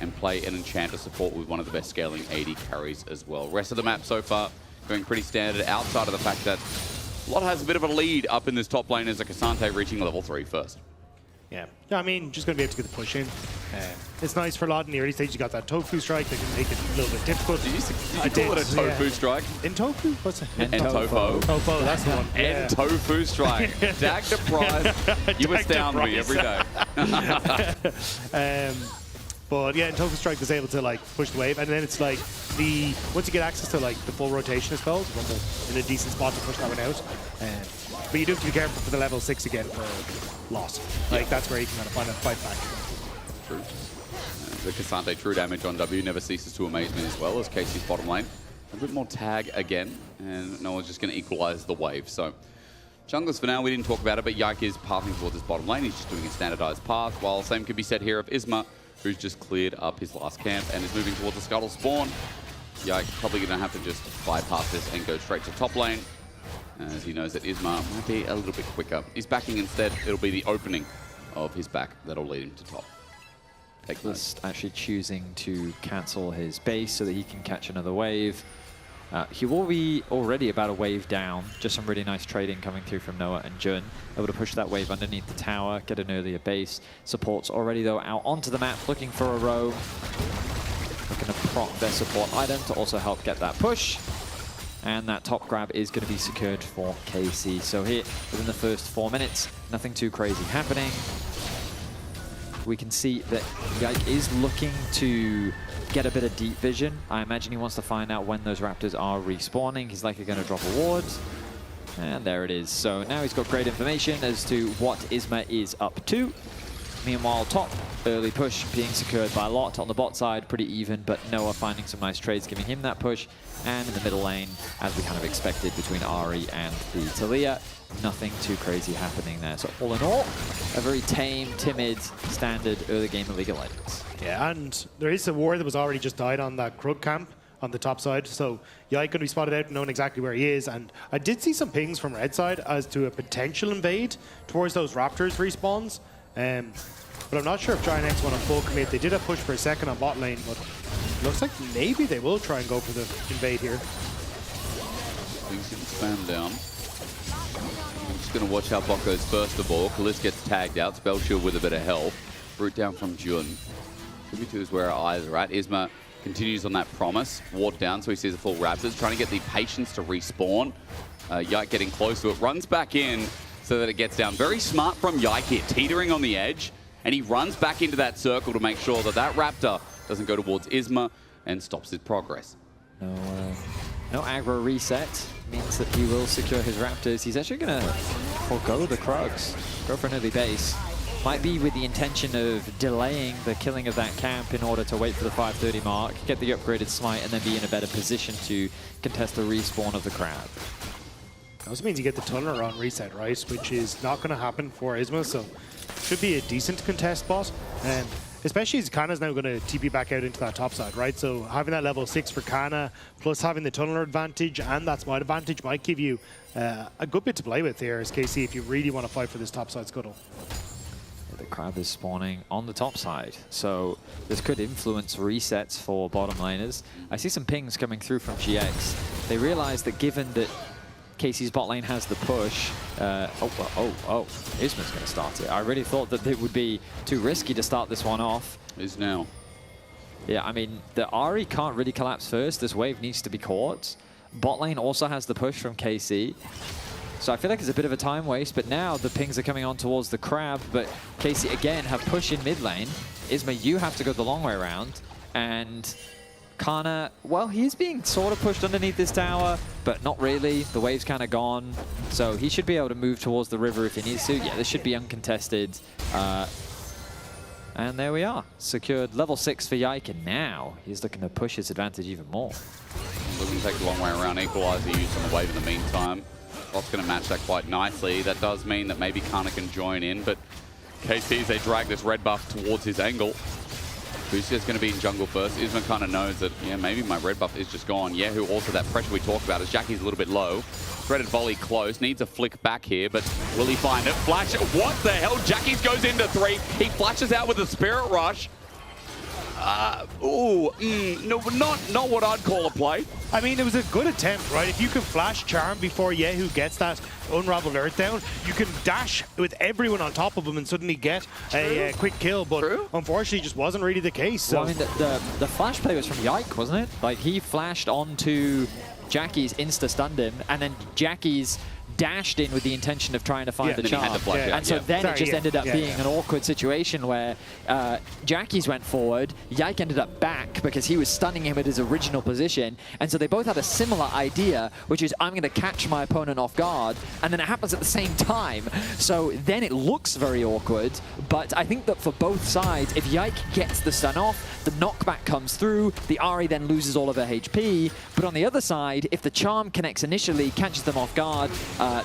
and play an Enchanter support with one of the best scaling AD carries as well. Rest of the map so far going pretty standard, outside of the fact that Lot has a bit of a lead up in this top lane as a Cassante reaching level 3 first. Yeah, I mean, just going to be able to get the push in. It's nice for Lot in the early stage. You got that tofu strike that can make it a little bit difficult. Did you call it a tofu strike? In tofu? What's it? Entofo. Tofu, that's the one. And tofu strike. Dag the prize. You astound me every day. But yeah, and Tofu Strike is able to like push the wave, and then it's like once you get access to like the full rotation of spells, Rumble in a decent spot to push that one out. But you do have to be careful for the level 6 again for loss. Like that's where you can kind of find a fight back. True. The Cassante true damage on W never ceases to amaze me as well as Casey's bottom lane. A bit more tag again, and Noah's just going to equalize the wave. So junglers for now, we didn't talk about it, but Yike is pathing towards his bottom lane. He's just doing a standardized path, while same could be said here of Isma, who's just cleared up his last camp and is moving towards the Scuttle spawn. Yike probably going to have to just bypass this and go straight to top lane, as he knows that Isma might be a little bit quicker. He's backing instead. It'll be the opening of his back that'll lead him to top. Just actually choosing to cancel his base so that he can catch another wave. He will be already about a wave down. Just some really nice trading coming through from Noah and Jun. Able to push that wave underneath the tower, get an earlier base. Supports already, though, out onto the map, looking for a roam. Looking to proc their support item to also help get that push. And that top grab is going to be secured for KC. So here, within the first 4 minutes, nothing too crazy happening. We can see that Yike is looking to get a bit of deep vision. I imagine he wants to find out when those raptors are respawning. He's likely going to drop a ward. And there it is. So now he's got great information as to what Isma is up to. Meanwhile, top early push being secured by Lot on the bot side, pretty even, but Noah finding some nice trades, giving him that push. And in the middle lane, as we kind of expected between Ari and the Talia, nothing too crazy happening there. So all in all, a very tame, timid, standard early game of League of Legends. Yeah, and there is a ward that was already just died on that Krug camp on the top side, so Yike could be spotted out, knowing exactly where he is. And I did see some pings from red side as to a potential invade towards those Raptors respawns. But I'm not sure if Giant X want to full commit. They did a push for a second on bot lane, but looks like maybe they will try and go for the invade here. Things getting spammed down. I'm just going to watch how bot goes first of all. Kalis gets tagged out. Spell Shield with a bit of help. Root down from Jun. 2v2 is where our eyes are at. Isma continues on that promise. Ward down so he sees the full Raptors. Trying to get the patience to respawn. Yike getting close to it. Runs back in so that it gets down. Very smart from Yike here. Teetering on the edge. And he runs back into that circle to make sure that that Raptor doesn't go towards Isma and stops his progress. No aggro reset means that he will secure his Raptors. He's actually going to forego the Krugs, go for an early base. Might be with the intention of delaying the killing of that camp in order to wait for the 530 mark, get the upgraded smite, and then be in a better position to contest the respawn of the crab. That also means you get the tunneler on reset, right? Which is not going to happen for Isma, so should be a decent contest spot. And especially as Kana's now going to TP back out into that top side, right? So having that level 6 for Kana, plus having the tunneler advantage and that smite advantage might give you a good bit to play with here as KC if you really want to fight for this top side scuttle. The crab is spawning on the top side, so this could influence resets for bottom laners. I see some pings coming through from GX. They realize that given that KC's bot lane has the push. Isma's going to start it. I really thought that it would be too risky to start this one off. Is now. Yeah, I mean, the Ari can't really collapse first. This wave needs to be caught. Bot lane also has the push from KC. So I feel like it's a bit of a time waste, but now the pings are coming on towards the crab, but KC again have push in mid lane. Isma, you have to go the long way around, and Kana, well, he's being sort of pushed underneath this tower, but not really. The wave's kind of gone, so he should be able to move towards the river if he needs to. Yeah, this should be uncontested. And there we are. Secured level 6 for Yike, and now he's looking to push his advantage even more. Looking to take the long way around. Equalizer used on the wave in the meantime. Bot's going to match that quite nicely. That does mean that maybe Kana can join in, but KC, as they drag this red buff towards his angle. Busia's going to be in jungle first. Isma kind of knows that, yeah, maybe my red buff is just gone. Yehu also that pressure we talked about as Jackie's a little bit low. Threaded volley close. Needs a flick back here, but will he find it? Flash. What the hell? Jackie's goes into 3. He flashes out with a Spirit Rush. No, not what I'd call a play. I mean, it was a good attempt, right? If you can flash Charm before Yehu gets that unraveled earth down, you can dash with everyone on top of him and suddenly get a quick kill, but unfortunately it just wasn't really the case. So. Well, I mean, the flash play was from Yike, wasn't it? Like, he flashed onto Jackie's, insta-stunned him, and then Jackie's dashed in with the intention of trying to find the charm. And so then it just ended up being an awkward situation where Jackie's went forward, Yike ended up back because he was stunning him at his original position, and so they both had a similar idea, which is I'm going to catch my opponent off guard, and then it happens at the same time. So then it looks very awkward, but I think that for both sides, if Yike gets the stun off, the knockback comes through, the Ari then loses all of her HP, but on the other side, if the charm connects initially, catches them off guard,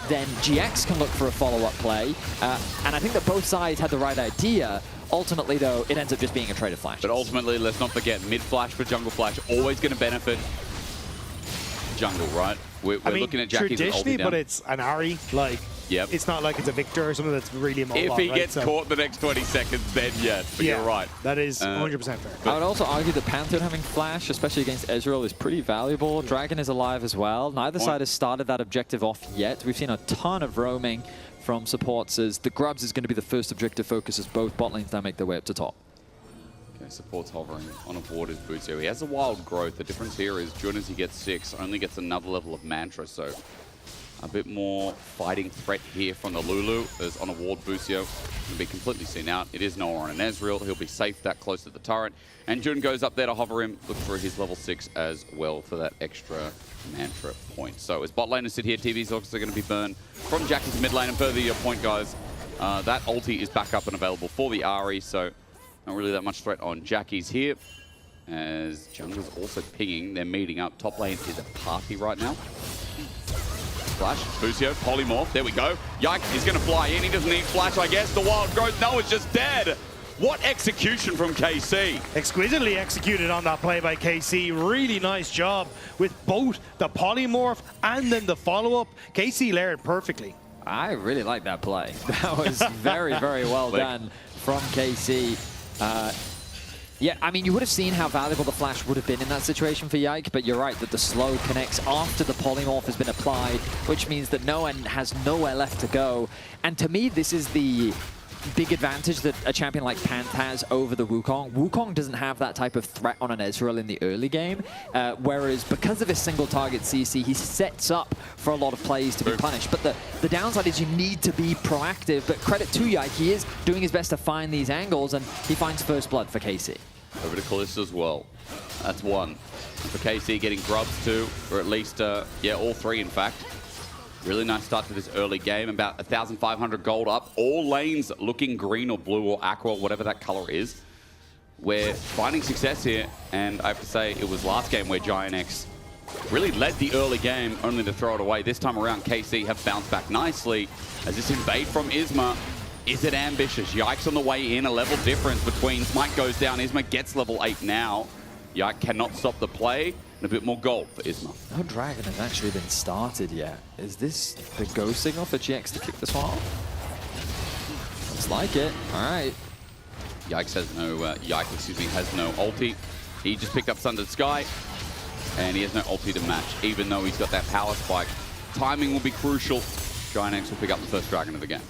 then GX can look for a follow-up play. And I think that both sides had the right idea. Ultimately, though, it ends up just being a trade of flash. But ultimately, let's not forget, mid-flash for jungle flash, always going to benefit jungle, right? We're I mean, looking at Jackie's traditionally, ulti down. but it's an Ari. Like, Yep. it's not like it's a Victor or something that's really immobile. If he right? gets So- caught the next 20 seconds, then yes. But Yeah, you're right. that is 100% fair. I would also argue that Pantheon having flash, especially against Ezreal, is pretty valuable. Dragon is alive as well. Neither side has started that objective off yet. We've seen a ton of roaming from supports as the Grubs is going to be the first objective focus as both bot lanes now make their way up to top. Okay, support's hovering on a board is Buzio. He has a wild growth. The difference here is Jun, as he gets 6, only gets another level of Mantra, so a bit more fighting threat here from the Lulu as on a ward Buzio can be completely seen out. It is Noah on an Ezreal. He'll be safe that close to the turret. And Jun goes up there to hover him, look for his level 6 as well for that extra Mantra point. So as bot laners sit here, TV's also going to be burned from Jackie's mid lane. And further to your point, guys, that ulti is back up and available for the Ahri, so not really that much threat on Jackie's here. As jungle's also pinging, they're meeting up. Top lane is a party right now. Flash, Buzio, polymorph, there we go. Yike, he's gonna fly in, he doesn't need flash, I guess. The wild growth, no, it's just dead. What execution from KC. Exquisitely executed on that play by KC. Really nice job with both the polymorph and then the follow-up. KC layered perfectly. I really like that play. That was very, very well done from KC. Yeah, I mean, you would have seen how valuable the flash would have been in that situation for Yike, but you're right that the slow connects after the polymorph has been applied, which means that Noah has nowhere left to go. And to me, this is the big advantage that a champion like Panth has over the Wukong. Wukong doesn't have that type of threat on an Ezreal in the early game, whereas because of his single target CC, he sets up for a lot of plays to be punished. But the downside is you need to be proactive, but credit to Yike, he is doing his best to find these angles, and he finds first blood for KC. Over to Kalista as well. That's one. And for KC getting grubs too, or at least, yeah, all 3 in fact. Really nice start to this early game. About 1,500 gold up. All lanes looking green or blue or aqua, whatever that color is. We're finding success here, and I have to say it was last game where Giant X really led the early game, only to throw it away. This time around, KC have bounced back nicely as this invade from Isma. Is it ambitious? Yike's on the way in, a level difference between Smite goes down, Isma gets level 8 now. Yike cannot stop the play, and a bit more gold for Isma. No dragon has actually been started yet. Is this the go signal for GX to kick this one off? Looks like it. All right. Yike has no, has no ulti. He just picked up Sundered Sky, and he has no ulti to match, even though he's got that power spike. Timing will be crucial. Giant X will pick up the first dragon of the game.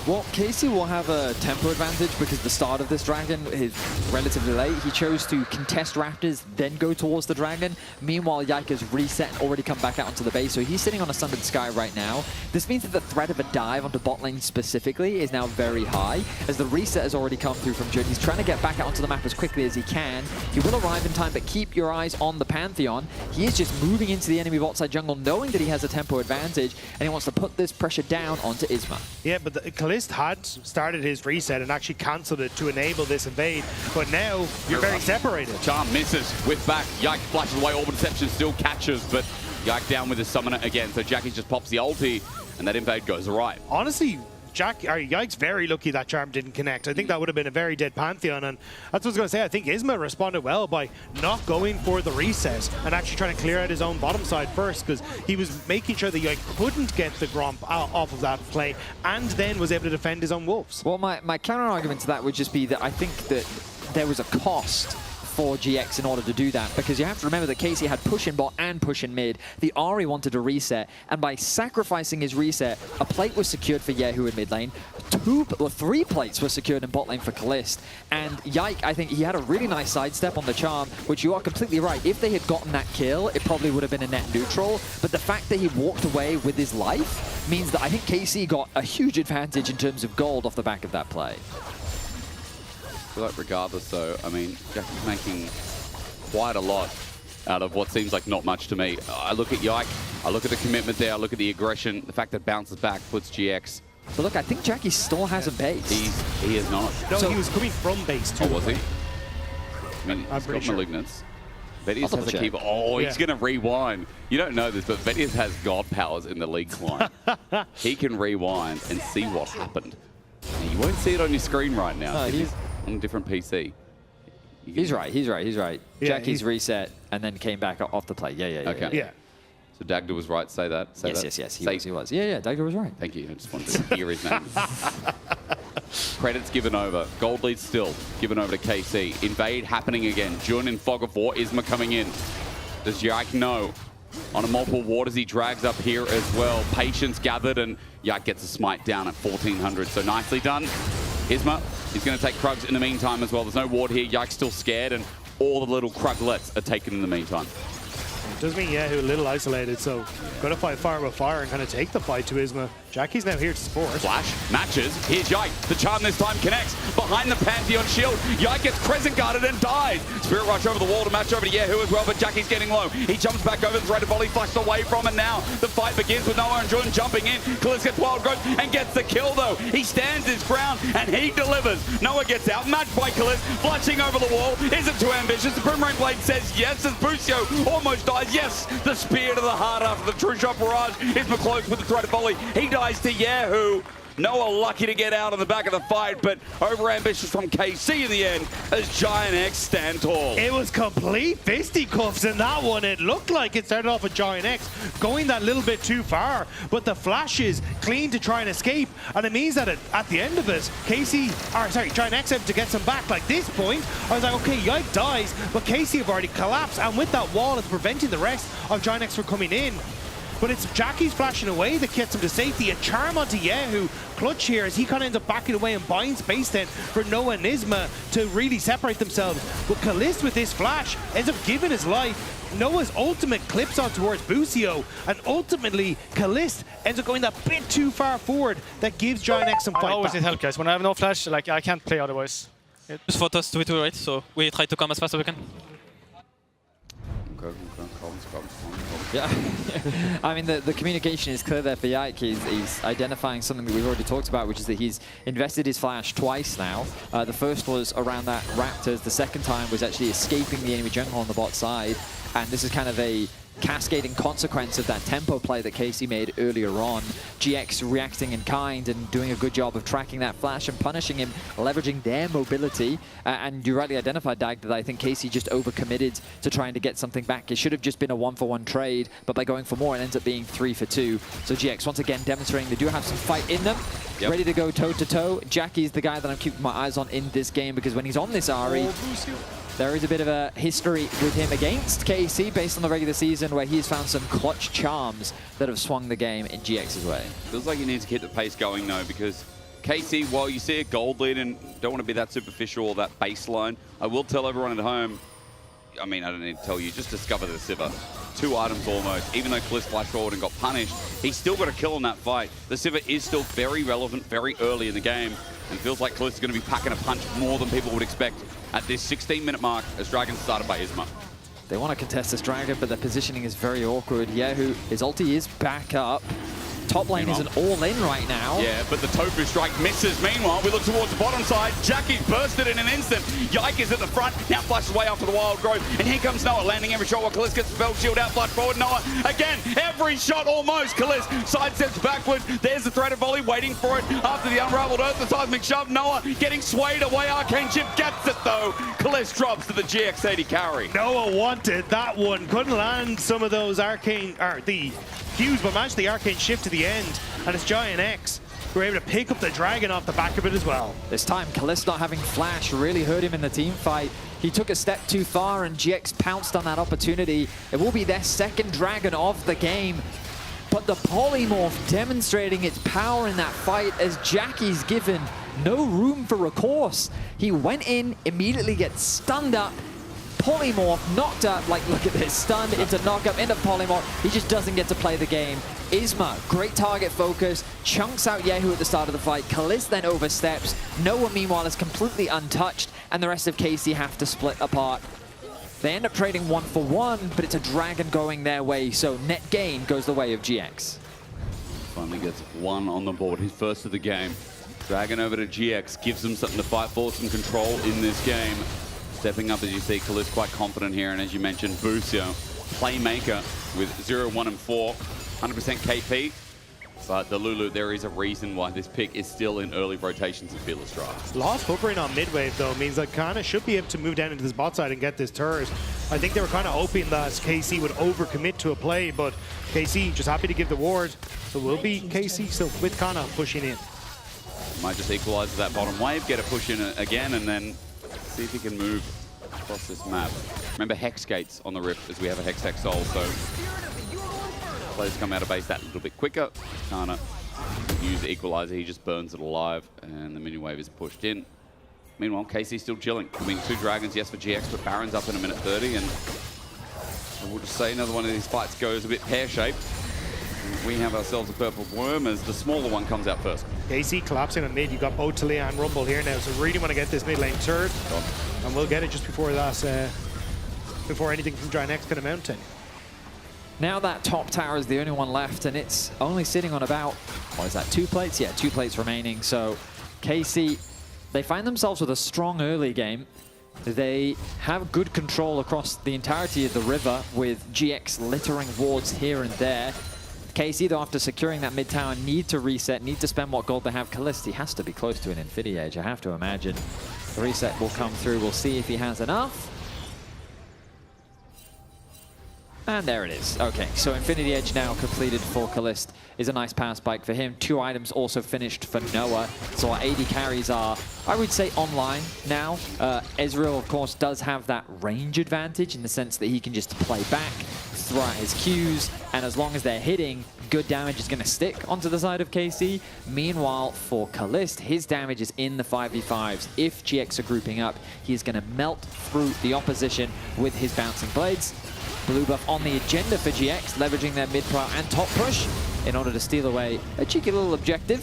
Well, KC will have a tempo advantage because the start of this dragon is relatively late. He chose to contest Raptors, then go towards the dragon. Meanwhile, Yike has reset and already come back out onto the base, so he's sitting on a Sundered Sky right now. This means that the threat of a dive onto bot lane specifically is now very high, as the reset has already come through from Jun. He's trying to get back out onto the map as quickly as he can. He will arrive in time, but keep your eyes on the Pantheon. He is just moving into the enemy bot side jungle, knowing that he has a tempo advantage, and he wants to put this pressure down onto Isma. Yeah, but Kalista had started his reset and actually cancelled it to enable this invade, but now you're very separated. Charm misses, whip back, Yike flashes away, Orb Deception still catches, but Yike down with his summoner again, so Jackie just pops the ulti, and that invade goes right. Honestly, Yike's very lucky that Charm didn't connect. I think that would have been a very dead Pantheon, and that's what I was going to say. I think Isma responded well by not going for the reset and actually trying to clear out his own bottom side first, because he was making sure that Yike couldn't get the Gromp off of that play, and then was able to defend his own wolves. Well, my counter argument to that would just be that I think that there was a cost for GX in order to do that, because you have to remember that KC had push in bot and push in mid. The Ahri wanted to reset, and by sacrificing his reset, a plate was secured for Yehu in mid lane, 3 plates were secured in bot lane for Kalist, and Yike, I think he had a really nice sidestep on the Charm, which you are completely right. If they had gotten that kill, it probably would have been a net neutral, but the fact that he walked away with his life means that I think KC got a huge advantage in terms of gold off the back of that play. Like regardless though, I mean, Jackie's making quite a lot out of what seems like not much to me. I look at Yike, I look at the commitment there, I look at the aggression, the fact that bounces back puts GX. But look, I think Jackie still has a base. He is not. No, he was coming from base too. Oh, was he? I mean, he's got Malignance. Vedius has a keeper. Oh, he's going to rewind. You don't know this, but Vedius has god powers in the league climb. He can rewind and see what happened. And you won't see it on your screen right now. He's on a different PC. He's right. Yeah, Jackie's reset and then came back off the play. Yeah. Yeah. So Dagda was right to say that? Yes, he was. Yeah, Dagda was right. Thank you. I just wanted to hear his name. Credits given over. Gold lead still given over to KC. Invade happening again. Jun in Fog of War. Isma coming in. Does Yak know? On a multiple waters, he drags up here as well. Patience gathered, and Yak gets a smite down at 1400. So nicely done. Isma, he's going to take Krugs in the meantime as well. There's no ward here. Yak's still scared, and all the little Kruglets are taken in the meantime. Does mean Yahoo a little isolated, so got to fight fire with fire and kind of take the fight to Isma. Jackie's now here to support. Flash matches. Here's Yike. The charm this time connects. Behind the Pantheon shield. Yike gets crescent guarded and dies. Spirit Rush over the wall to match over to Yahoo as well, but Jackie's getting low. He jumps back over the threaded volley, flashed away from, and now the fight begins with Noah and Jun jumping in. Kalis gets Wild Growth and gets the kill though. He stands his ground and he delivers. Noah gets out, matched by Kalis, flashing over the wall. Is it too ambitious? The Boomerang Blade says yes as Busio almost dies. Yes, the spear to the heart after the True Shot Barrage is McClose with the threaded volley. He dies to Yahoo. Noah lucky to get out on the back of the fight, but overambitious from KC in the end as Giant X stand tall. It was complete fisticuffs in that one. It looked like it started off with Giant X going that little bit too far, but the flashes clean to try and escape, and it means that at the end of it, Giant X able to get some back. Like this point, I was like, okay, Yike dies, but KC have already collapsed, and with that wall, it's preventing the rest of Giant X from coming in. But it's Jackie's flashing away that gets him to safety. A charm onto Yahoo. Clutch here as he kind of ends up backing away and buying space then for Noah and Isma to really separate themselves. But Kalis with this flash ends up giving his life. Noah's ultimate clips on towards Busio, and ultimately Kalis ends up going that bit too far forward that gives Giant X some fight I always back. need help, guys. When I have no flash, like I can't play otherwise. Just for us 2v2, right? So we try to come as fast as we can. Yeah, I mean, the communication is clear there for Yike. He's identifying something that we've already talked about, which is that he's invested his flash twice now. The first was around that Raptors. The second time was actually escaping the enemy jungle on the bot side. And this is kind of a cascading consequence of that tempo play that KC made earlier on. GX reacting in kind and doing a good job of tracking that flash and punishing him, leveraging their mobility. And you rightly identified, Dag, that I think KC just overcommitted to trying to get something back. It should have just been a 1-for-1 trade, but by going for more, it ends up being 3-for-2. So GX once again demonstrating they do have some fight in them, ready to go toe-to-toe. Jackie's the guy that I'm keeping my eyes on in this game, because when he's on this Ahri, there is a bit of a history with him against KC based on the regular season, where he's found some clutch charms that have swung the game in GX's way. Feels like you need to keep the pace going though, because KC, while you see a gold lead and don't want to be that superficial or that baseline, I will tell everyone at home, I mean, I don't need to tell you, just discover the Sivir. 2 items almost. Even though Kalis flashed forward and got punished, he still got a kill in that fight. The Sivir is still very relevant very early in the game, and feels like Kalis is going to be packing a punch more than people would expect at this 16-minute mark as Dragon started by Isma. They want to contest this Dragon, but their positioning is very awkward. Yahoo, his ulti is back up. Top lane is an all-in right now. Yeah, but the Tofu strike misses. Meanwhile, we look towards the bottom side. Jackie's bursted in an instant. Yike is at the front. Now flashes away after the Wild Growth. And here comes Noah, landing every shot while Kalis gets the spell shield out. Flash forward, Noah. Again, every shot almost. Kalis sidesteps backwards. There's the threaded volley, waiting for it. After the unraveled earth, the seismic shove. Noah getting swayed away. Arcane Chip gets it, though. Kalis drops to the GX80 carry. Noah wanted that one. Couldn't land some of those arcane, or the Qs, but managed the arcane shift to the end, and it's Giant X who were able to pick up the Dragon off the back of it as well. This time, Kalis not having flash really hurt him in the team fight. He took a step too far, and GX pounced on that opportunity. It will be their second Dragon of the game. But the Polymorph demonstrating its power in that fight as Jackie's given no room for recourse. He went in, immediately gets stunned up. Polymorph knocked up, like look at this, stunned into knockup into Polymorph. He just doesn't get to play the game. Isma, great target focus, chunks out Yahoo at the start of the fight. Kalis then oversteps. Noah, meanwhile, is completely untouched, and the rest of KC have to split apart. They end up trading 1-for-1, but it's a Dragon going their way, so net gain goes the way of GX. Finally gets one on the board, his first of the game. Dragon over to GX, gives them something to fight for, some control in this game. Stepping up, as you see, Kalis quite confident here, and as you mentioned, Busio, playmaker with 0, 1, and 4, 100% KP. But the Lulu, there is a reason why this pick is still in early rotations of Fearless Drive. Lost hoovering on mid-wave, though, means that Kana should be able to move down into this bot side and get this turret. I think they were kind of hoping that KC would overcommit to a play, but KC just happy to give the ward. So will be KC still with Kana pushing in. Might just equalize that bottom wave, get a push in again, and then see if he can move across this map. Remember Hex Gates on the Rift, as we have a Hex Tech Soul, so players come out of base that little bit quicker. Kana use the equalizer, he just burns it alive, and the mini wave is pushed in. Meanwhile, KC still chilling. I mean, 2 dragons, yes, for GX, but Baron's up in a minute 30, and we'll just say another one of these fights goes a bit pear-shaped. We have ourselves a purple worm as the smaller one comes out first. KC collapsing on mid. You got both Talia and Rumble here now, so really want to get this mid lane turret, and we'll get it just before that, before anything from Giant X can amount to. Now that top tower is the only one left, and it's only sitting on about, what is that, 2 plates? Yeah, 2 plates remaining. So KC, they find themselves with a strong early game. They have good control across the entirety of the river with GX littering wards here and there. KC, though, after securing that mid tower, need to reset, need to spend what gold they have. Kalist has to be close to an Infinity Edge, I have to imagine. The reset will come through. We'll see if he has enough. And there it is. Okay, so Infinity Edge now completed for Kalist is a nice power spike for him. 2 items also finished for Noah. So our AD carries are, I would say, online now. Ezreal, of course, does have that range advantage in the sense that he can just play back, throw out his Qs, and as long as they're hitting, good damage is going to stick onto the side of KC. Meanwhile, for Kalist, his damage is in the 5v5s. If GX are grouping up, he's going to melt through the opposition with his bouncing blades. Blue buff on the agenda for GX, leveraging their mid pro and top push in order to steal away a cheeky little objective.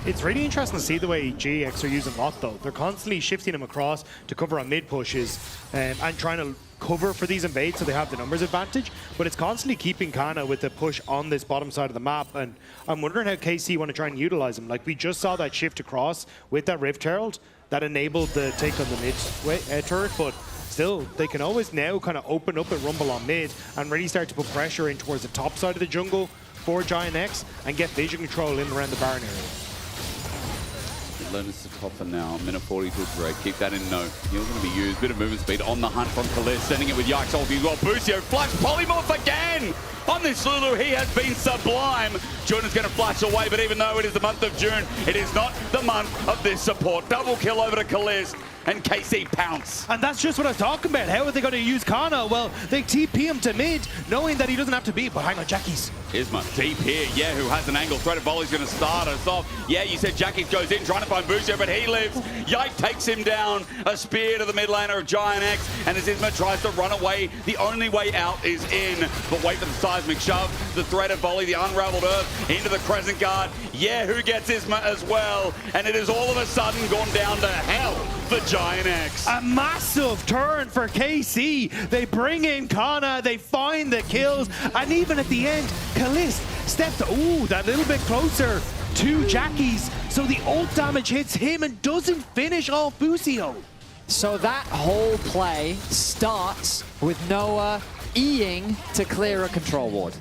It's really interesting to see the way GX are using Lot, though. They're constantly shifting him across to cover on mid pushes and trying to cover for these invades so they have the numbers advantage, but it's constantly keeping Kana with the push on this bottom side of the map, and I'm wondering how KC want to try and utilize him. Like, we just saw that shift across with that Rift Herald that enabled the take on the mid turret, but still, they can always now kind of open up and rumble on mid and really start to put pressure in towards the top side of the jungle for Giant X and get vision control in around the Baron area. Learners to top for now. Minute 42 break. Keep that in note. He's going to be used. Bit of movement speed on the hunt from Kalist. Sending it with Yikes ulti as well. Busio flash. Polymorph again! On this Lulu, he has been sublime. June is going to flash away, but even though it is the month of June, it is not the month of this support. Double kill over to Kalist. And KC pounce. And that's just what I was talking about. How are they going to use Kana? Well, they TP him to mid, knowing that he doesn't have to be behind on Jackie's. Isma deep here. Yeah, who has an angle. Threaded volley's going to start us off. Yeah, you said Jackie's goes in, trying to find Busio, but he lives. Yike takes him down. A spear to the mid laner of Giant X. And as Isma tries to run away, the only way out is in. But wait for the seismic shove. The threaded volley, the unraveled earth into the Crescent Guard. Yeah, who gets Isma as well. And it is all of a sudden gone down to hell for Giant X. A massive turn for KC. They bring in Kana, they find the kills, and even at the end, Kalist stepped, that little bit closer to Jackie's, so the ult damage hits him and doesn't finish off Busio. So that whole play starts with Noah E-ing to clear a control ward.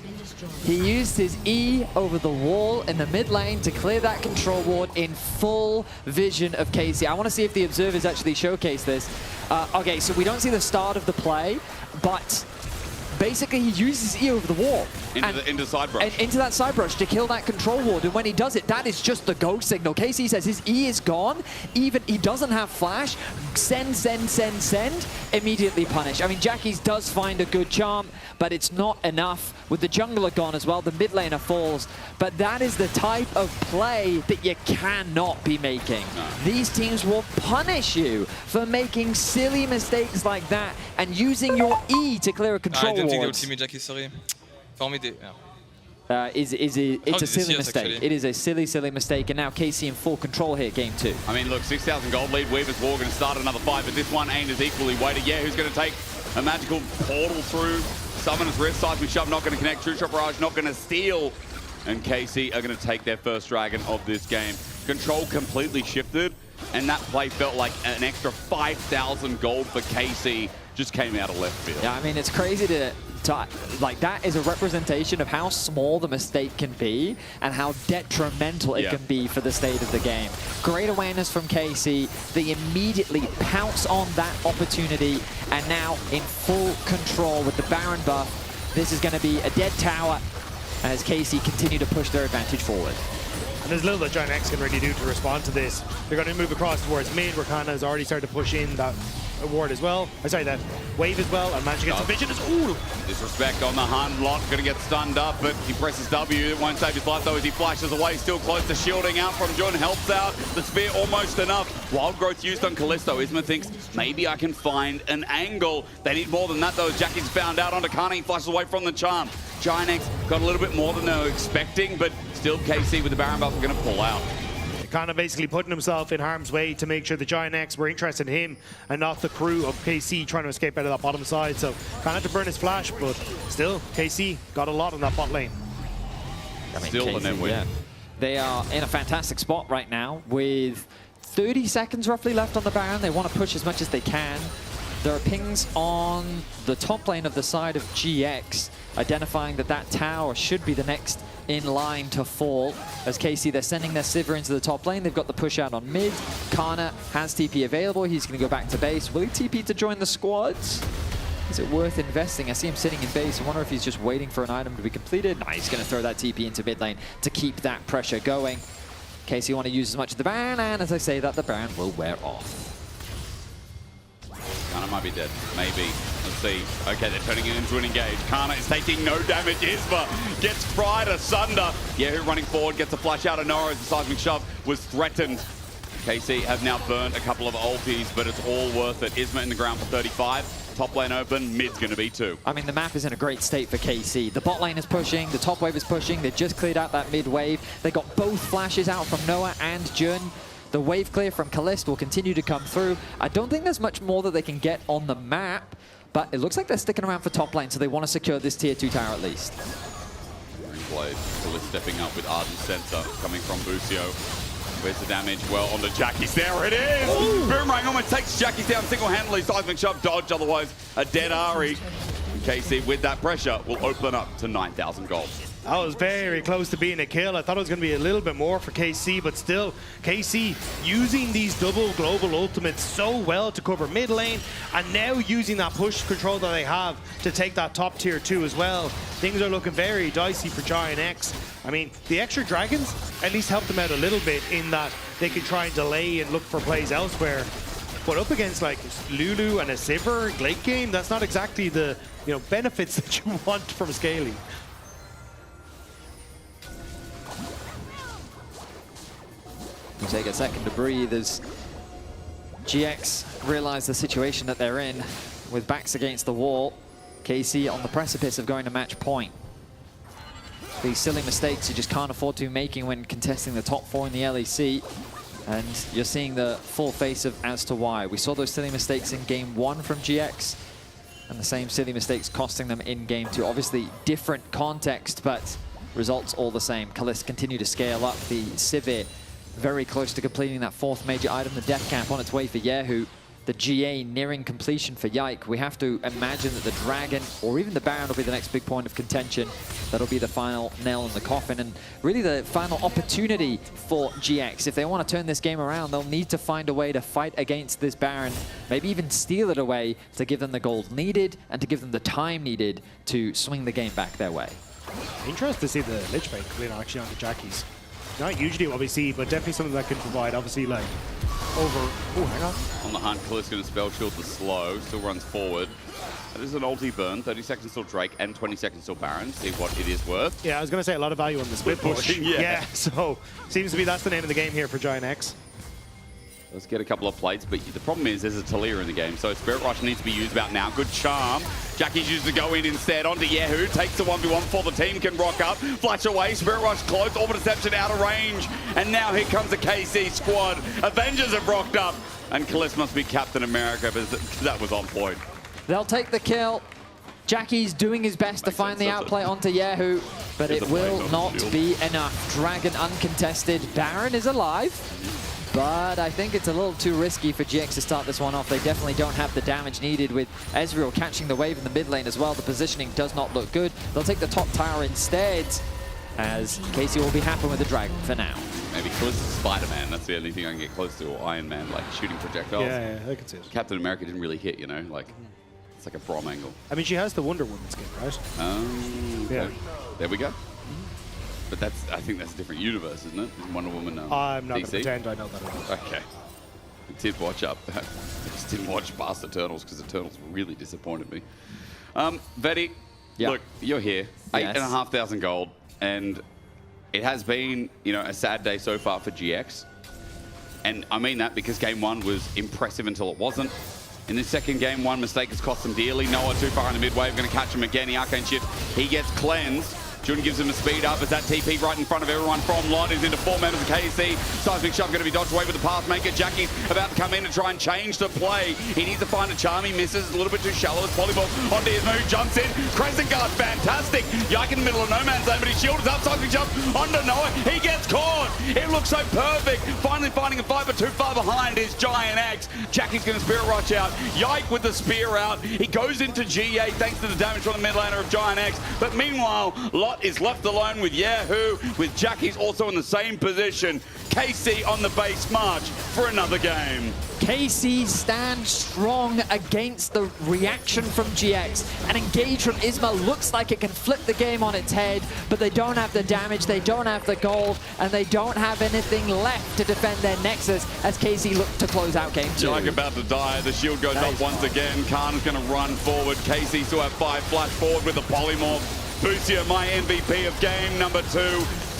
He used his E over the wall in the mid lane to clear that control ward in full vision of KC. I want to see if the observers actually showcase this. Okay, so we don't see the start of the play, but basically he uses E over the wall. Into side brush. Into that side brush to kill that control ward. And when he does it, that is just the go signal. KC says his E is gone. Even he doesn't have flash. Send, send, send, send. Immediately punish. I mean, Jackie's does find a good charm, but it's not enough. With the jungler gone as well, the mid laner falls. But that is the type of play that you cannot be making. No. These teams will punish you for making silly mistakes like that and using your E to clear a control ward. I don't think they ultimate Jackie, sorry. It's a silly mistake. It is a silly, silly mistake, and now KC in full control here, game 2. I mean, look, 6,000 gold lead. Weaver's War going to start another fight, but this one ain't as equally weighted. Yeah, who's going to take a magical portal through? Summoner's Rift, Seismic Shove not going to connect. True Shot Barrage not going to steal. And KC are going to take their first dragon of this game. Control completely shifted, and that play felt like an extra 5,000 gold for KC just came out of left field. Yeah, I mean, it's crazy to like, that is a representation of how small the mistake can be and how detrimental it can be for the state of the game. Great awareness from KC. They immediately pounce on that opportunity, and now in full control with the Baron buff. this is going to be a dead tower as KC continue to push their advantage forward. And there's little that Giant X can really do to respond to this. They're going to move across towards mid, where Kana has already started to push in that ward as well. Sorry, that wave as well, and managed to get some vision. Ooh! Disrespect on the Hunt. Lot going to get stunned up, but he presses W. It won't save his life though as he flashes away. Still close to shielding out from Jun. Helps out. The spear almost enough. Wild Growth used on Callisto. Isma thinks maybe I can find an angle. They need more than that though. Jackie's found out onto Kana. He flashes away from the charm. Giant X got a little bit more than they were expecting, but still KC with the Baron buff are going to pull out. Kind of basically putting himself in harm's way to make sure the Giant X were interested in him and not the crew of KC trying to escape out of that bottom side. So kind of had to burn his flash, but still, KC got a lot on that bot lane. Still KC, the net win. yeah. They are in a fantastic spot right now with 30 seconds roughly left on the Baron. They want to push as much as they can. There are pings on the top lane of the side of GX, identifying that that tower should be the next in line to fall. As KC, they're sending their Sivir into the top lane. They've got the push out on mid. Kana has TP available. He's going to go back to base. Will he TP to join the squads? Is it worth investing? I see him sitting in base. I wonder if he's just waiting for an item to be completed. No, he's going to throw that TP into mid lane to keep that pressure going. KC want to use as much of the Baron, and as I say that, the Baron will wear off. Kana might be dead, maybe. Let's see. Okay, they're turning it into an engage. Kana is taking no damage. Isma gets fried asunder. Yehu running forward, gets a flash out of Nora as the seismic shove was threatened. KC have now burned a couple of ultis, but it's all worth it. Isma in the ground for 35. Top lane open, mid's going to be 2. I mean, the map is in a great state for KC. The bot lane is pushing, the top wave is pushing. They just cleared out that mid wave. They got both flashes out from Noah and Jun. The wave clear from Kalist will continue to come through. I don't think there's much more that they can get on the map, but it looks like they're sticking around for top lane, so they want to secure this tier 2 tower at least. Blade, Kalist stepping up with Ardent Sensor coming from Busio. Where's the damage? Well, on the Jackies. There it is! Boomerang almost takes Jackies down single-handedly. Seismic shove dodge, otherwise a dead Ari. And KC, with that pressure, will open up to 9,000 gold. That was very close to being a kill. I thought it was going to be a little bit more for KC, but still, KC using these double global ultimates so well to cover mid lane, and now using that push control that they have to take that top tier 2 as well. Things are looking very dicey for Giant X. I mean, the extra dragons at least helped them out a little bit in that they can try and delay and look for plays elsewhere. But up against like Lulu and a Sivir late game, that's not exactly the benefits that you want from scaling. We'll take a second to breathe as GX realize the situation that they're in with backs against the wall. KC on the precipice of going to match point. These silly mistakes you just can't afford to be making when contesting the top 4 in the LEC. And you're seeing the full face of as to why. We saw those silly mistakes in game 1 from GX, and the same silly mistakes costing them in game 2. Obviously different context, but results all the same. Kalist continue to scale up. The Sivir very close to completing that 4th major item, the Death Cap on its way for Yehu. The GA nearing completion for Yike. We have to imagine that the Dragon or even the Baron will be the next big point of contention. That'll be the final nail in the coffin and really the final opportunity for GX. If they want to turn this game around, they'll need to find a way to fight against this Baron, maybe even steal it away to give them the gold needed and to give them the time needed to swing the game back their way. Interesting to see the Lich Bait clean actually on the Jackies. Not usually what we see, but definitely something that can provide, obviously, like, over... Oh, hang on. On the Hunt, Kalist going to spell shield the slow, still runs forward. That is an ulti burn, 30 seconds till Drake and 20 seconds till Baron. See what it is worth. Yeah, I was going to say a lot of value on the split push. Yeah, so seems to be that's the name of the game here for Giant X. Let's get a couple of plates, but the problem is there's a Talia in the game, so Spirit Rush needs to be used about now. Good charm. Jackie's used to go in instead onto Yehu. Takes the 1v1 before the team can rock up. Flash away. Spirit Rush close. Orbital Deception out of range. And now here comes the KC squad. Avengers have rocked up. And Kalist must be Captain America because that was on point. They'll take the kill. Jackie's doing his best to find the outplay onto Yehu, but it will not be enough. Dragon uncontested. Baron is alive. But I think it's a little too risky for GX to start this one off. They definitely don't have the damage needed with Ezreal catching the wave in the mid lane as well. The positioning does not look good. They'll take the top tower instead, as KC will be happy with the Dragon for now. Maybe Kalist is Spider-Man. That's the only thing I can get close to, or Iron Man, like shooting projectiles. Yeah, I can see it. Captain America didn't really hit, like It's like a prom angle. I mean, she has the Wonder Woman skin, right? Oh, okay. Yeah. There we go. But I think that's a different universe, isn't it? Wonder Woman. I'm not going DC? to pretend I know that at all. Okay. I did watch up. I just didn't watch past Eternals because Eternals really disappointed me. Vetty, look, you're here. Yes. 8,500 gold. And it has been, a sad day so far for GX. And I mean that because game one was impressive until it wasn't. In this second game, one mistake has cost them dearly. Noah too far in the mid-wave, going to catch him again. The Arcane Shift, he gets cleansed. Jun gives him a speed up as that TP right in front of everyone from Lot is into 4 members of KC. Seismic Shove going to be dodged away with the path maker. Jackie's about to come in and try and change the play. He needs to find a charm. He misses. A little bit too shallow as Polyball onto his move. Jumps in. Crescent Guard, fantastic. Yike in the middle of no man's land, but his shield is up. Seismic Shove onto Noah. He gets caught. It looks so perfect. Finally finding a fight, but too far behind is Giant X. Jackie's going to Spirit Rush out. Yike with the spear out. He goes into GA thanks to the damage from the mid laner of Giant X. But meanwhile, Lot is left alone with Yahoo, with Jackie's also in the same position. KC on the base march for another game. KC stands strong against the reaction from GX. An engage from Isma looks like it can flip the game on its head, but they don't have the damage, they don't have the gold, and they don't have anything left to defend their Nexus as KC look to close out game 2. Like about to die, the shield goes up once again. Khan is going to run forward. KC still have 5 flash forward with the polymorph. Busia, my MVP of game number 2.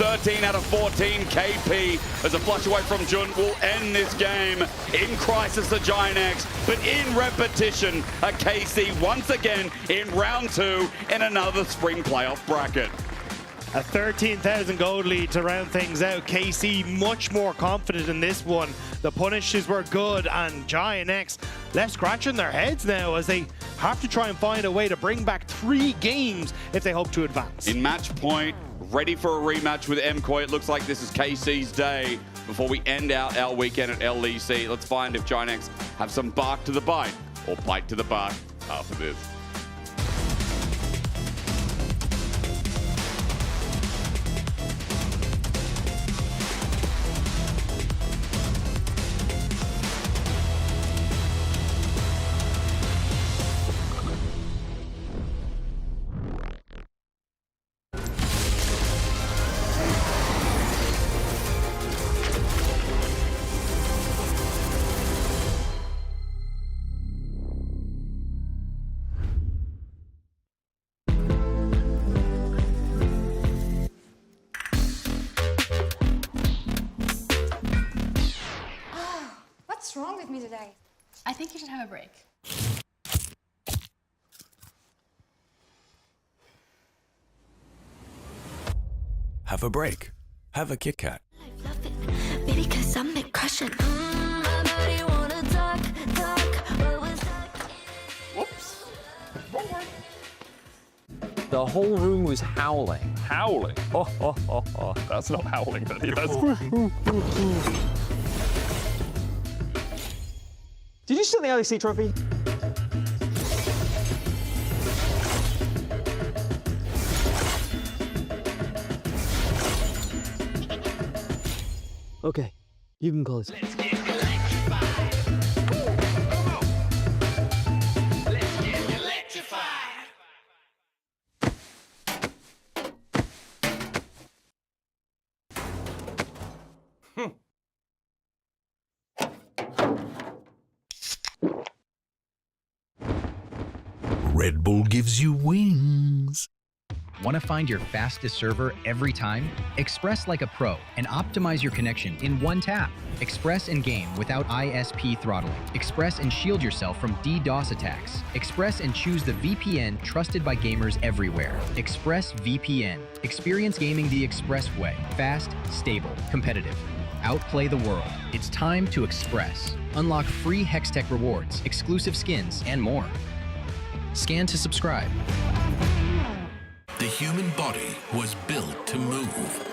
13 out of 14 KP as a flush away from Jun will end this game in crisis the Giant X, but in repetition a KC once again in round 2 in another spring playoff bracket. A 13,000 gold lead to round things out. KC much more confident in this one. The punishes were good, and Giant X left scratching their heads now as they have to try and find a way to bring back 3 games if they hope to advance. In match point, ready for a rematch with MCoy. It looks like this is KC's day before we end out our weekend at LEC. Let's find if Giant X have some bark to the bite or bite to the bark after this. What's wrong with me today? I think you should have a break. Have a break. Have a Kit Kat. Maybe cause I'm the crushing. Whoops. The whole room was howling. Howling? Oh. That's not howling, Betty. That's... Did you steal the LEC trophy? Okay, you can call it. Red Bull gives you wings. Want to find your fastest server every time? Express like a pro and optimize your connection in one tap. Express in game without ISP throttling. Express and shield yourself from DDoS attacks. Express and choose the VPN trusted by gamers everywhere. Express VPN. Experience gaming the Express way. Fast, stable, competitive. Outplay the world. It's time to Express. Unlock free Hextech rewards, exclusive skins, and more. Scan to subscribe. The human body was built to move.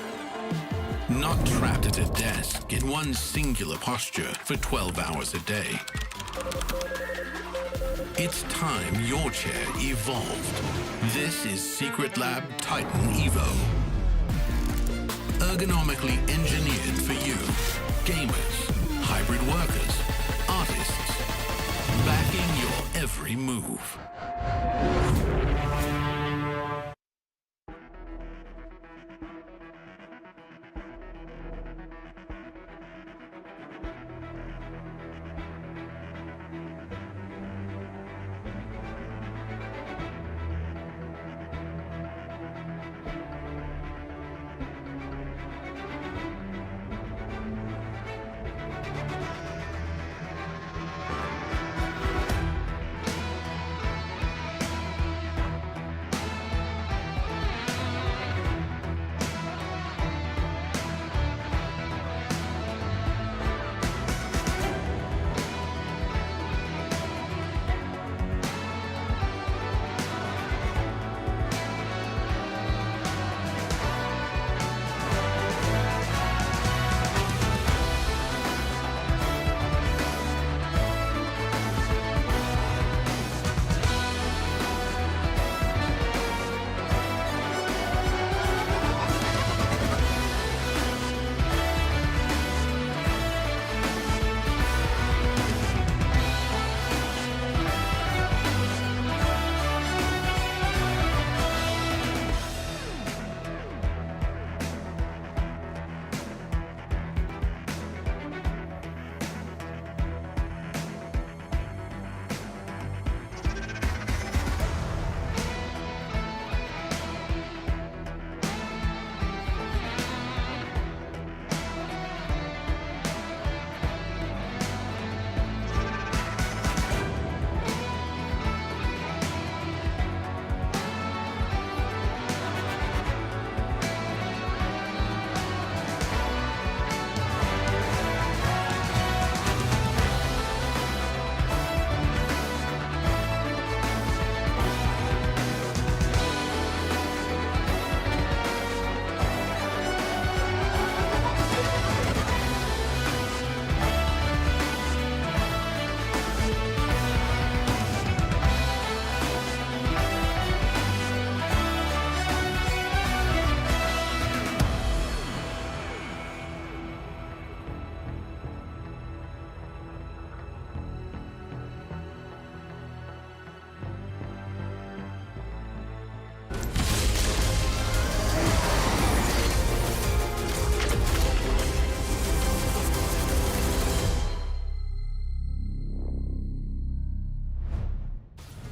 Not trapped at a desk in one singular posture for 12 hours a day. It's time your chair evolved. This is Secret Lab Titan Evo. Ergonomically engineered for you, gamers, hybrid workers, artists, backing your every move.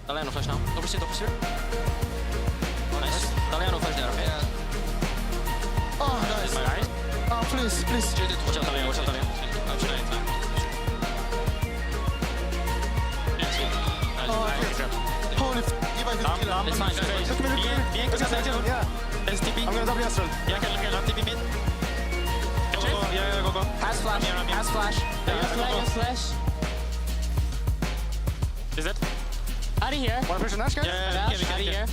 Daliano flash now. Don't pursue, don't pursue. Nice. Daliano flash there, okay? Oh, guys. My guys. Oh, please, please. Watch out, Daliano, watch out, Daliano. Holy f***, you guys didn't kill him. It's fine, Look at me, look at me. Bien, Yeah. There's TP. I'm gonna double Astral. Yeah, can TP mid. Go. Has flash, has flash. Has flash. Is it? Out of here. One person, Nash, guys? Yeah, we can. Here.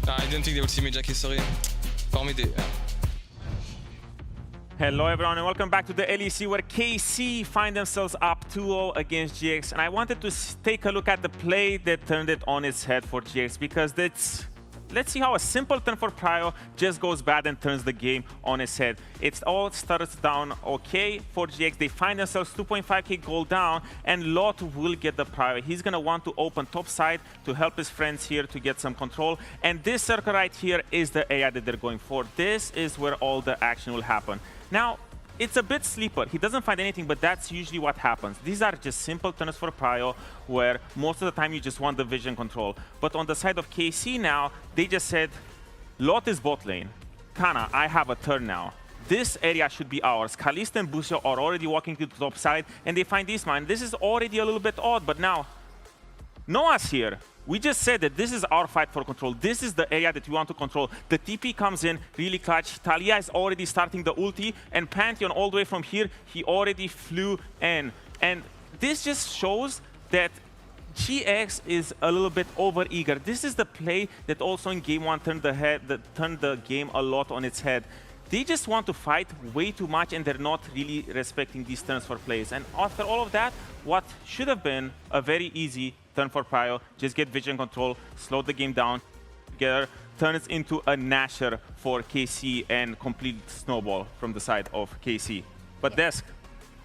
I didn't think they would see me, Jackie, sorry. For me, they... Hello everyone and welcome back to the LEC where KC find themselves up 2-0 against GX, and I wanted to take a look at the play that turned it on its head for GX, because let's see how a simple turn for Prio just goes bad and turns the game on its head. It all starts down okay for GX. They find themselves 2.5k gold down, and Lot will get the Prio. He's gonna want to open top side to help his friends here to get some control, and this circle right here is the area that they're going for. This is where all the action will happen. Now, it's a bit sleeper. He doesn't find anything, but that's usually what happens. These are just simple turns for Prio, where most of the time you just want the vision control. But on the side of KC now, they just said, Lot is bot lane. Kana, I have a turn now. This area should be ours. Kalista and Busio are already walking to the top side, and they find this mine. This is already a little bit odd, but now, Noah's here. We just said that this is our fight for control. This is the area that we want to control. The TP comes in really clutch. Talia is already starting the ulti, and Pantheon all the way from here, he already flew in. And this just shows that GX is a little bit over-eager. This is the play that also in game one turned the game a lot on its head. They just want to fight way too much, and they're not really respecting these turns for plays. And after all of that, what should have been a very easy turn for Prio, just get vision control, slow the game down together, turns into a Nasher for KC and complete snowball from the side of KC. But Desk,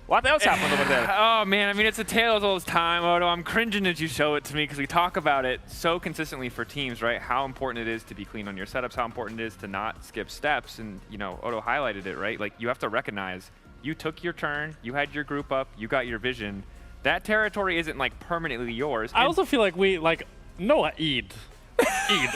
What else happened over there? Oh man, I mean, it's a tale as old as time, Odo. I'm cringing as you show it to me because we talk about it so consistently for teams, right? How important it is to be clean on your setups, how important it is to not skip steps. And, you know, Odo highlighted it, right? Like, you have to recognize you took your turn, you had your group up, you got your vision. That territory isn't, like, permanently yours. I also feel like Noah eat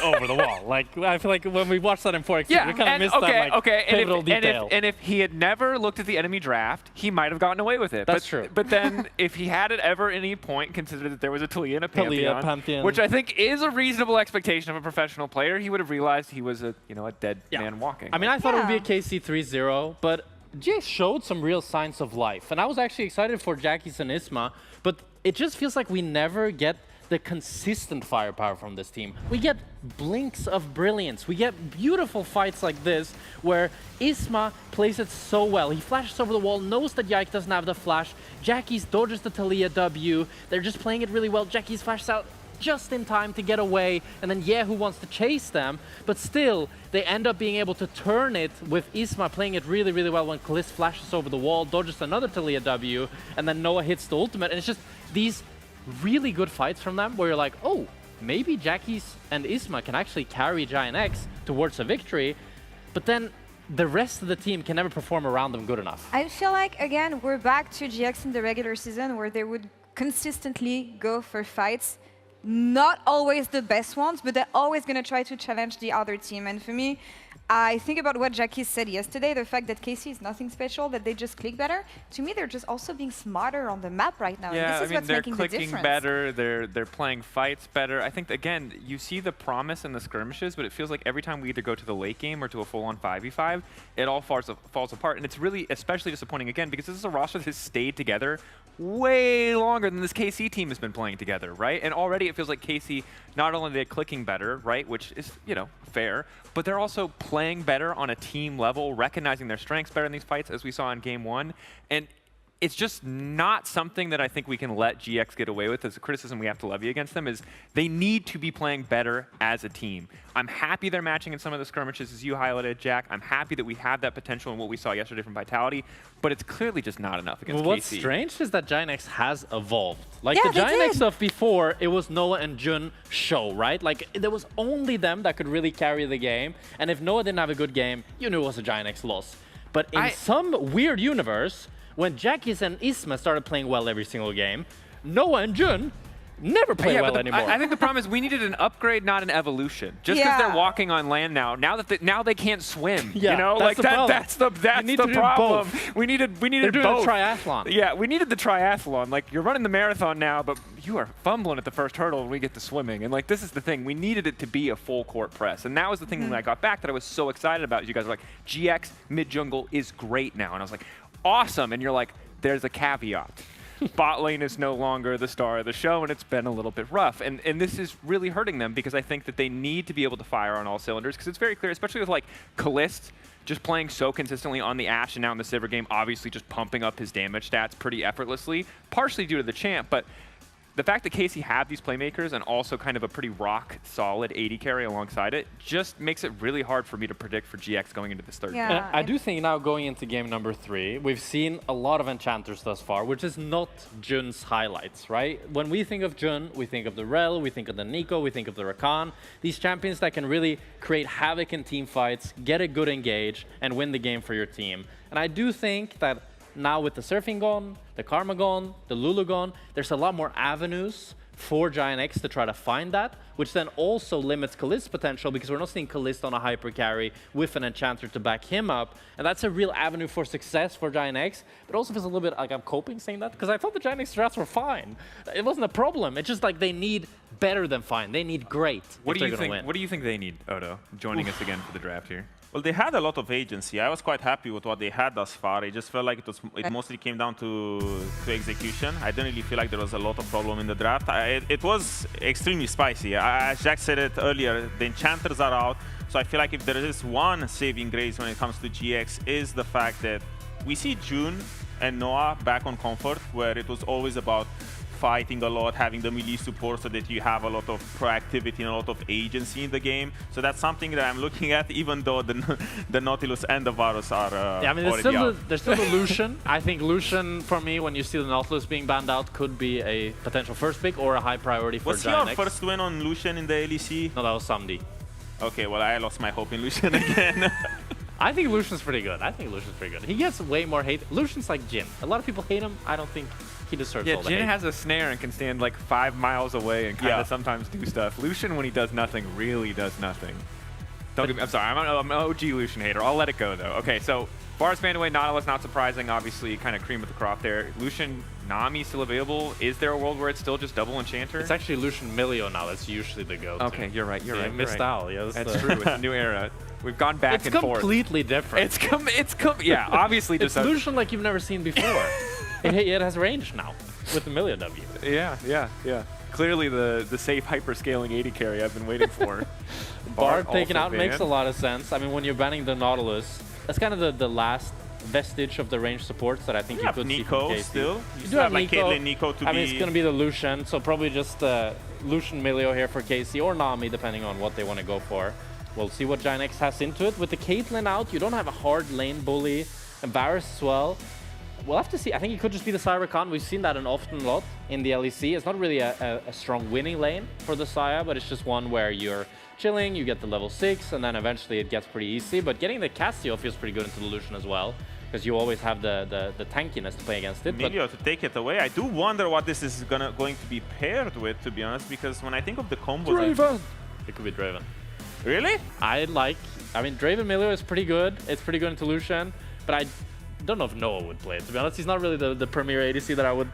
over the wall. Like, I feel like when we watched that in 4x, we kind of missed that like, pivotal detail. And if he had never looked at the enemy draft, he might have gotten away with it. That's true. But then if he had at ever any point considered that there was a Taliyah and a Pantheon, which I think is a reasonable expectation of a professional player, he would have realized he was a dead man walking. I mean, I thought it would be a KC 3-0, but GX showed some real signs of life. And I was actually excited for Jackie's and Isma, but it just feels like we never get the consistent firepower from this team. We get blinks of brilliance. We get beautiful fights like this where Isma plays it so well. He flashes over the wall, knows that Yike doesn't have the flash. Jackie's dodges the Taliyah W. They're just playing it really well. Jackie's flashes out just in time to get away, and then Yehu wants to chase them, but still they end up being able to turn it with Isma playing it really, really well when Kalist flashes over the wall, dodges another Taliyah W, and then Noah hits the ultimate, and it's just these really good fights from them where you're like, oh, maybe Jackie's and Isma can actually carry Giant X towards a victory, but then the rest of the team can never perform around them good enough. I feel like, again, we're back to GX in the regular season where they would consistently go for fights. Not always the best ones, but they're always going to try to challenge the other team. And for me, I think about what Jackie said yesterday, the fact that KC is nothing special, that they just click better. To me, they're just also being smarter on the map right now. Yeah, and this is what's making the difference. they're clicking better, they're playing fights better. I think, again, you see the promise in the skirmishes, but it feels like every time we either go to the late game or to a full-on 5v5, it all falls apart. And it's really especially disappointing, again, because this is a roster that has stayed together way longer than this KC team has been playing together, right? And already it feels like KC, not only are they clicking better, right, which is, fair, but they're also playing better on a team level, recognizing their strengths better in these fights, as we saw in Game 1. And it's just not something that I think we can let GX get away with as a criticism we have to levy against them, is they need to be playing better as a team. I'm happy they're matching in some of the skirmishes, as you highlighted, Jack. I'm happy that we have that potential in what we saw yesterday from Vitality, but it's clearly just not enough against KC. What's strange is that Giant X has evolved. Like, the Giant X stuff before, it was Noah and Jun show, right? Like, there was only them that could really carry the game, and if Noah didn't have a good game, you knew it was a Giant X loss. But in some weird universe, when Jackie's and Isma started playing well every single game, Noah and Jun never play well anymore. I think the problem is we needed an upgrade, not an evolution. Just because they're walking on land now now they can't swim. Yeah, you know, that's like that's the problem. Both. We needed They're doing both. a triathlon. Yeah, we needed the triathlon. Like, you're running the marathon now, but you are fumbling at the first hurdle when we get to swimming. And like, this is the thing. We needed it to be a full court press. And that was the thing when I got back that I was so excited about. You guys were like, GX mid jungle is great now. And I was like, awesome. And you're like, there's a caveat. Bot lane is no longer the star of the show, and it's been a little bit rough. And this is really hurting them, because I think that they need to be able to fire on all cylinders, because it's very clear, especially with like Kalist just playing so consistently on the Ashe and now in the Sivir game, obviously just pumping up his damage stats pretty effortlessly, partially due to the champ, but the fact that KC have these playmakers and also kind of a pretty rock-solid AD carry alongside it just makes it really hard for me to predict for GX going into this third game. I do think now going into game number 3, we've seen a lot of enchanters thus far, which is not Jun's highlights, right? When we think of Jun, we think of the Rel, we think of the Nico, we think of the Rakan. These champions that can really create havoc in team fights, get a good engage, and win the game for your team. And I do think that now with the Surfing gone, the Karma gone, the Lulu gone, there's a lot more avenues for Giant X to try to find that, which then also limits Kalist's potential, because we're not seeing Kalist on a hyper carry with an enchanter to back him up. And that's a real avenue for success for Giant X, but also feels a little bit like I'm coping saying that, because I thought the Giant X drafts were fine. It wasn't a problem. It's just like they need better than fine. They need great. What do you think they need, Odo, joining us again for the draft here? Well, they had a lot of agency. I was quite happy with what they had thus far. It just felt like it mostly came down to execution. I didn't really feel like there was a lot of problem in the draft. It was extremely spicy. As Jack said it earlier, the enchanters are out. So I feel like if there is one saving grace when it comes to GX is the fact that we see Jun and Noah back on comfort, where it was always about fighting a lot, having the melee support so that you have a lot of proactivity and a lot of agency in the game. So that's something that I'm looking at, even though the Nautilus and the Varus are yeah, I mean, there's still the Lucian. I think Lucian, for me, when you see the Nautilus being banned out, could be a potential first pick or a high priority for Was Giant he X. our first win on Lucian in the LEC? No, that was Samdi. Okay, well, I lost my hope in Lucian again. I think Lucian's pretty good. He gets way more hate. Lucian's like Jhin. A lot of people hate him. I don't think he deserves all the hate. Jhin has a snare and can stand like 5 miles away and kind of sometimes do stuff. Lucian, when he does nothing, really does nothing. Don't get me, I'm sorry, I'm an OG Lucian hater. I'll let it go, though. Okay, so Varus banned away, Nautilus, not surprising. Obviously, kind of cream of the crop there. Lucian, Nami still available. Is there a world where it's still just double Enchanter? It's actually Lucian Milio now. That's usually the go-to. Okay, you're right. You're right. Missed out. Yeah, that's true. It's a new era. We've gone back and forth. It's completely different. Yeah, obviously. It's Lucian like you've never seen before. it has range now with the Milio W. Yeah. Clearly the safe hyper-scaling 80 carry I've been waiting for. Bard taken out makes a lot of sense. I mean, when you're banning the Nautilus, that's kind of the last vestige of the range supports that I think you could see from KC. Still. You do have like Caitlyn, Nico to I mean, it's going to be the Lucian, so probably just Lucian Milio here for KC or Nami, depending on what they want to go for. We'll see what Giant X has into it. With the Caitlyn out, you don't have a hard lane bully, and Varus as well. We'll have to see. I think it could just be the Cybercon. We've seen that an often lot in the LEC. It's not really a strong winning lane for the Saya, but it's just one where you're chilling, you get the level 6, and then eventually it gets pretty easy. But getting the Cassio feels pretty good into the Lucian as well, because you always have the tankiness to play against it. Milio to take it away. I do wonder what this is going to be paired with, to be honest, because when I think of the combos... Draven! It could be Draven. Really? I mean, Draven Milio is pretty good. It's pretty good into Lucian, but I don't know if Noah would play it. To be honest, he's not really the premier ADC that I would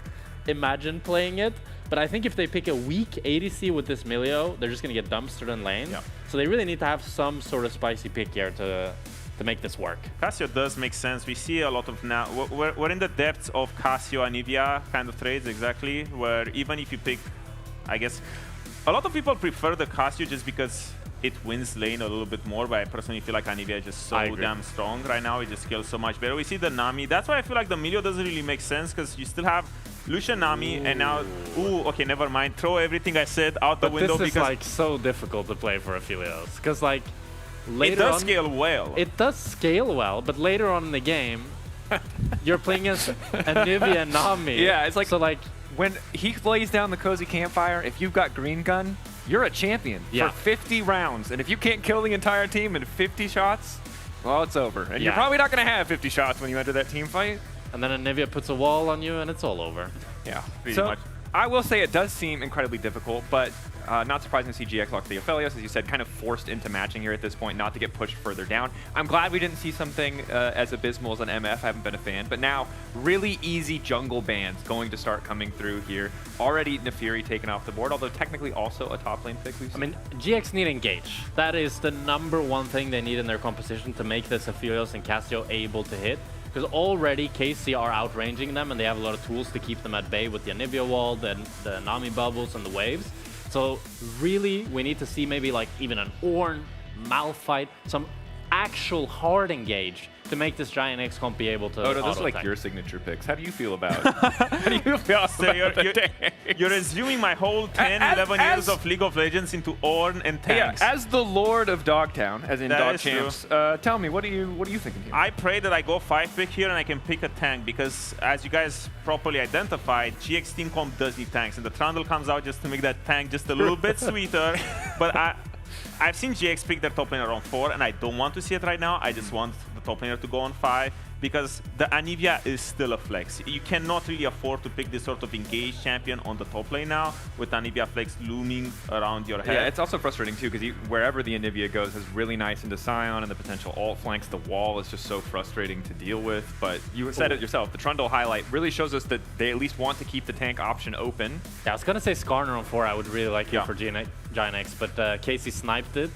imagine playing it. But I think if they pick a weak ADC with this Milio, they're just going to get dumpstered in lane. Yeah. So they really need to have some sort of spicy pick here to make this work. Cassio does make sense. We see a lot of now. We're in the depths of Cassio and Anivia kind of trades, exactly, where even if you pick, I guess, a lot of people prefer the Cassio just because it wins lane a little bit more, but I personally feel like Anivia is just so damn strong right now. It just scales so much better. We see the Nami. That's why I feel like the Milio doesn't really make sense, because you still have Lucian, Nami, and now... Ooh, okay, never mind. Throw everything I said out the window this is, because... like, so difficult to play for Aphelios, because, like, later it does scale well. It does scale well, but later on in the game, you're playing against Anivia and Nami. Yeah, it's like... So, like... When he lays down the cozy campfire, if you've got green gun, you're a champion for 50 rounds. And if you can't kill the entire team in 50 shots, well, it's over. And you're probably not going to have 50 shots when you enter that team fight. And then Anivia puts a wall on you, and it's all over. Yeah, pretty much. I will say it does seem incredibly difficult, but not surprising to see GX lock the Aphelios, as you said, kind of forced into matching here at this point, not to get pushed further down. I'm glad we didn't see something as abysmal as an MF. I haven't been a fan. But now, really easy jungle bans going to start coming through here. Already Nefiri taken off the board, although technically also a top lane pick. I mean, GX need engage. That is the #1 thing they need in their composition to make this Aphelios and Cassio able to hit. Because already KC are outranging them, and they have a lot of tools to keep them at bay with the Anivia wall, the Nami bubbles, and the waves. So really, we need to see maybe like even an Ornn, Malphite, some actual hard engage to make this Giant X comp be able to Oh no, this is like your signature picks. How do you feel about how do you feel so you're resuming my whole 10, 11 years of League of Legends into Ornn and tanks. Yeah, as the Lord of Dogtown, as in Dog Champs, tell me, what are you thinking here? I pray that I go 5 pick here and I can pick a tank, because as you guys properly identified, GX team comp does need tanks, and the Trundle comes out just to make that tank just a little bit sweeter. But I've seen GX pick their top laner on 4, and I don't want to see it right now. I just want the top laner to go on 5, because the Anivia is still a flex. You cannot really afford to pick this sort of engaged champion on the top lane now, with Anivia flex looming around your head. Yeah, it's also frustrating too, because wherever the Anivia goes is really nice into Sion and the potential alt flanks. The wall is just so frustrating to deal with. But you said it yourself, the Trundle highlight really shows us that they at least want to keep the tank option open. Yeah, I was gonna say Skarner on 4. I would really like it for Giant X, but Casey sniped it.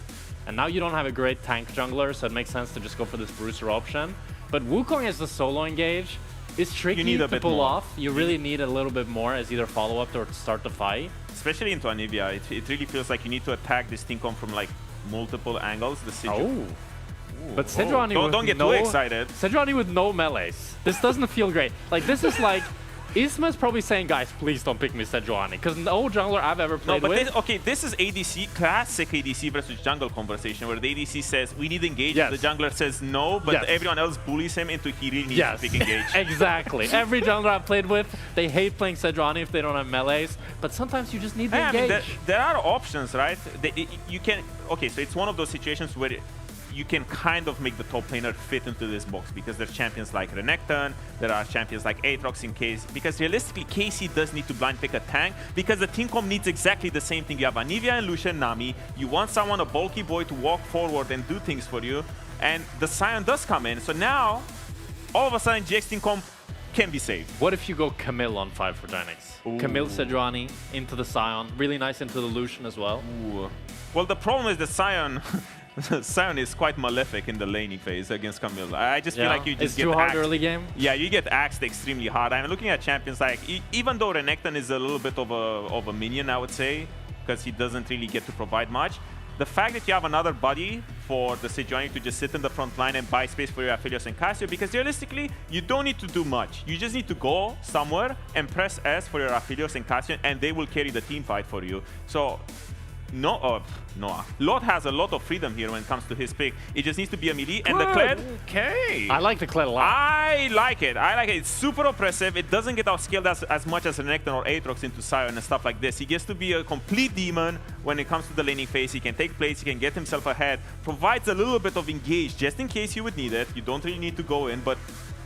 And now you don't have a great tank jungler, so it makes sense to just go for this Bruiser option. But Wukong as the solo engage is tricky to pull off. You really need a little bit more as either follow-up or to start the fight. Especially into Anivia, it really feels like you need to attack this team comp from like multiple angles. The But Sejuani don't get too excited. Sejuani with no melees. This doesn't feel great. Like, this is like Isma's probably saying, guys, please don't pick me Sejuani, because no jungler I've ever played with. This is ADC, classic ADC versus jungle conversation, where the ADC says, we need engage, the jungler says no, but everyone else bullies him into he really needs to pick engage. Exactly. Every jungler I've played with, they hate playing Sejuani if they don't have melees, but sometimes you just need to engage. I mean, there are options, right? You can, okay, so it's one of those situations where you can kind of make the top laner fit into this box because there's champions like Renekton, there are champions like Aatrox in case, because realistically KC does need to blind pick a tank because the team comp needs exactly the same thing. You have Anivia and Lucian Nami, you want someone, a bulky boy, to walk forward and do things for you, and the Sion does come in. So now, all of a sudden GX team comp can be saved. What if you go Camille on 5 for Ginex? Camille Sejuani into the Sion, really nice into the Lucian as well. Ooh. Well, the problem is the Sion Sion is quite malefic in the laning phase against Camille. I just feel like you just get too hard axed. early game. Yeah, you get axed extremely hard. I'm looking at champions like, even though Renekton is a little bit of a minion, I would say, because he doesn't really get to provide much. The fact that you have another buddy for the Sejuani to just sit in the front line and buy space for your Aphelios and Cassio, because realistically, you don't need to do much. You just need to go somewhere and press S for your Aphelios and Cassio, and they will carry the team fight for you. So, Noah Lot has a lot of freedom here when it comes to his pick. It just needs to be a melee. And the Kled, okay. I like the Kled a lot. I like it. It's super oppressive. It doesn't get outscaled as much as Renekton or Aatrox into Sion and stuff like this. He gets to be a complete demon when it comes to the laning phase. He can take place, he can get himself ahead, provides a little bit of engage just in case you would need it. You don't really need to go in, but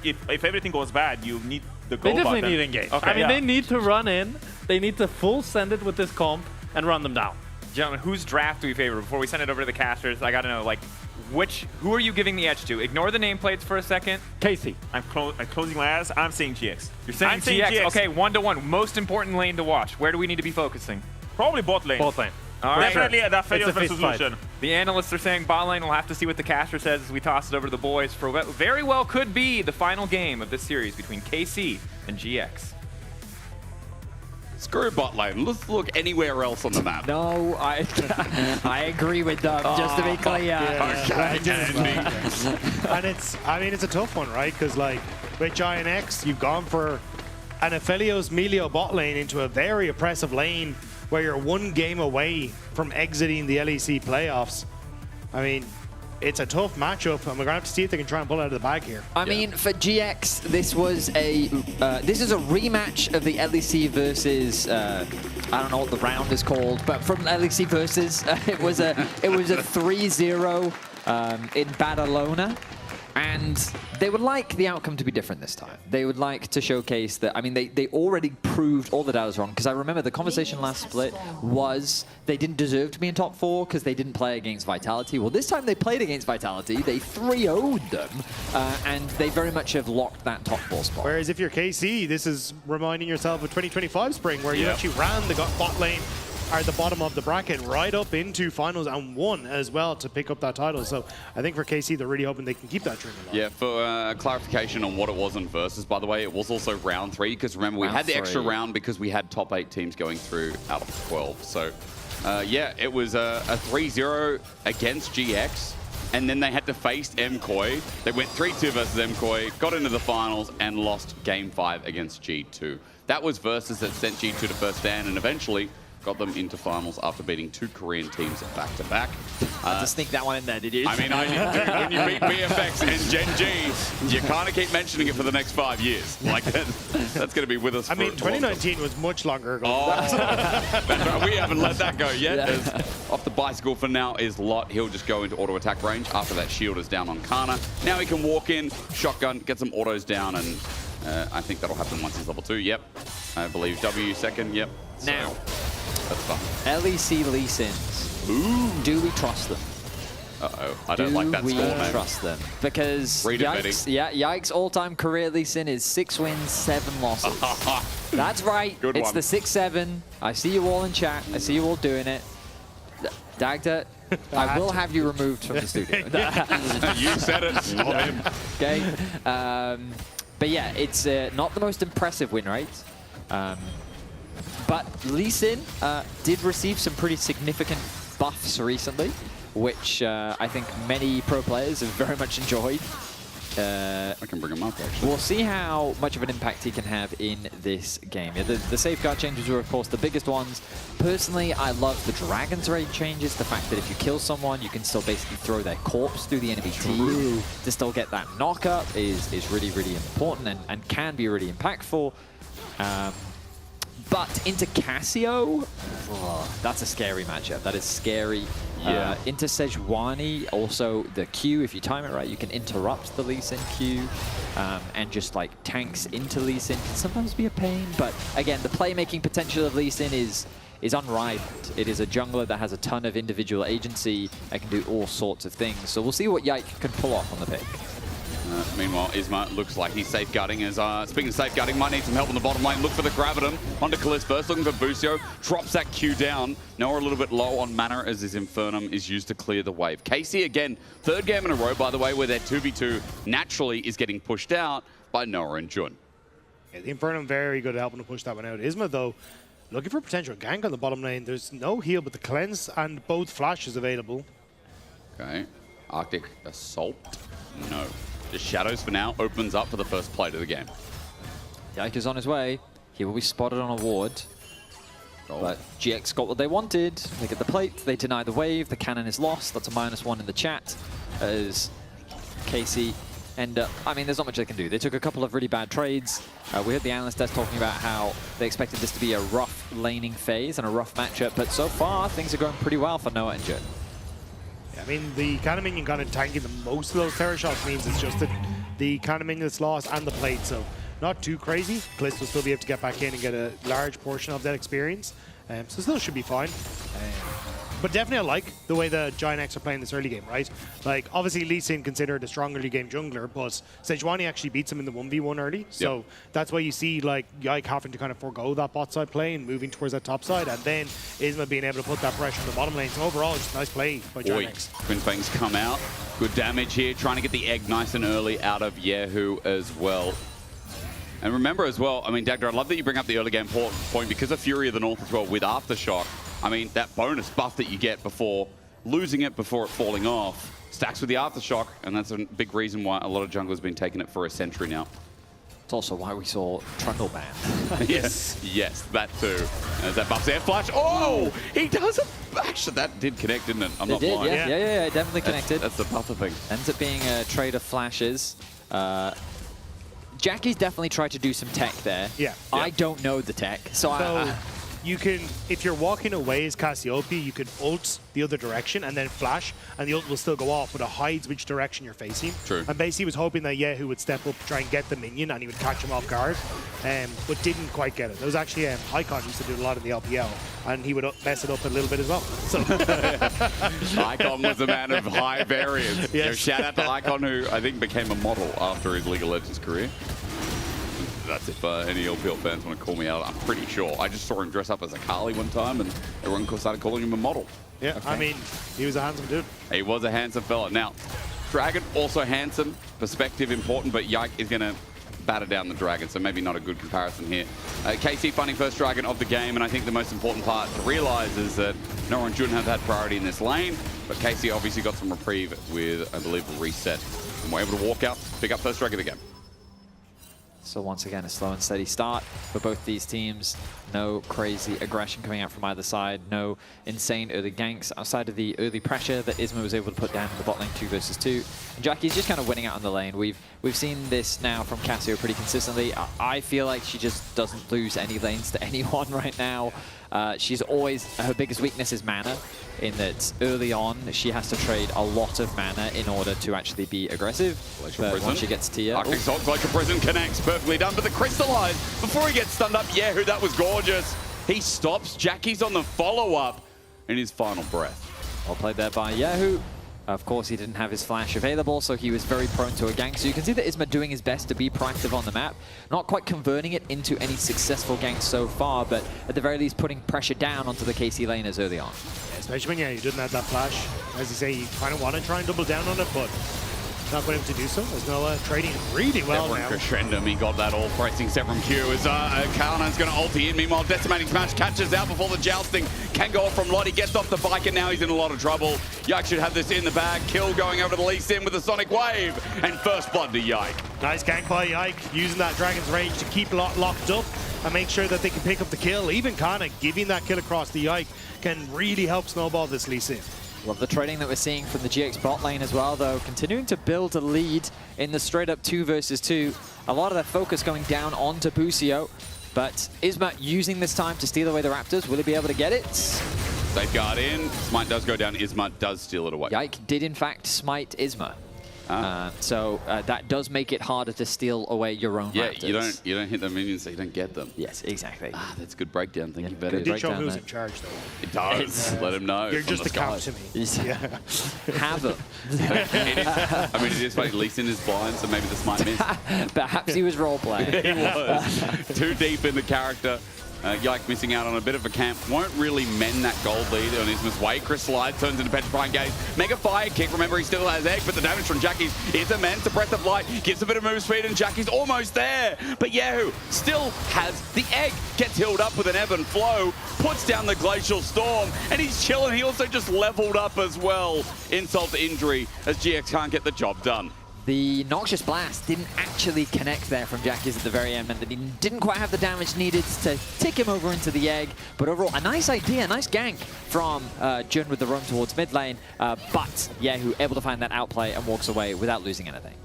if everything goes bad, you need the go They definitely button. need engage. Okay, I mean, they need to run in, they need to full send it with this comp and run them down. Gentlemen, whose draft do we favor? Before we send it over to the casters, I gotta know, like, who are you giving the edge to? Ignore the nameplates for a second. Casey. I'm closing my eyes. I'm saying GX. You're saying GX. Okay, 1-1. Most important lane to watch. Where do we need to be focusing? Probably bot lane. Bot lane. All right. Definitely a Aphelios versus Lucian. The analysts are saying bot lane. We'll have to see what the caster says as we toss it over to the boys for what very well could be the final game of this series between KC and GX. Screw bot lane. Let's look anywhere else on the map. No, I agree with them, just to be clear. And it's a tough one, right? Because like with Giant X, you've gone for an Aphelios Melio bot lane into a very oppressive lane where you're one game away from exiting the LEC playoffs. I mean, it's a tough matchup, and we're gonna have to see if they can try and pull it out of the bag here. I mean, for GX, this is a rematch of the LEC versus I don't know what the round is called, but from LEC versus it was a 3-0 in Badalona. And they would like the outcome to be different this time. They would like to showcase that, I mean, they already proved all that I was wrong, because I remember the conversation last split was they didn't deserve to be in top 4 because they didn't play against Vitality. Well, this time they played against Vitality, they 3-0'd them, and they very much have locked that top 4 spot. Whereas if you're KC, this is reminding yourself of 2025 Spring, where you actually ran the bot lane are the bottom of the bracket right up into finals and won as well to pick up that title. So I think for KC, they're really hoping they can keep that dream alive. Yeah, for clarification on what it was in Versus, by the way, it was also round 3, because remember, we had the extra round because we had top 8 teams going through out of 12. So yeah, it was a 3-0 against GX, and then they had to face MKOI. They went 3-2 versus MKOI, got into the finals, and lost Game 5 against G2. That was Versus that sent G2 to first stand, and eventually got them into finals after beating 2 Korean teams back-to-back. Just sneak that one in there, did you? I mean, I did. When you beat BFX and Gen G, you kind of keep mentioning it for the next 5 years. Like, that's going to be with us. I mean, 2019 was much longer ago. Oh, that's right. We haven't let that go yet. Off the bicycle for now is Lot. He'll just go into auto-attack range after that shield is down on Kana. Now he can walk in, shotgun, get some autos down, and I think that'll happen once he's level 2. Yep. I believe W second. Yep. Now. That's fun. LEC Lee Sins. Ooh. Do we trust them? Uh-oh. I don't like that score, man. Do we trust them? Because Yikes all-time career Lee Sin is 6 wins, 7 losses. That's right. Good it's one. the 6-7. I see you all in chat. I see you all doing it. Dagda, I will have you removed from the studio. You said it, not him. Okay. But yeah, it's not the most impressive win rate. But Lee Sin did receive some pretty significant buffs recently, which I think many pro players have very much enjoyed. I can bring him up, actually. We'll see how much of an impact he can have in this game. Yeah, the safeguard changes were, of course, the biggest ones. Personally, I love the Dragon's Rage changes. The fact that if you kill someone, you can still basically throw their corpse through the enemy team to still get that knock-up is really, really important and can be really impactful. But into Cassio, that's a scary matchup. That is scary. Yeah. Into Sejuani, also the Q, if you time it right, you can interrupt the Lee Sin Q, and just like tanks into Lee Sin can sometimes be a pain. But again, the playmaking potential of Lee Sin is unrivaled. It is a jungler that has a ton of individual agency that can do all sorts of things. So we'll see what Yike can pull off on the pick. Meanwhile, Isma looks like he's safeguarding. Speaking of safeguarding, might need some help on the bottom lane. Look for the Graviton. Onto Kalisz first, looking for Busio. Drops that Q down. Noah a little bit low on mana as his Infernum is used to clear the wave. KC, again, third game in a row, by the way, where their 2v2 naturally is getting pushed out by Noah and Jun. Yeah, the Infernum very good at helping to push that one out. Isma, though, looking for potential gank on the bottom lane. There's no heal, but the cleanse and both flashes available. Okay. Arctic Assault. No. Just Shadows for now. Opens up for the first play of the game. Yike is on his way. He will be spotted on a ward. But GX got what they wanted. They get the plate. They deny the wave. The cannon is lost. That's a -1 in the chat. As KC end up... I mean, there's not much they can do. They took a couple of really bad trades. We heard the analyst desk talking about how they expected this to be a rough laning phase and a rough matchup. But so far, things are going pretty well for Noah and Jun. I mean, the cannon minion kind of tanking the most of those terror shots means it's just the cannon minion that's lost and the plate, so not too crazy. Kalisz will still be able to get back in and get a large portion of that experience, so still should be fine. But definitely I like the way the Giant X are playing this early game, right? Like, obviously Lee Sin considered a strong early game jungler, but Sejuani actually beats him in the 1v1 early, so that's why you see like Yike having to kind of forego that bot side play and moving towards that top side, and then Isma being able to put that pressure on the bottom lane. So overall, just a nice play by Giant X. Twin Fangs come out. Good damage here, trying to get the egg nice and early out of Yehu as well. And remember as well, I mean, Dagda, I love that you bring up the early game point because of Fury of the North as well with Aftershock. I mean, that bonus buff that you get before losing it, before it falling off, stacks with the Aftershock, and that's a big reason why a lot of junglers have been taking it for a century now. It's also why we saw Trundle ban. Yes, that too. As that buff's air flash. Oh, he does it. Actually, that did connect, didn't it? I'm not blind. Yeah, definitely connected. That's the buffer thing. Ends up being a trade of flashes. Jackie's definitely tried to do some tech there. Yeah. I don't know the tech, so you can, if you're walking away as Cassiopeia, you can ult the other direction and then flash, and the ult will still go off, but it hides which direction you're facing. True. And basically he was hoping that Yehu would step up, try and get the minion, and he would catch him off guard, but didn't quite get it. There was actually Icon used to do a lot in the LPL, and he would mess it up a little bit as well. So Icon was a man of high variance. Yes. Shout out to Icon, who I think became a model after his League of Legends career. That's if any LPL fans want to call me out. I'm pretty sure. I just saw him dress up as a Carly one time, and everyone started calling him a model. Yeah, okay. I mean, he was a handsome dude. He was a handsome fella. Now, Dragon, also handsome. Perspective important, but Yike is going to batter down the Dragon, so maybe not a good comparison here. KC finding first Dragon of the game, and I think the most important part to realize is that Noah and Jun have had priority in this lane, but KC obviously got some reprieve with, I believe, a reset. And we're able to walk out, pick up first Dragon of the game. So once again, a slow and steady start for both these teams. No crazy aggression coming out from either side. No insane early ganks outside of the early pressure that Isma was able to put down in the bot lane 2 versus 2. And Jackie's just kind of winning out on the lane. We've seen this now from Cassio pretty consistently. I feel like she just doesn't lose any lanes to anyone right now. She's always, her biggest weakness is mana, in that early on she has to trade a lot of mana in order to actually be aggressive. But once she gets tier... Arctic Assault, like a prison, connects perfectly done, but the crystallize before he gets stunned up. Yehu, that was gorgeous. He stops. Jackie's on the follow-up in his final breath. Well played there by Yehu. Of course, he didn't have his flash available, so he was very prone to a gank. So you can see that Isma doing his best to be proactive on the map. Not quite converting it into any successful ganks so far, but at the very least putting pressure down onto the KC laners early on. Yeah, especially when you didn't have that flash. As you say, you kind of want to try and double down on it, but not going to do so, as Noah trading really well now. Crescendo, he got that all pressing set from Q as Karnan's going to ulti in. Meanwhile, Decimating Smash catches out before the jousting can go off from Lottie, gets off the bike, and now he's in a lot of trouble. Yike should have this in the bag. Kill going over to the Lee Sin with a Sonic Wave, and first blood to Yike. Nice gank by Yike, using that Dragon's Rage to keep locked up and make sure that they can pick up the kill. Even Kana giving that kill across the Yike can really help snowball this Lee Sin. Love the trading that we're seeing from the GX bot lane as well, though. Continuing to build a lead in the straight-up 2 versus 2. A lot of their focus going down onto Busio, but Isma using this time to steal away the Raptors. Will he be able to get it? Safeguard in. Smite does go down. Isma does steal it away. Yike did, in fact, smite Isma. So that does make it harder to steal away your own Raptors. you don't hit the minions, so you don't get them. Yes, exactly. That's a good breakdown. Thank you, Betty. It did show who's in charge, though. It does. Let him know. You're just a count to me. Yeah. Have them. I mean, it is funny. Lee Sin is blind, so maybe this might miss. Perhaps he was role-playing. He was. Too deep in the character. Yike missing out on a bit of a camp. Won't really mend that gold lead on Isma's way. Crystallized turns into Petrifying Gaze. Mega Fire Kick. Remember, he still has egg, but the damage from Jackie's is immense. The Breath of Light gives a bit of move speed, and Jackie's almost there. But Yahoo still has the egg. Gets healed up with an ebb and flow. Puts down the Glacial Storm, and he's chilling. He also just leveled up as well. Insult to injury, as GX can't get the job done. The Noxious Blast didn't actually connect there from Jackie's at the very end, and that he didn't quite have the damage needed to tick him over into the egg. But overall, a nice idea, a nice gank from Jun with the run towards mid lane. But Yahoo able to find that outplay and walks away without losing anything.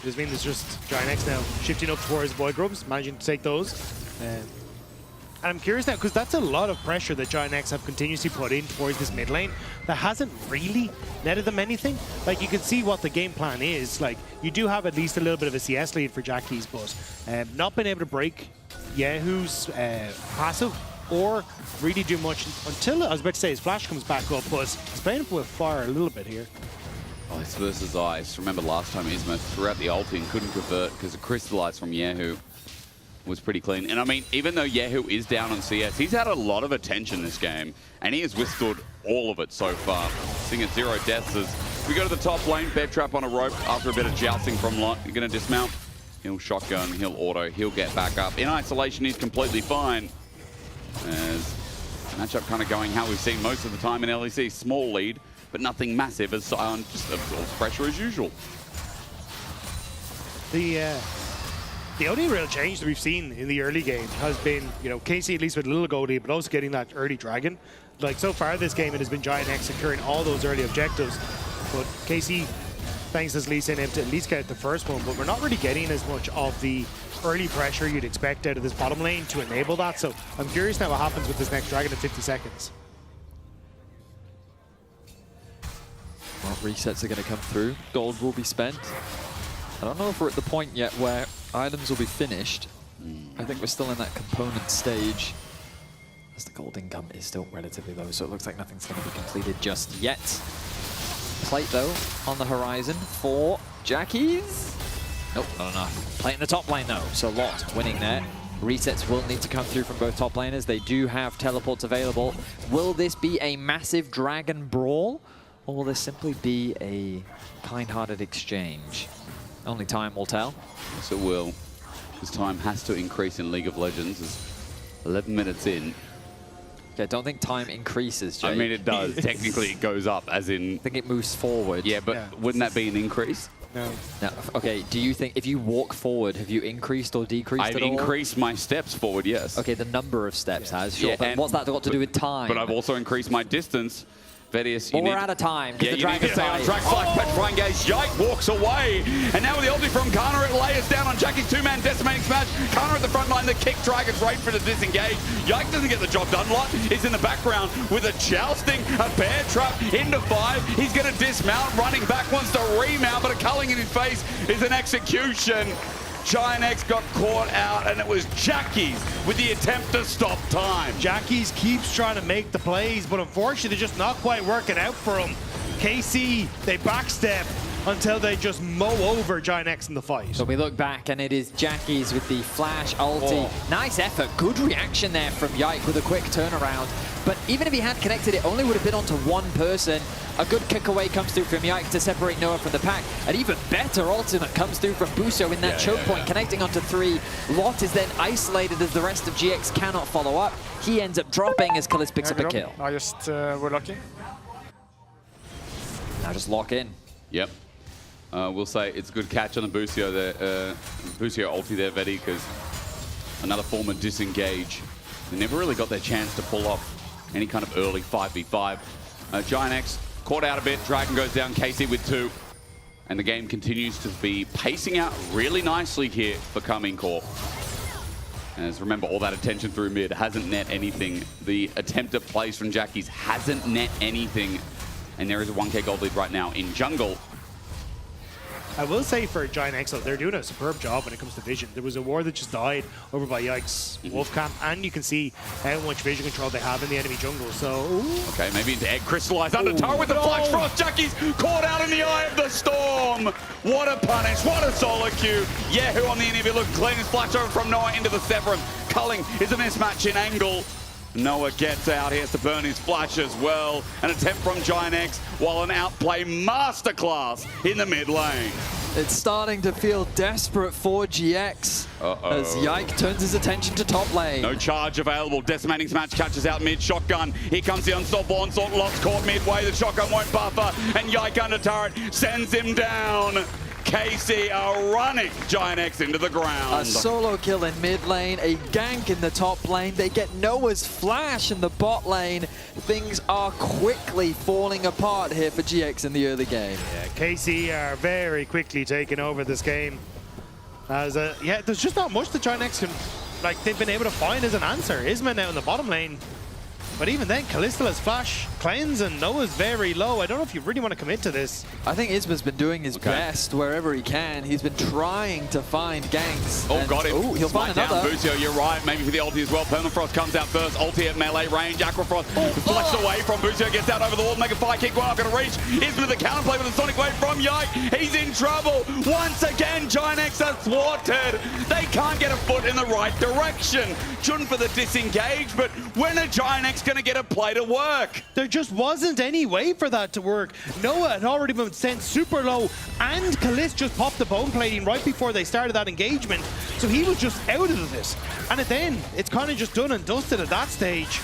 This means it's just Giant X now shifting up towards Void Grubs, managing to take those. And I'm curious now, because that's a lot of pressure that Giant X have continuously put in towards this mid lane that hasn't really netted them anything. Like, you can see what the game plan is. Like, you do have at least a little bit of a CS lead for Jackie's, but not been able to break Yahoo's passive or really do much until, I was about to say, his flash comes back up, but he's playing up with fire a little bit here. Ice versus Ice. Remember last time Isma threw out the ulti and couldn't convert because the Crystallize from Yahoo was pretty clean. And I mean, even though Yahoo is down on CS, he's had a lot of attention this game, and he has withstood all of it so far. Seeing at 0 deaths as we go to the top lane. Bear Trap on a rope after a bit of jousting from Lot. You're going to dismount. He'll shotgun, he'll auto, he'll get back up. In isolation, he's completely fine. As matchup kind of going how we've seen most of the time in LEC. Small lead, but nothing massive as Sion just absorbs pressure as usual. The only real change that we've seen in the early game has been, you know, KC at least with a little goal lead, but also getting that early dragon. Like, so far this game, it has been Giant X securing all those early objectives. But KC, thanks to Lee Sin, able to at least get the first one, but we're not really getting as much of the early pressure you'd expect out of this bottom lane to enable that. So I'm curious now what happens with this next dragon in 50 seconds. Well, resets are going to come through. Gold will be spent. I don't know if we're at the point yet where items will be finished. I think we're still in that component stage, as the gold income is still relatively low, so it looks like nothing's going to be completed just yet. Plate, though, on the horizon for Jackie's. Nope, not enough. Plate in the top lane, though, so Lot winning there. Resets will need to come through from both top laners. They do have teleports available. Will this be a massive dragon brawl, or will this simply be a kind-hearted exchange? Only time will tell. Yes, it will. Because time has to increase in League of Legends. It's 11 minutes in. Okay, I don't think time increases, Jake. I mean, it does. Technically, it goes up, as in... I think it moves forward. Yeah, but wouldn't that be an increase? No. No. Okay, do you think if you walk forward, have you increased or decreased I've at all? increased my steps forward, yes. Okay, the number of steps has, sure. Yeah, but what's that got to do with time? But I've also increased my distance. Vedius, well, we're out of time. Yeah, you need to stay on track. Petrifying Gaze. Yike walks away. And now with the ulti from Kana, it layers down on Jackie's two-man decimating smash. Kana at the front line, the kick dragon's right for the disengage. Yike doesn't get the job done. Lot is in the background with a jousting, a bear trap into 5. He's going to dismount, running back, wants to remount, but a culling in his face is an execution. Giant X got caught out, and it was Jackie's with the attempt to stop time. Jackie's keeps trying to make the plays, but unfortunately, they're just not quite working out for him. KC, they backstep. until they just mow over Giant X in the fight. So we look back and it is Jackie's with the flash ulti. Nice effort, good reaction there from Yike with a quick turnaround. But even if he had connected, it only would have been onto one person. A good kick away comes through from Yike to separate Noah from the pack. An even better ultimate comes through from Buso in that choke point, connecting onto 3. Lot is then isolated as the rest of GX cannot follow up. He ends up dropping as Kalis picks up a kill. I just we're lucky. Now just lock in. Yep. We'll say it's a good catch on the Bucio there. Bucio ulti there, Vedi, because another form of disengage. They never really got their chance to pull off any kind of early 5v5. Giant X caught out a bit. Dragon goes down, KC with 2. And the game continues to be pacing out really nicely here for Coming Core. As remember, all that attention through mid hasn't net anything. The attempt at plays from Jackie's hasn't net anything. And there is a 1k gold lead right now in jungle. I will say for Giant X, though, they're doing a superb job when it comes to vision. There was a war that just died over by Yike's Wolf Camp, and you can see how much vision control they have in the enemy jungle. So, okay, maybe into egg crystallized under tower with the Flash Frost. Jackie's caught out in the eye of the storm. What a punish, what a solo queue. Yahoo on the inhibitor, look clean his flash over from Noah into the Severum. Culling is a mismatch in angle. Noah gets out, he has to burn his flash as well. An attempt from Giant X, while an outplay masterclass in the mid lane. It's starting to feel desperate for GX as Yike turns his attention to top lane. No charge available. Decimating Smash catches out mid. Shotgun. Here comes the unstoppable onslaught. Lost caught midway. The shotgun won't buffer. And Yike under turret sends him down. KC are running Giant X into the ground. A solo kill in mid lane, a gank in the top lane. They get Noah's flash in the bot lane. Things are quickly falling apart here for GX in the early game. Yeah, KC are very quickly taking over this game. As yeah, there's just not much that Giant X can, like, they've been able to find as an answer. Isma now in the bottom lane. But even then, Kalista has flash, cleanse, and Noah's very low. I don't know if you really want to commit to this. I think Isma's been doing his best wherever he can. He's been trying to find ganks. Oh, got him. Oh, he'll find down another. Bucio, you're right. Maybe for the ulti as well. Permafrost comes out first. Ulti at melee range. Aquafrost flex away from Bucio. Gets out over the wall. Make a fire kick. Well, not going to reach. Isma the counterplay with a Sonic Wave from Yike. He's in trouble. Once again, Giant X are thwarted. They can't get a foot in the right direction. Chun for the disengage, but when are Giant X going to get a play to work? There just wasn't any way for that to work. Noah had already been sent super low, and Kalist just popped the bone plating right before they started that engagement. So he was just out of this. And then it's kind of just done and dusted at that stage.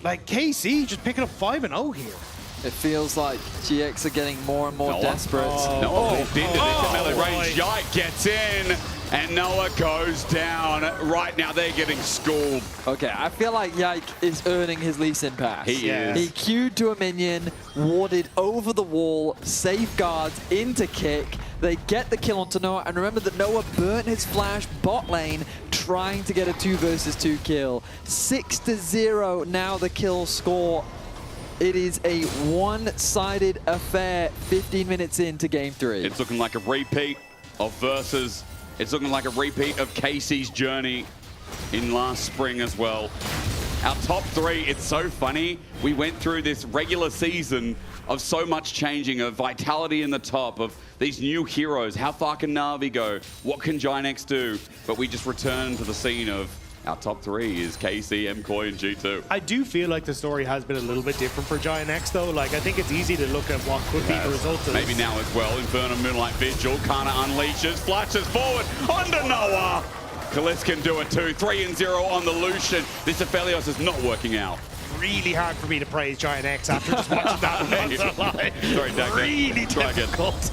Like KC just picking up 5-0 here. It feels like GX are getting more and more desperate. Noah walked into this melee range. Yike gets in. And Noah goes down. Right now, they're getting schooled. Okay, I feel like Yike is earning his Lee Sin pass. He is. He queued to a minion, warded over the wall, safeguards into kick. They get the kill onto Noah, and remember that Noah burnt his flash bot lane trying to get a 2 versus 2 kill. 6-0 now the kill score. It is a one-sided affair 15 minutes into game 3. It's looking like a repeat of Versus. It's looking like a repeat of KC's journey in last spring as well. Our top 3, it's so funny. We went through this regular season of so much changing, of vitality in the top, of these new heroes. How far can Na'Vi go? What can Giant X do? But we just return to the scene of our top 3 is KC, MCoy, and G2. I do feel like the story has been a little bit different for Giant X, though. Like, I think it's easy to look at what could be the result of Maybe now as well. Inferno Moonlight Vigil. Kana unleashes, flashes forward onto Noah. Kalist can do it too. 3-0 on the Lucian. This Aphelios is not working out. Really hard for me to praise Giant X after just watching that live. Sorry, Dag. Really difficult.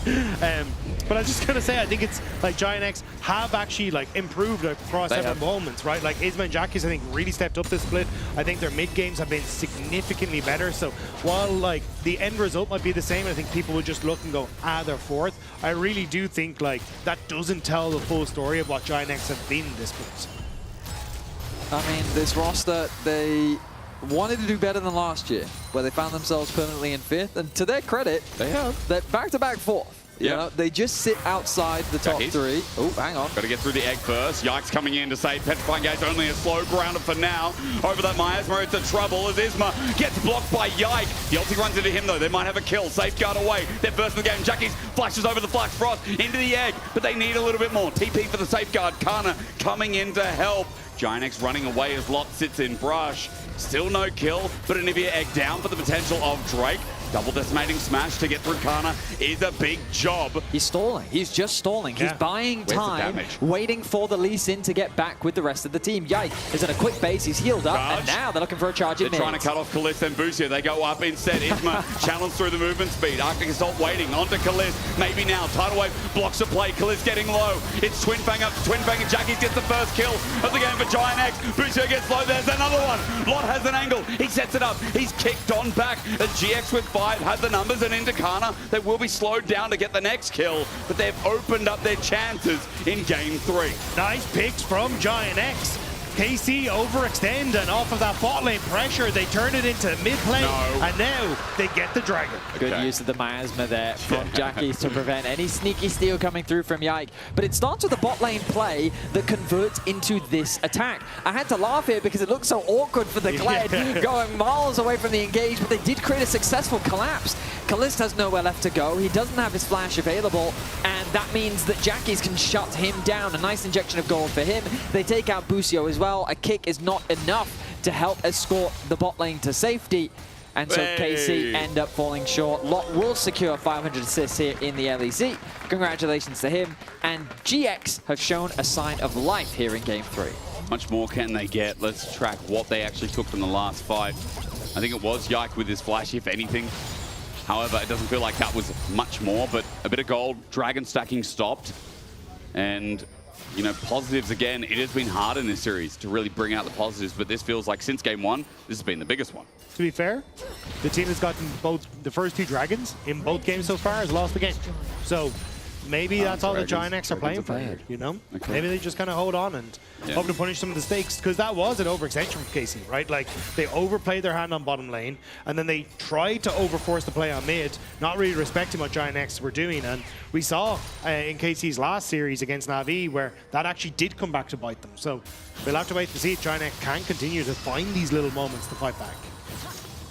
But I was just gonna say, I think it's like Giant X have actually like improved across several moments, right? Like Isma and Jackie's, I think, really stepped up this split. I think their mid games have been significantly better. So while like the end result might be the same, I think people would just look and go, they're fourth. I really do think like that doesn't tell the full story of what Giant X have been this split. I mean, this roster, they wanted to do better than last year, where they found themselves permanently in 5th, and to their credit, they have. They're back-to-back 4th. You know, they just sit outside the top three. Oh, hang on. Got to get through the egg first. Yikes coming in to save Petrifying Gaze. Only a slow grounder for now. Over that Miasma, it's a trouble as Isma gets blocked by Yike. The ulti runs into him though. They might have a kill. Safeguard away. They're first in the game. Jackie's flashes over the Flux Frost into the egg, but they need a little bit more. TP for the Safeguard. Kana coming in to help. Giant running away as Lot sits in brush. Still no kill, but an Anivia egg down for the potential of Drake. Double decimating smash to get through Kana is a big job. He's stalling. He's just stalling. He's buying time, waiting for the Lee Sin to get back with the rest of the team. Yike is at a quick base. He's healed up, and now they're looking for a charge in mid. They're trying to cut off Kalist and Busio. They go up instead. Isma challenged through the movement speed. Arctic Assault waiting onto Kalist. Maybe now. Tidal Wave blocks the play. Kalist getting low. It's Twin Fang up. Twin Fang and Jackies gets the first kill of the game for Giant X. Busio gets low. There's another one. Lot has an angle. He sets it up. He's kicked on back as GX with 5 had the numbers and into Kana. They will be slowed down to get the next kill, but they've opened up their chances in game 3. Nice picks from Giant X. KC overextend, and off of that bot lane pressure, they turn it into mid lane, and now they get the dragon. Good use of the miasma there from Jackies to prevent any sneaky steal coming through from Yike. But it starts with a bot lane play that converts into this attack. I had to laugh here because it looked so awkward for the Gled going miles away from the engage, but they did create a successful collapse. Kalist has nowhere left to go. He doesn't have his flash available, and that means that Jackies can shut him down. A nice injection of gold for him. They take out Busio as well. A kick is not enough to help escort the bot lane to safety. And so KC end up falling short. Lot will secure 500 assists here in the LEC. Congratulations to him. And GX have shown a sign of life here in game 3. Much more can they get? Let's track what they actually took from the last fight. I think it was Yike with his flash, if anything. However, it doesn't feel like that was much more, but a bit of gold. Dragon stacking stopped. And, you know, positives again. It has been hard in this series to really bring out the positives, but this feels like since game 1, this has been the biggest one. To be fair, the team has gotten both the first 2 dragons in both games so far has lost the game. So maybe that's all the Giant X are playing for, you know? Okay. Maybe they just kind of hold on and hope to punish some of the stakes, because that was an overextension from KC, right? Like, they overplayed their hand on bottom lane, and then they tried to overforce the play on mid, not really respecting what Giant X were doing. And we saw in KC's last series against Na'Vi where that actually did come back to bite them. So we'll have to wait to see if Giant X can continue to find these little moments to fight back.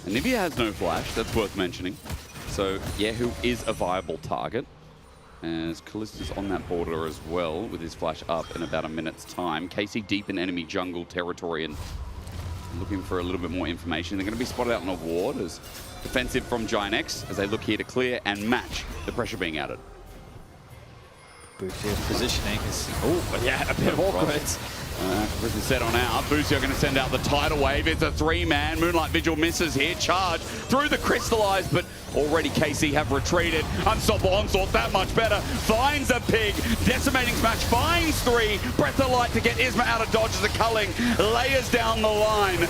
Anivia has no flash, that's worth mentioning. So Yehu is a viable target, as Callista's on that border as well with his flash up in about a minute's time. KC deep in enemy jungle territory and looking for a little bit more information. They're going to be spotted out on a ward as defensive from Giant X as they look here to clear and match the pressure being added. Busio's positioning is, a bit awkward. Chris is set on out. Busio going to send out the tidal wave. It's a 3-man. Moonlight Vigil misses here. Charge through the crystallized, but already KC have retreated. Unstoppable Onslaught, that much better. Finds a pig. Decimating smash. Finds 3. Breath of Light to get Isma out of dodge as a culling. Layers down the line.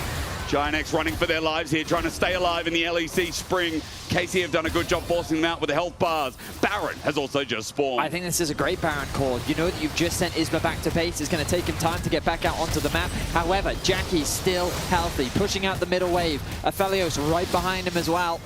Giant X running for their lives here, trying to stay alive in the LEC Spring. KC have done a good job forcing them out with the health bars. Baron has also just spawned. I think this is a great Baron call. You know that you've just sent Isma back to base. It's going to take him time to get back out onto the map. However, Jackie's still healthy, pushing out the middle wave. Aphelios right behind him as well.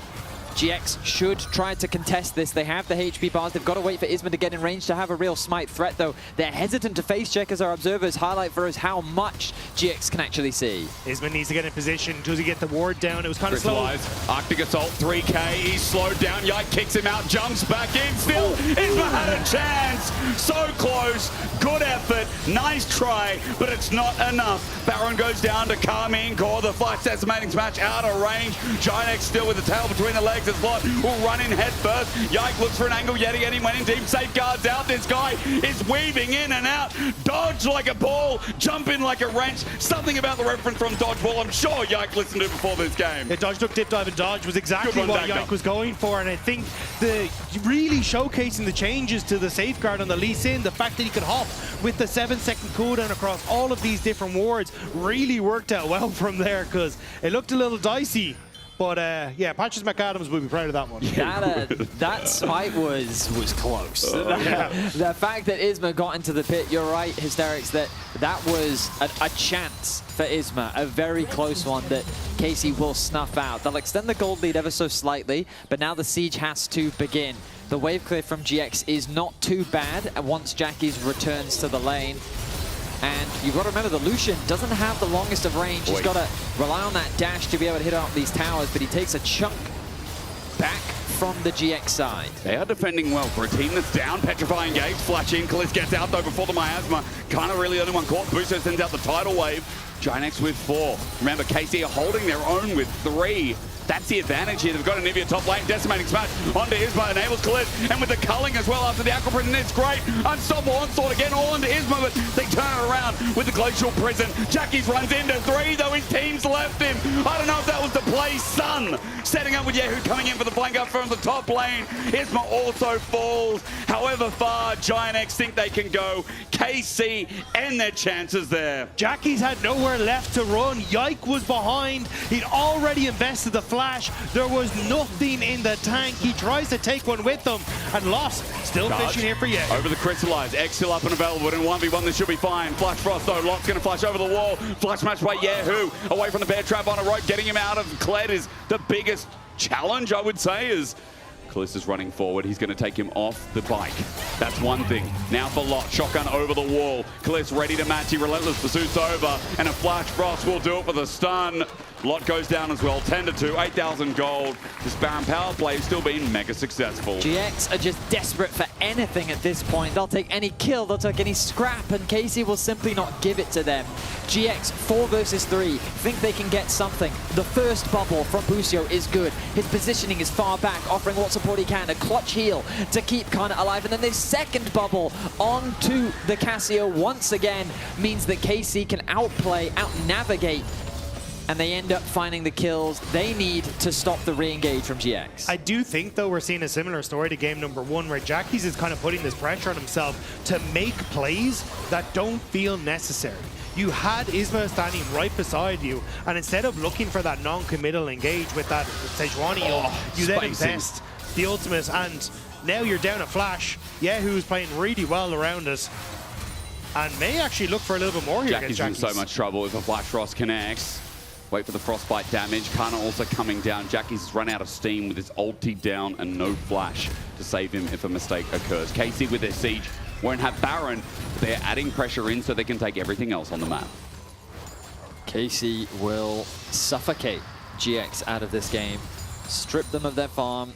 GX should try to contest this. They have the HP bars. They've got to wait for Isma to get in range to have a real smite threat, though. They're hesitant to face check as our observers highlight for us how much GX can actually see. Isma needs to get in position. Does he get the ward down? It was kind of slow. Arctic Assault 3K. He's slowed down. Yike kicks him out, jumps back in. Still, Isma had a chance. So close. Good effort. Nice try, but it's not enough. Baron goes down to Carmine Core. The flash decimating smash out of range. Giant X still with the tail between the legs. As Lot will run in head first. Yike looks for an angle yet again. He went in deep. Safeguards out. This guy is weaving in and out. Dodge like a ball. Jump in like a wrench. Something about the reference from Dodgeball I'm sure Yike listened to before this game. Yeah, dodge, duck, dip, dive, and dodge was exactly what Yike was going for. And I think really showcasing the changes to the safeguard on the Lee Sin, the fact that he could hop with the 7-second cooldown across all of these different wards really worked out well from there, because it looked a little dicey. But yeah, Patches McAdams will be proud of that one. That smite was close. The fact that Isma got into the pit, you're right, Hysterics, that was a chance for Isma, a very close one that Casey will snuff out. They'll extend the gold lead ever so slightly, but now the siege has to begin. The wave clear from GX is not too bad once Jackie's returns to the lane. And you've got to remember, the Lucian doesn't have the longest of range. He's got to rely on that dash to be able to hit out these towers, but he takes a chunk back from the GX side. They are defending well for a team that's down. Petrifying Gauge, flash in. Kalisz gets out though before the miasma. Kind of really the only one caught. Booster sends out the tidal wave. Giant with 4. Remember, KC are holding their own with 3. That's the advantage here. They've got an Nivea top lane, decimating smash onto Isma, enables Kalisz, and with the culling as well after the Aqua Prison, it's great. Unstoppable onslaught again, all into Isma, but they turn it around with the Glacial Prison. Jackie's runs into 3, though his team's left him. I don't know if that was the play. Sun setting up with Yehu coming in for the flank up from the top lane. Isma also falls. However far Giant X think they can go. KC end their chances there. Jackie's had nowhere left to run. Yike was behind. He'd already invested the flash. There was nothing in the tank. He tries to take one with them and lost. Still fishing here for Yehu. Over the Crystallize. X still up and available. In 1v1, this should be fine. Flash Frost though. Lot's going to flash over the wall. Flash match by Yehu. Away from the bear trap on a rope. Getting him out of Kled is the biggest challenge, I would say, is Kalisz is running forward. He's going to take him off the bike. That's one thing. Now for Lot. Shotgun over the wall. Kalisz ready to match. He Relentless Pursuit's over. And a Flash Frost will do it for the stun. Lot goes down as well. 10-2. 8,000 gold. This Baron power play has still been mega successful. GX are just desperate for anything at this point. They'll take any kill. They'll take any scrap. And Casey will simply not give it to them. GX 4 versus 3. Think they can get something. The first bubble from Busio is good. His positioning is far back, offering what support he can. A clutch heal to keep Kana alive. And then this second bubble onto the Casio once again means that KC can outplay, out-navigate, and they end up finding the kills they need to stop the re-engage from GX. I do think, though, we're seeing a similar story to game number 1, where Jackie's is kind of putting this pressure on himself to make plays that don't feel necessary. You had Isma standing right beside you, and instead of looking for that non-committal engage with that Sejuani, you then invest the ultimate, and now you're down a flash. Yehu's playing really well around us, and may actually look for a little bit more here against Jackie's in so much trouble if a Flash Frost connects. Wait for the frostbite damage. Kana also coming down. Jackie's run out of steam with his ulti down and no flash to save him if a mistake occurs. KC with their siege won't have Baron, but they're adding pressure in so they can take everything else on the map. KC will suffocate GX out of this game, strip them of their farm,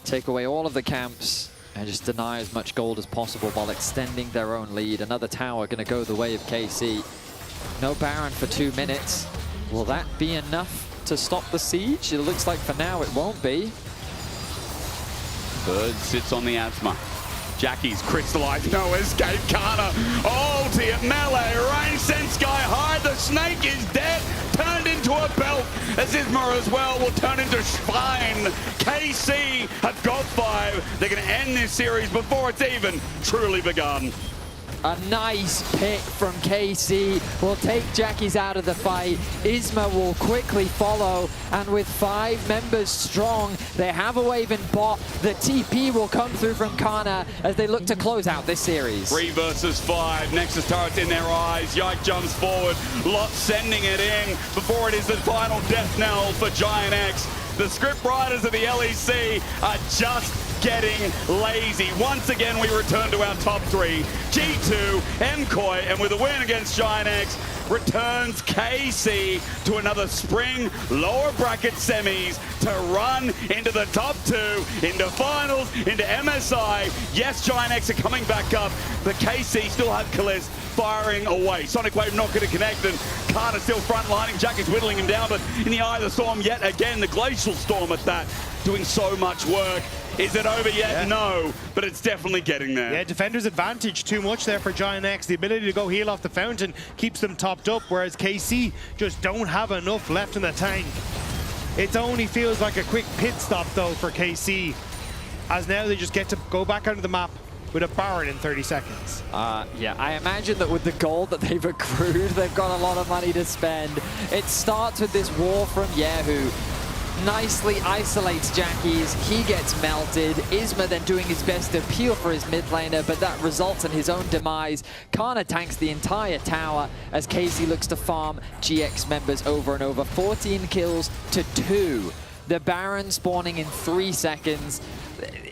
take away all of the camps, and just deny as much gold as possible while extending their own lead. Another tower going to go the way of KC. No Baron for 2 minutes. Will that be enough to stop the siege? It looks like for now it won't be. Bird sits on the Asthma. Jackie's crystallized, no escape. Kana ulti at melee, range sent sky high. The snake is dead, turned into a belt. As Isma as well will turn into spine. KC have got 5. They're going to end this series before it's even truly begun. A nice pick from KC will take Jackie's out of the fight. Isma will quickly follow, and with 5 members strong, they have a wave in bot. The TP will come through from Kana as they look to close out this series. 3 versus 5. Nexus turrets in their eyes. Yike jumps forward. Lot sending it in before it is the final death knell for Giant X. The script writers of the LEC are just getting lazy. Once again, we return to our top 3. G2, MKOI, and with a win against Giant X, returns KC to another spring lower bracket semis to run into the top 2, into finals, into MSI. Yes, Giant X are coming back up, but KC still have Kalisz firing away. Sonic Wave not going to connect, and Carter still frontlining. Jack is whittling him down, but in the eye of the storm yet again, the Glacial Storm at that, doing so much work. Is it over yet? Yeah. No, but it's definitely getting there. Yeah, defender's advantage too much there for Giant X. The ability to go heal off the fountain keeps them topped up, whereas KC just don't have enough left in the tank. It only feels like a quick pit stop though for KC, as now they just get to go back onto the map with a Baron in 30 seconds. Yeah, I imagine that with the gold that they've accrued, they've got a lot of money to spend. It starts with this wall from Yehu. nicely isolates Jackies. He gets melted. Isma then doing his best to peel for his mid laner, but that results in his own demise. Kana tanks the entire tower as Casey looks to farm GX members over and over. 14 kills to 2. The Baron spawning in 3 seconds.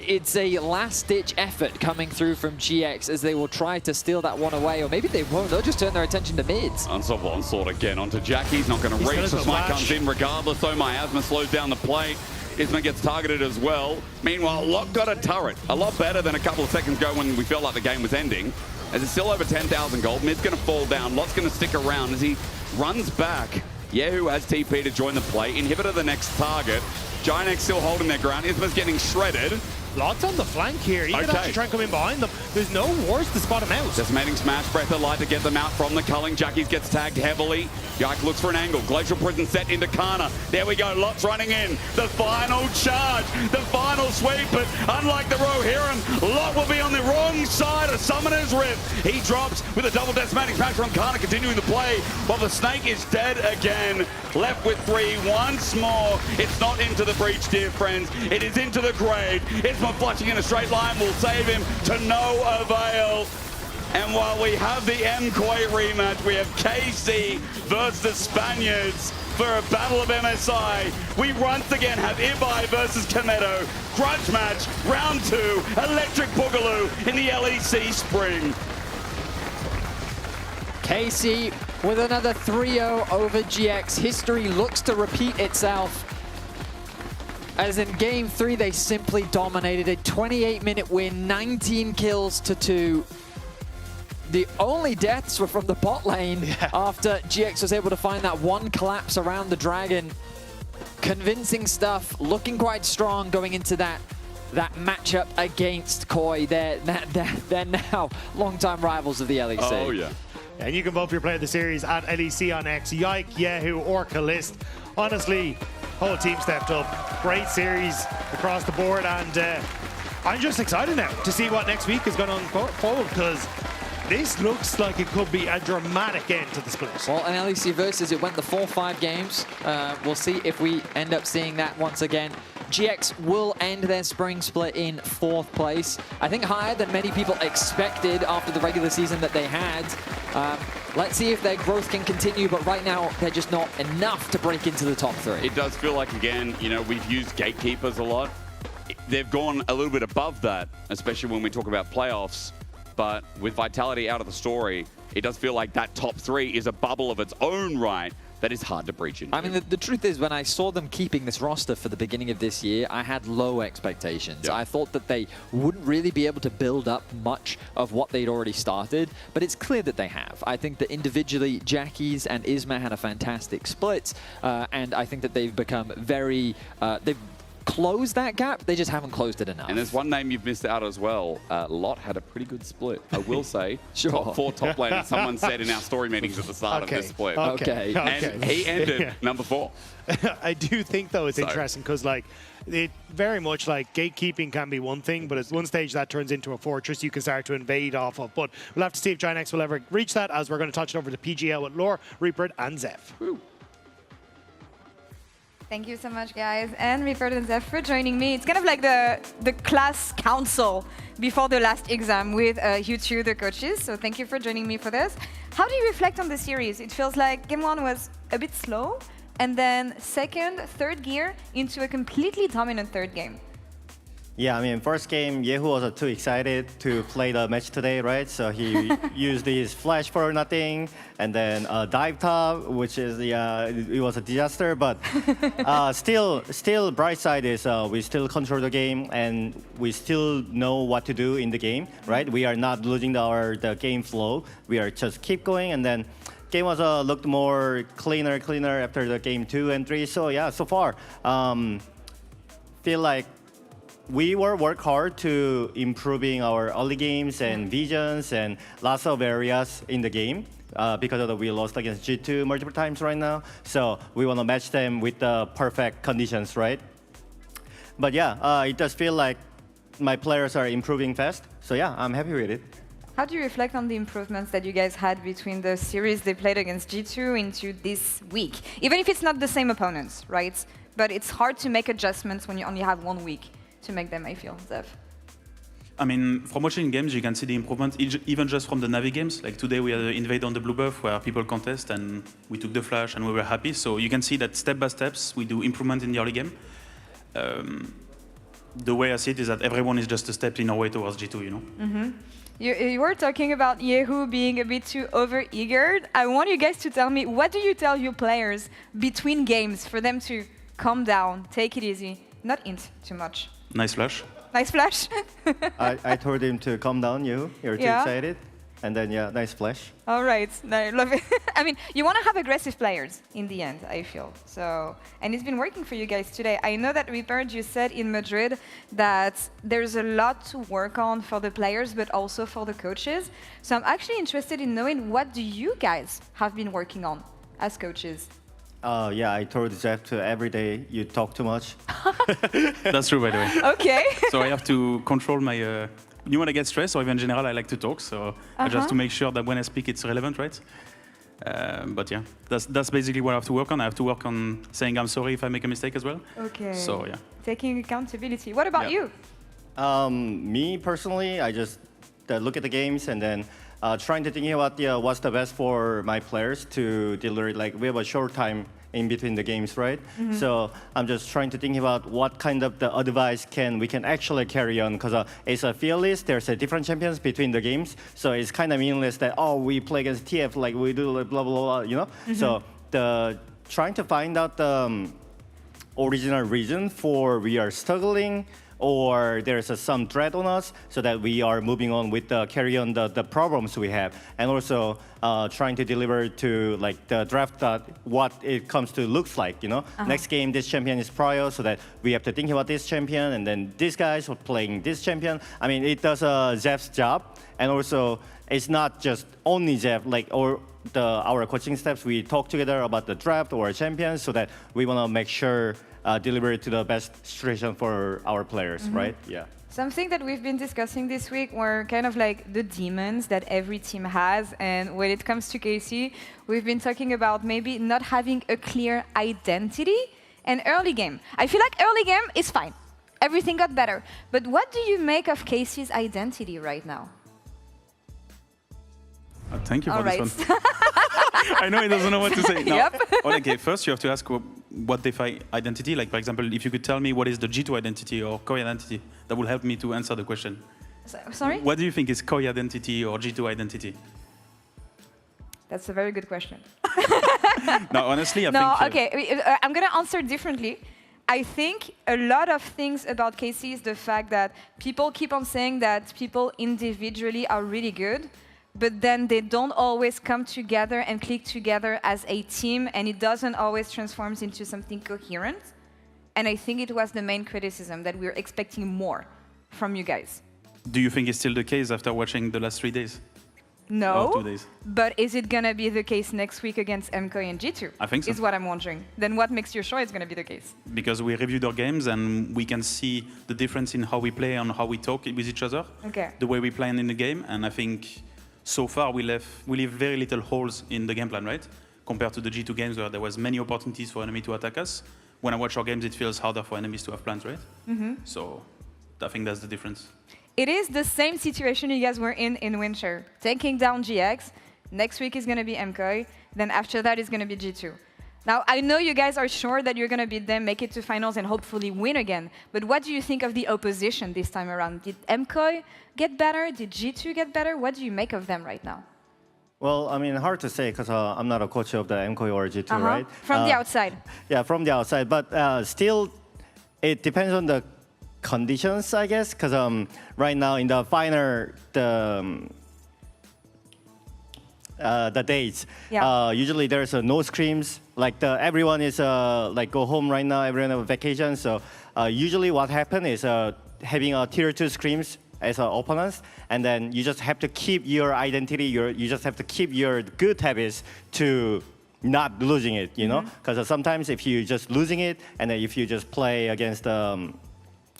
It's a last-ditch effort coming through from GX as they will try to steal that one away, or maybe they won't. They'll just turn their attention to mids. Onslaught again onto Jackie. He's not going to reach. The smite comes in regardless, though. Miasma slows down the play. Isma gets targeted as well. Meanwhile, Locke got a turret. A lot better than a couple of seconds ago when we felt like the game was ending. As it's still over 10,000 gold. Mid's going to fall down. Lotte's going to stick around as he runs back. Yehu has TP to join the play. Inhibitor the next target. Giant still holding their ground. Isma's getting shredded. Lots on the flank here. He could actually try and come in behind them. There's no wars to spot him out. Decimating Smash, Breath of Light to get them out from the culling. Jackies gets tagged heavily. Yike looks for an angle. Glacial Prison set into Kana. There we go. Lot's running in. The final charge. The final sweep. But unlike the Rohirrim, Lot will be on the wrong side of Summoner's Rift. He drops with a double decimating smash from Kana, continuing the play while the Snake is dead again. Left with 3 once more. It's not into the breach, dear friends. It is into the grave. It's flushing in a straight line will save him to no avail. And while we have the MCOY rematch, we have KC versus the Spaniards for a battle of MSI. We once again have Ibai versus Kameto. Grudge match, round 2, Electric Boogaloo in the LEC Spring. KC with another 3-0 over GX. History looks to repeat itself. As in Game 3, they simply dominated. A 28-minute win, 19 kills to 2. The only deaths were from the bot lane after GX was able to find that one collapse around the dragon. Convincing stuff, looking quite strong going into that matchup against Koi. They're now longtime rivals of the LEC. Oh, yeah. And you can vote for your player of the series at LEC on X. Yike, Yehu, or Kalist. Honestly, whole team stepped up. Great series across the board, and I'm just excited now to see what next week is going to unfold, because this looks like it could be a dramatic end to the split. Well, in LEC Versus, it went the 4-5 games. We'll see if we end up seeing that once again. GX will end their spring split in 4th place. I think higher than many people expected after the regular season that they had. Let's see if their growth can continue, but right now they're just not enough to break into the top 3. It does feel like, again, you know, we've used gatekeepers a lot. They've gone a little bit above that, especially when we talk about playoffs. But with Vitality out of the story, it does feel like that top 3 is a bubble of its own right that is hard to breach into. I mean, the truth is, when I saw them keeping this roster for the beginning of this year, I had low expectations. Yep. I thought that they wouldn't really be able to build up much of what they'd already started, but it's clear that they have. I think that individually, Jackies and Isma had a fantastic split, and I think that they've become very... they've closed that gap, they just haven't closed it enough. And there's one name you've missed out as well. Lot had a pretty good split, I will say. Sure. Top 4 top laners, someone said in our story meetings at the start of this split. Okay. And he ended number 4. I do think, though, it's interesting because, like, it very much like gatekeeping can be one thing, but at one stage that turns into a fortress you can start to invade off of. But we'll have to see if Giant X will ever reach that, as we're going to touch it over to PGL with Lore, Reaper, and Zeph. Woo. Thank you so much, guys, and Reaper and Zeph for joining me. It's kind of like the class council before the last exam with you two, the coaches. So thank you for joining me for this. How do you reflect on the series? It feels like Game 1 was a bit slow, and then second, third gear into a completely dominant third game. Yeah, I mean, first game, Yehu was too excited to play the match today, right? So he used his flash for nothing, and then dive top, which is it was a disaster. But still, bright side is we still control the game, and we still know what to do in the game, right? We are not losing the game flow. We are just keep going, and then game was looked more cleaner after the game 2 and 3. So yeah, so far, feel like we work hard to improving our early games and visions and lots of areas in the game because we lost against G2 multiple times right now. So we want to match them with the perfect conditions, right? But yeah, it does feel like my players are improving fast. So yeah, I'm happy with it. How do you reflect on the improvements that you guys had between the series they played against G2 into this week? Even if it's not the same opponents, right? but it's hard to make adjustments when you only have 1 week to make them, I feel. Zev? I mean, from watching games, you can see the improvement, even just from the Navi games. Like today, we had an invade on the blue buff where people contest, and we took the flash, and we were happy. So you can see that step by steps, we do improvement in the early game. The way I see it is that everyone is just a step in our way towards G2, you know? Mm-hmm. You were talking about Yehu being a bit too over-eager. I want you guys to tell me, what do you tell your players between games for them to calm down, take it easy, not int too much? Nice flash. Nice flash. I told him to calm down, you're too excited. And then, yeah, nice flash. All right, no, I love it. I mean, you want to have aggressive players in the end, I feel. So, and it's been working for you guys today. I know that, Ripard, you said in Madrid that there's a lot to work on for the players, but also for the coaches. So I'm actually interested in knowing, what do you guys have been working on as coaches? Yeah, I told Jeff to every day you talk too much. That's true, by the way. Okay. So I have to control my... You when I get stressed, or even in general, I like to talk, so I just to make sure that when I speak, it's relevant, right? But yeah, that's basically what I have to work on. I have to work on saying I'm sorry if I make a mistake as well. Okay. So yeah. Taking accountability. What about you? Me personally, I just look at the games and then trying to think about what's the best for my players to deliver. Like we have a short time in between the games, right? So I'm just trying to think about what kind of the advice we can actually carry on, because it's a field list, there's a different champions between the games, so it's kind of meaningless that, oh, we play against TF like we do like blah, blah, blah, you know? So trying to find out the original reason for we are struggling, or there's some threat on us, so that we are moving on with carry on the problems we have, and also trying to deliver to like the draft what it comes to looks like, you know. Next game, this champion is prior, so that we have to think about this champion, and then these guys are playing this champion. I mean, it does Jeff's job, and also it's not just only Jeff, like our coaching steps. We talk together about the draft or champions, so that we want to make sure deliver it to the best situation for our players, right? Yeah. Something that we've been discussing this week were kind of like the demons that every team has. And when it comes to KC, we've been talking about maybe not having a clear identity and early game. I feel like early game is fine. Everything got better. But what do you make of KC's identity right now? Thank you for this one. I know he doesn't know what to say. No. Yep. Okay, first you have to ask what define identity. Like, for example, if you could tell me what is the G2 identity or Koi identity, that would help me to answer the question. Sorry? What do you think is Koi identity or G2 identity? That's a very good question. No, honestly, I think... No, okay, I'm going to answer differently. I think a lot of things about KC is the fact that people keep on saying that people individually are really good, but then they don't always come together and click together as a team, and it doesn't always transform into something coherent. And I think it was the main criticism, that we're expecting more from you guys. Do you think it's still the case after watching the last 3 days? No, or 2 days? But is it going to be the case next week against MKOI and G2? I think so. Is what I'm wondering. Then what makes you sure it's going to be the case? Because we reviewed our games and we can see the difference in how we play and how we talk with each other. Okay. The way we plan in the game, and I think so far we leave very little holes in the game plan, right? Compared to the G2 games where there was many opportunities for enemy to attack us. When I watch our games, it feels harder for enemies to have plans, right? So I think that's the difference. It is the same situation you guys were in winter. Taking down GX, next week is going to be MKOI, then after that is going to be G2. Now, I know you guys are sure that you're going to beat them, make it to finals, and hopefully win again. But what do you think of the opposition this time around? Did MKOI get better? Did G2 get better? What do you make of them right now? Well, I mean, hard to say, because I'm not a coach of the MKOI or G2, right? From the outside. Yeah, from the outside. But still, it depends on the conditions, I guess, because right now in the final, the dates, usually there's no scrims. Like everyone is like go home right now, everyone on vacation. So usually what happens is having a tier 2 scrims as opponents, and then you just have to keep your identity. You just have to keep your good habits to not losing it, you know? Because sometimes if you just losing it, and then if you just play against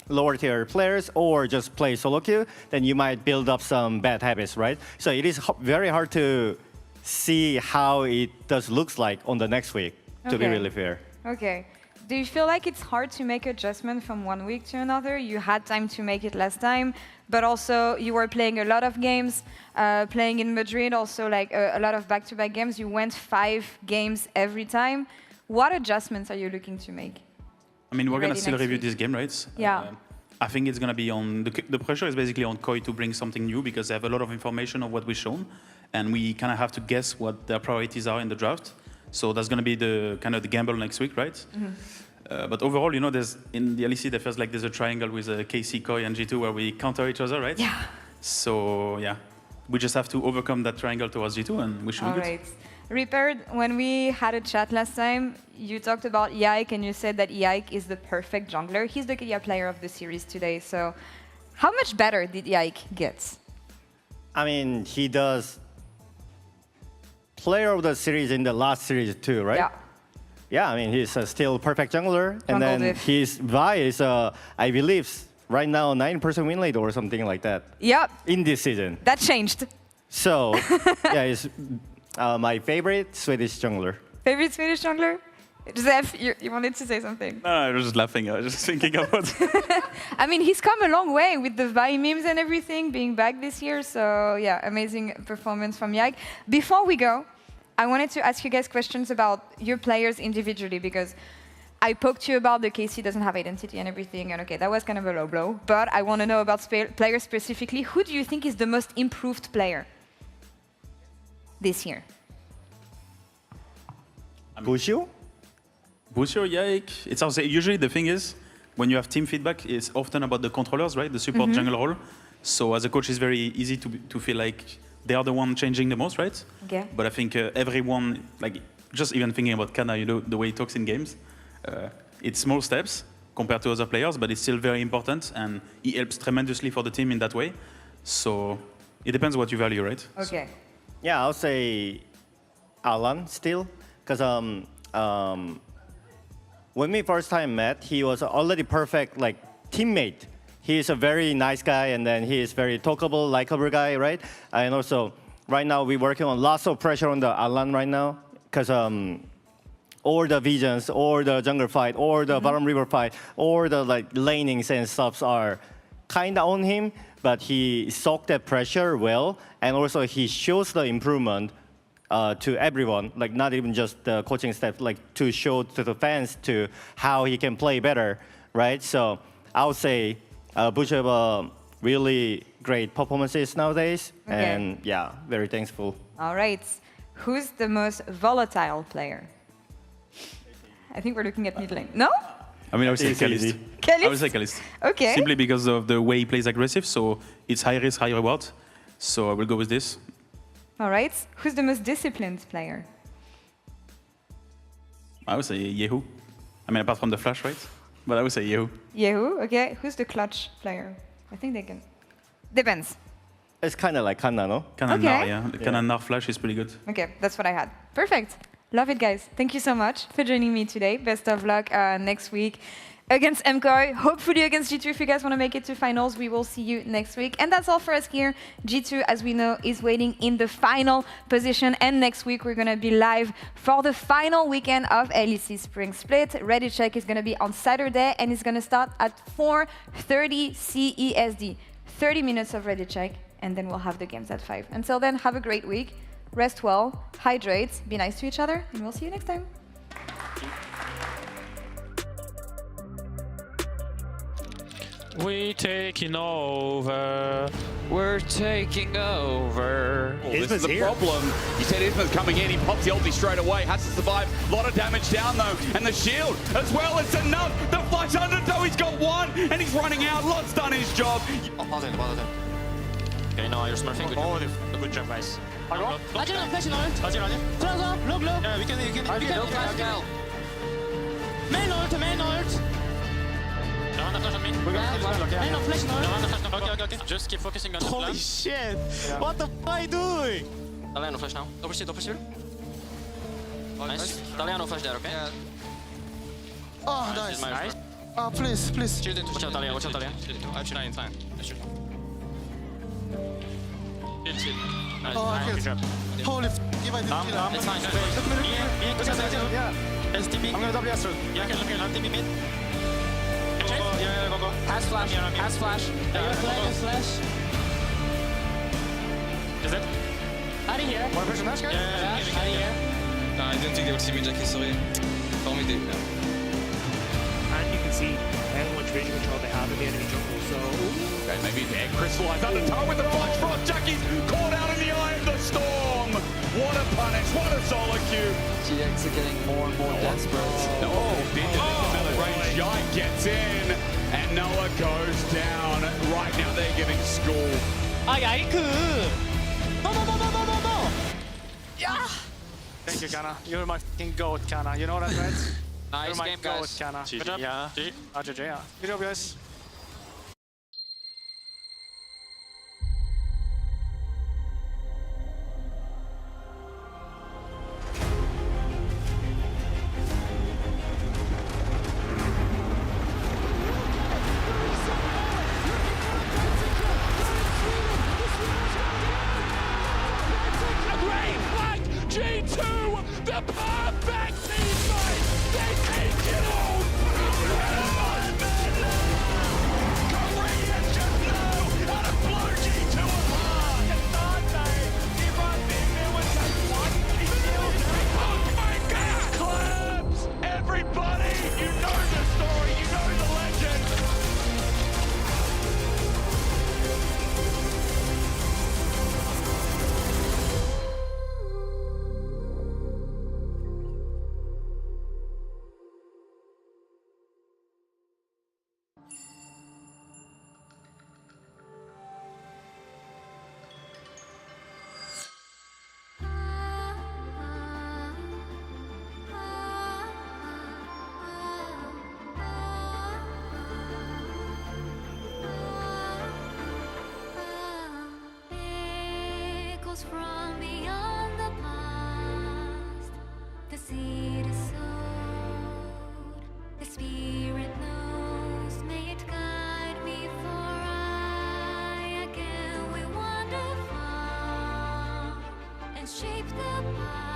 lower tier players or just play solo queue, then you might build up some bad habits, right? So it is very hard to see how it looks like on the next week, to be really fair. Okay. Do you feel like it's hard to make adjustment from one week to another? You had time to make it last time, but also you were playing a lot of games, playing in Madrid, also like a lot of back-to-back games. You went 5 games every time. What adjustments are you looking to make? I mean, we're going to still review week? this game, right? Yeah. I think it's going to be on, the pressure is basically on Koi to bring something new because they have a lot of information of what we've shown, and we kind of have to guess what their priorities are in the draft. So that's going to be the kind of the gamble next week, right? Mm-hmm. But overall, you know, there's in the LEC, there feels like there's a triangle with KC, Koi, and G2 where we counter each other, right? Yeah. So yeah, we just have to overcome that triangle towards G2, and we should be good. All right. Ripard, when we had a chat last time, you talked about Yike and you said that Yike is the perfect jungler. He's the key player of the series today. So how much better did Yike get? I mean, he does player of the series in the last series too, right? Yeah. Yeah, I mean, he's still perfect jungler. And Jungle then diff. his Vi is, I believe, right now 9% win rate or something like that. Yep. In this season. That changed. So, yeah, he's my favorite Swedish jungler. Favorite Swedish jungler? Zef, you wanted to say something. No, I was just laughing. I was just thinking about I mean, he's come a long way with the Vi memes and everything, being back this year. So, yeah, amazing performance from Yike. Before we go, I wanted to ask you guys questions about your players individually, because I poked you about the KC doesn't have identity and everything, and okay, that was kind of a low blow. But I want to know about players specifically. Who do you think is the most improved player this year? Busio? Busio, Yike. It's also, usually the thing is, when you have team feedback, it's often about the controllers, right? The support jungle role. So as a coach, it's very easy to feel like they are the one changing the most, right? Okay. But I think everyone, like, just even thinking about Kana, you know, the way he talks in games, it's small steps compared to other players, but it's still very important, and he helps tremendously for the team in that way. So it depends what you value, right? Okay. Yeah, I'll say Alan still, because when we first time met, he was already perfect like teammate. He's a very nice guy, and then he is very talkable, likable guy, right? And also, right now we're working on lots of pressure on the Alan right now, because all the visions, or the jungle fight, or the bottom river fight, or the like lanings and stuffs are kind of on him, but he soaked that pressure well, and also he shows the improvement to everyone, like not even just the coaching staff, like to show to the fans to how he can play better, right? So I would say Bush have really great performances nowadays, and yeah, very thankful. All right. Who's the most volatile player? I think we're looking at mid lane. No? I mean, I would say Kalist. I would say Kalist. Okay. Simply because of the way he plays aggressive, so it's high risk, high reward. So I will go with this. All right. Who's the most disciplined player? I would say Yehu. I mean, apart from the flash, right? But I would say Yehu. Yehu, okay. Who's the clutch player? I think they can. Depends. It's kind of like Kanna, no? Kanna Okay. Nar, yeah. Kanna Nar flash is pretty good. Okay, that's what I had. Perfect. Love it, guys. Thank you so much for joining me today. Best of luck next week against MKOI, hopefully against G2 if you guys want to make it to finals. We will see you next week. And that's all for us here. G2, as we know, is waiting in the final position. And next week, we're going to be live for the final weekend of LEC Spring Split. Ready Check is going to be on Saturday, and it's going to start at 4:30 CESD. 30 minutes of Ready Check, and then we'll have the games at 5. Until then, have a great week. Rest well, hydrate, be nice to each other, and we'll see you next time. We taking over. We're taking over. Oh, This is the problem. You said Isma's coming in. He pops the ulti straight away. Has to survive. A lot of damage down, though. And the shield as well. It's enough. The flash under, though. He's got one. And he's running out. Lot's done his job. Okay, now you're smurfing. Good job, guys. Main ult! Okay. Just keep focusing on the plan. Holy shit! What the f are you doing? Talia, no flash now. Double shield. Nice. Talia, no flash there, okay? Oh, nice. Oh, please. Watch out, Talia. I have Shine in time. Chill. Oh, I killed. Holy f***, if I didn't kill him. It's fine. I'm gonna double yes, sir. Yeah, I'm TP mid. Yeah, go. Has flash. Has flash. Flash. Is it? Out of here. One person, that's good. Yeah, out of here. No, I didn't think they would see me, Jackie, sorry. Told me they. And you can see how much vision control they have in the enemy jungle, so... Okay, maybe there. Crystallize under toe with the flash frost. Jackie's caught out in the eye of the storm. What a punish, what a solo queue. GX are getting more and more desperate. Range Giant gets in, and Noah goes down. Right now they're getting schooled. No. Yeah! Thank you, Kana. You're my fucking goat, Kana. You know that, right? Nice You're my game, goat, guys. Kana. GG. Good job. Yeah. GG, yeah. Good job, guys. G2, the perfect teammate! They take it all! Korea just know how to blow G2 apart! He runs in there with just one, he kills it! Oh my god! Claps! Everybody! You know the story, you know the legend! Echoes from beyond the past. The seed is sowed. The spirit knows. May it guide me, for I again will wander far and shape the path.